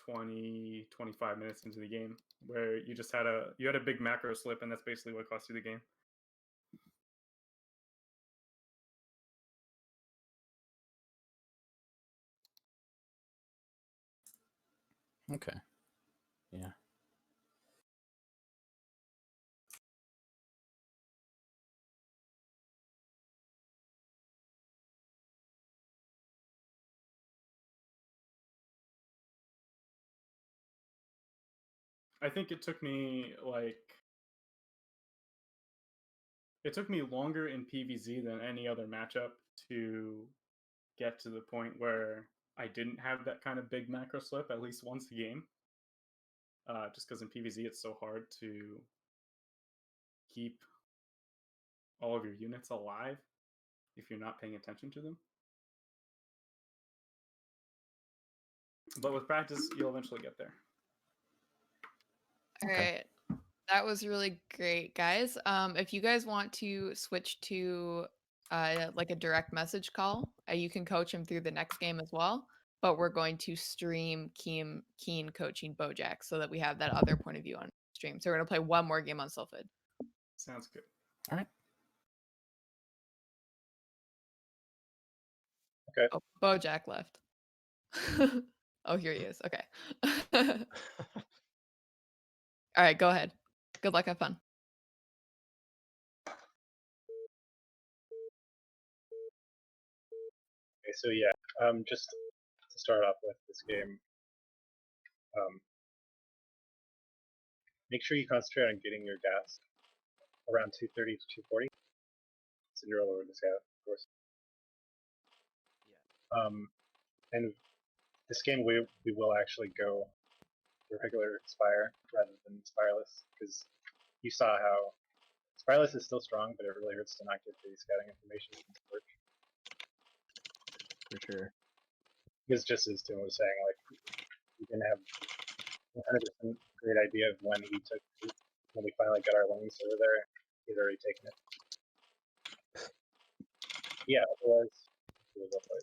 20, 25 minutes into the game, where you just had a big macro slip, and that's basically what cost you the game. Okay. Yeah. I think it took me longer in PvZ than any other matchup to get to the point where I didn't have that kind of big macro slip at least once a game. Just because in PvZ it's so hard to keep all of your units alive if you're not paying attention to them. But with practice, you'll eventually get there. All Okay. right. That was really great, guys. If you guys want to switch to like a direct message call, you can coach him through the next game as well. But we're going to stream Keen coaching Bojack so that we have that other point of view on stream. So we're going to play one more game on Sylphid. Sounds good. All right. Okay. Oh, Bojack left. Oh, here he is. Okay. All right, go ahead. Good luck. Have fun. Okay, so yeah, just to start off with this game, make sure you concentrate on getting your gas around 230 to 240. It's a neural over the scout, of course. And this game we will actually go the regular Spire rather than Spireless, because you saw how Spireless is still strong, but it really hurts to not get the scouting information from Scorch. For sure. Because just as Tim was saying, like, we didn't have 100% great idea of when he took when we finally got our Lings over there. He'd already taken it. Yeah, otherwise it was up place.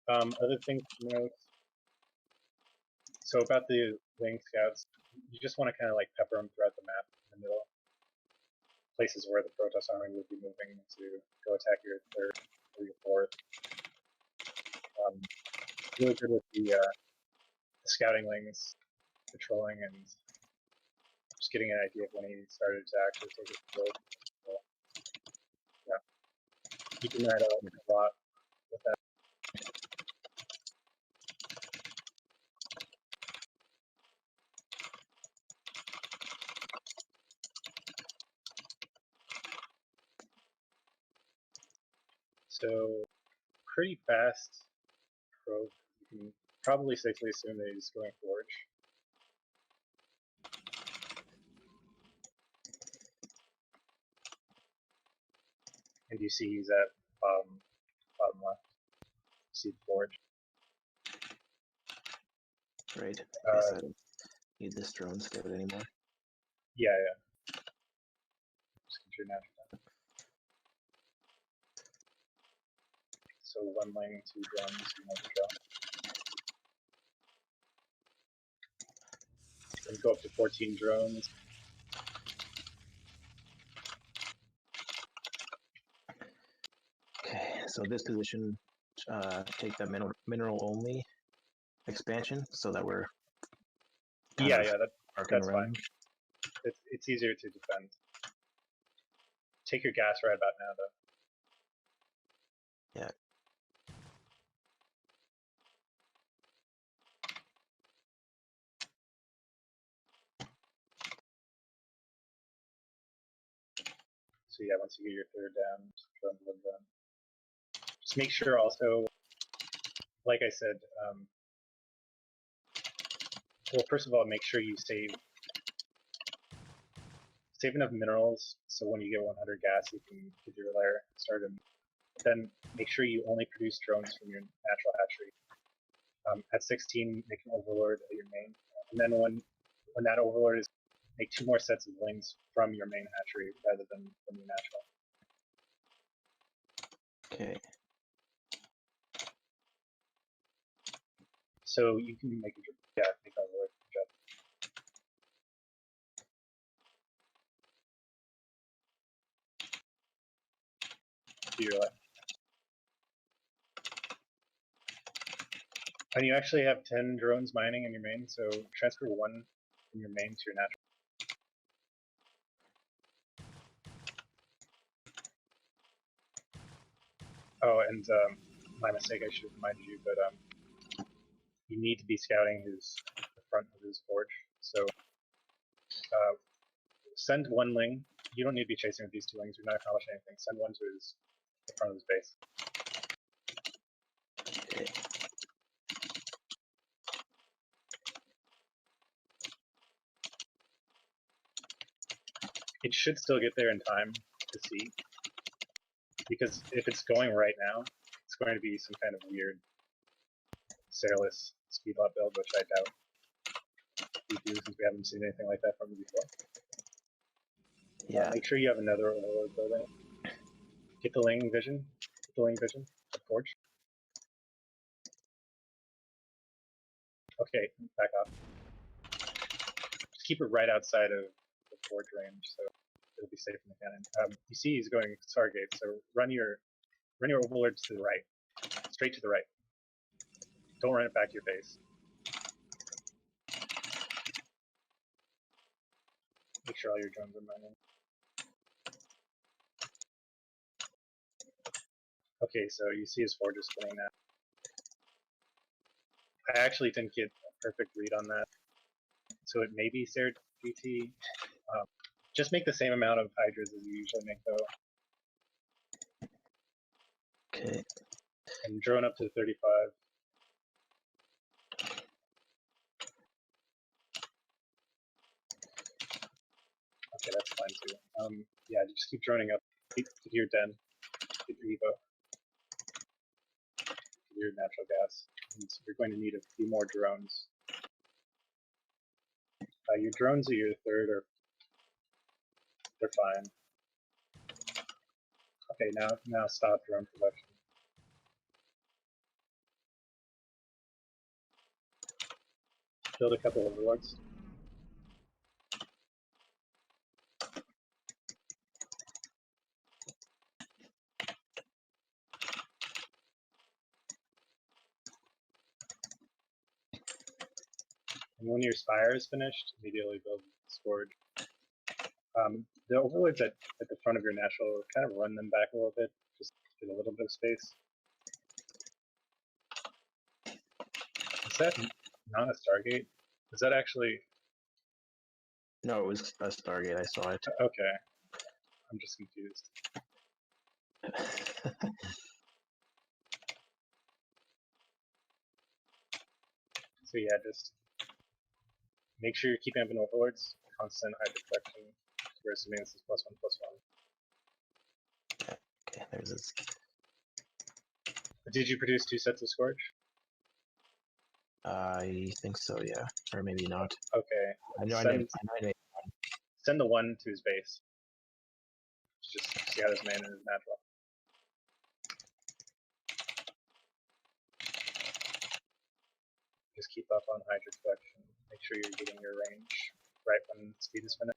Other things to note. So about the wing scouts, you just want to kind of like pepper them throughout the map in the middle, places where the Protoss army would be moving to go attack your third or your fourth. Really good with the scouting wings, patrolling, and just getting an idea of when he started to actually take his field. So, yeah, keeping that up a lot with that. So pretty fast probe. You can probably safely assume that he's going Forge. And you see he's at bottom left. You see the Forge. Right. Okay, so I don't need this drone scout anymore. Yeah, yeah. Just get your natural time. So 1 lane, 2 drones, you know the drill. Then go up to 14 drones. Okay, so this position, take that mineral only expansion so that we're kind Yeah, of yeah, arcing that's around. fine. It's easier to defend. Take your gas right about now, though. Yeah. So yeah, once you get your third down, drones will run. Just make sure also, like I said, well, first of all, make sure you save enough minerals so when you get 100 gas, you can get your lair started. Then make sure you only produce drones from your natural hatchery. At 16, make an overlord at your main, and then when that overlord is, make 2 more sets of wings from your main hatchery rather than from your natural. Okay. So you can make a make an overlord. To your left. And you actually have 10 drones mining in your main, so transfer 1 from your main to your natural. Oh, and my mistake, I should have reminded you, but you need to be scouting the front of his forge. So send 1 ling. You don't need to be chasing with these 2 lings. You're not accomplishing anything. Send 1 to the front of his base. Okay. It should still get there in time to see, because if it's going right now, it's going to be some kind of weird Sairless speed lot build, which I doubt we do, since we haven't seen anything like that from him before. Yeah. Make sure you have another overlord building. Get the ling vision. Get the ling vision. The forge. Okay, back off. Just keep it right outside of the forge range, so it'll be safe from the cannon. You see he's going Stargate, so run your overlords to the right. Straight to the right. Don't run it back to your base. Make sure all your drones are mining. Okay, so you see his forge is spinning now. I actually didn't get a perfect read on that, so it may be Sair GT. Just make the same amount of hydras as you usually make, though. Okay. And drone up to 35. Okay, that's fine too. Yeah, just keep droning up. Keep your den. Keep your evo. Keep your natural gas. And you're going to need a few more drones. Your drones are your third, or they're fine. Okay, now stop drone production. Build a couple of overlords. And when your spire is finished, immediately build Scourge. The overlords at the front of your natural, kind of run them back a little bit, just get a little bit of space. Is that not a Stargate? Is that actually... No, it was a Stargate. I saw it. Okay. I'm just confused. So yeah, just make sure you're keeping up in overlords. Constant hydro production. We're assuming this is +1/+1. Okay, there's this. Did you produce 2 sets of Scourge? I think so, yeah. Or maybe not. Okay. I know I named Send the 1 to his base. Just see how his mana is natural. Just keep up on hydro production. Make sure you're getting your range right when speed is finished.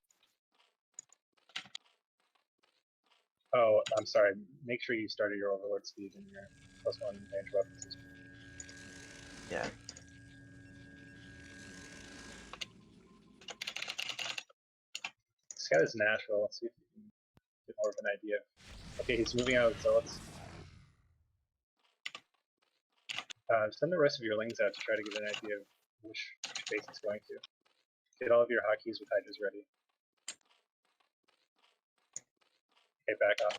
Oh, I'm sorry. Make sure you started your overlord speed in your +1 range weapons. Yeah. Scout is natural. Let's see if you can get more of an idea. Okay, he's moving out with zealots. Send the rest of your lings out to try to get an idea of which base it's going to. Get all of your hotkeys with hydras ready. Okay, back off.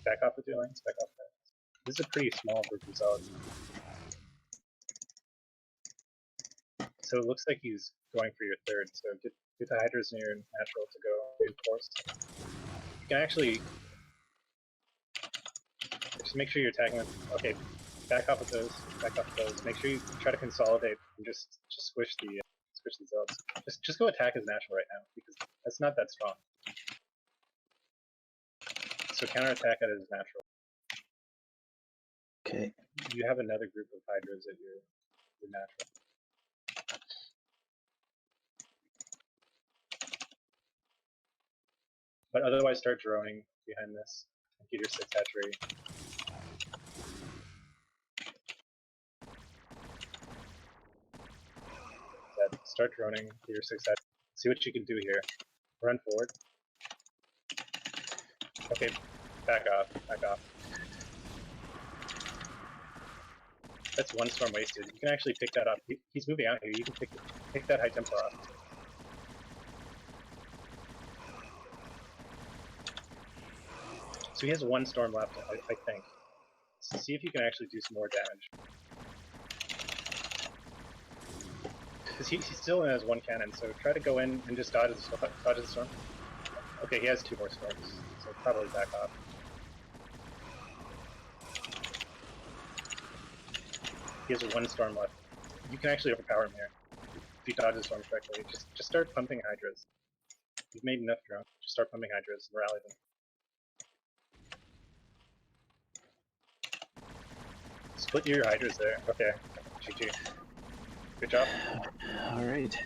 Back off with your lines. Back off. This is a pretty small group of zealots. So it looks like he's going for your third. So get the hydras near natural to go reinforced. You can actually just make sure you're attacking them. Okay, back off with those. Back off with those. Make sure you try to consolidate and just squish the zealots. Just go attack as natural right now because that's not that strong. So counterattack at his natural. Okay. You have another group of hydras at your natural. But otherwise, start droning behind this and get your 6 hatch ready. Start droning, get your 6 hatch. See what you can do here. Run forward. Okay, back off, back off. That's 1 storm wasted. You can actually pick that up. He's moving out here. You can pick that high tempo up. So he has 1 storm left, I think. So see if you can actually do some more damage. Because he still has 1 cannon, so try to go in and just dodge the storm. Okay, he has 2 more storms, so probably back off. He has 1 storm left. You can actually overpower him here. If you dodge the storm correctly, just start pumping hydras. You've made enough drone. Just start pumping hydras and rally them. Split your hydras there. Okay. GG. Good job. Alright.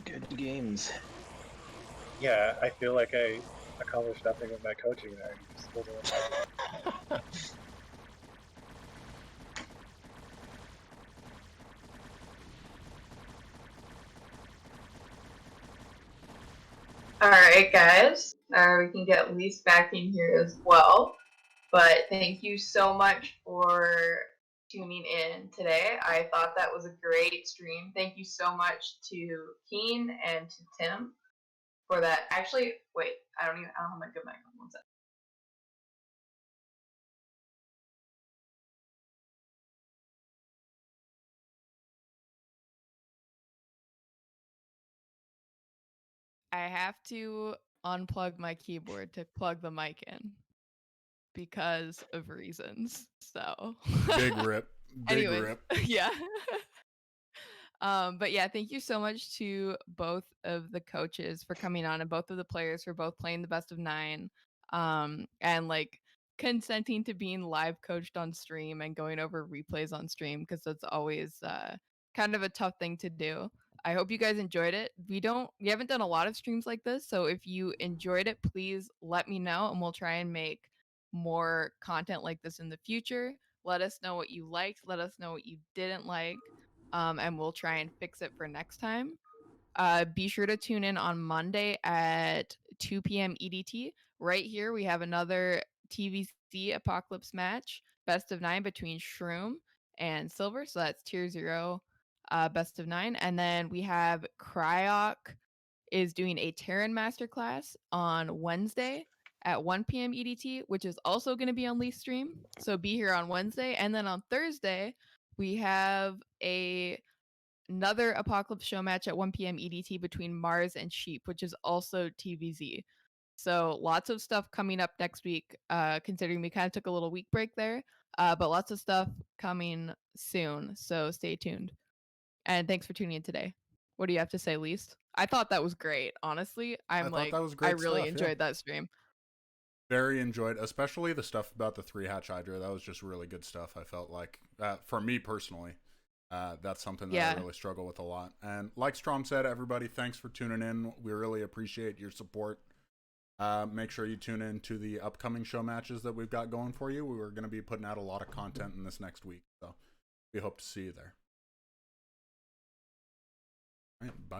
Good games. Yeah, I feel like I accomplished nothing with my coaching there. Just hold on. Alright, guys. We can get Lise back in here as well. But thank you so much for tuning in today. I thought that was a great stream. Thank you so much to Keen and to Tim for that. Actually, wait, I don't have my good microphone. One sec. I have to unplug my keyboard to plug the mic in because of reasons. So Big rip. Big anyways, rip. yeah. But yeah, thank you so much to both of the coaches for coming on and both of the players for both playing the best of 9 and like consenting to being live coached on stream and going over replays on stream because that's always kind of a tough thing to do. I hope you guys enjoyed it. We haven't done a lot of streams like this, so if you enjoyed it, please let me know and we'll try and make more content like this in the future. Let us know what you liked, let us know what you didn't like. And we'll try and fix it for next time. Be sure to tune in on Monday at 2 p.m. EDT. Right here, we have another TVC Apocalypse match, best of 9 between Shroom and Silver. So that's tier 0, best of 9. And then we have Cryok is doing a Terran Masterclass on Wednesday at 1 p.m. EDT, which is also going to be on Lee's stream. So be here on Wednesday. And then on Thursday, we have another Apocalypse show match at 1 p.m. EDT between Mars and Sheep, which is also TVZ. So lots of stuff coming up next week, considering we kind of took a little week break there, but lots of stuff coming soon. So stay tuned. And thanks for tuning in today. What do you have to say, Lise? I thought that was great. Honestly, I really enjoyed that stream. Very enjoyed, especially the stuff about the 3 hatch hydra. That was just really good stuff. I felt like, for me personally, that's something that I really struggle with a lot. And like Strom said, everybody, thanks for tuning in. We really appreciate your support. Make sure you tune in to the upcoming show matches that we've got going for you. We're going to be putting out a lot of content in this next week, so we hope to see you there. All right, bye.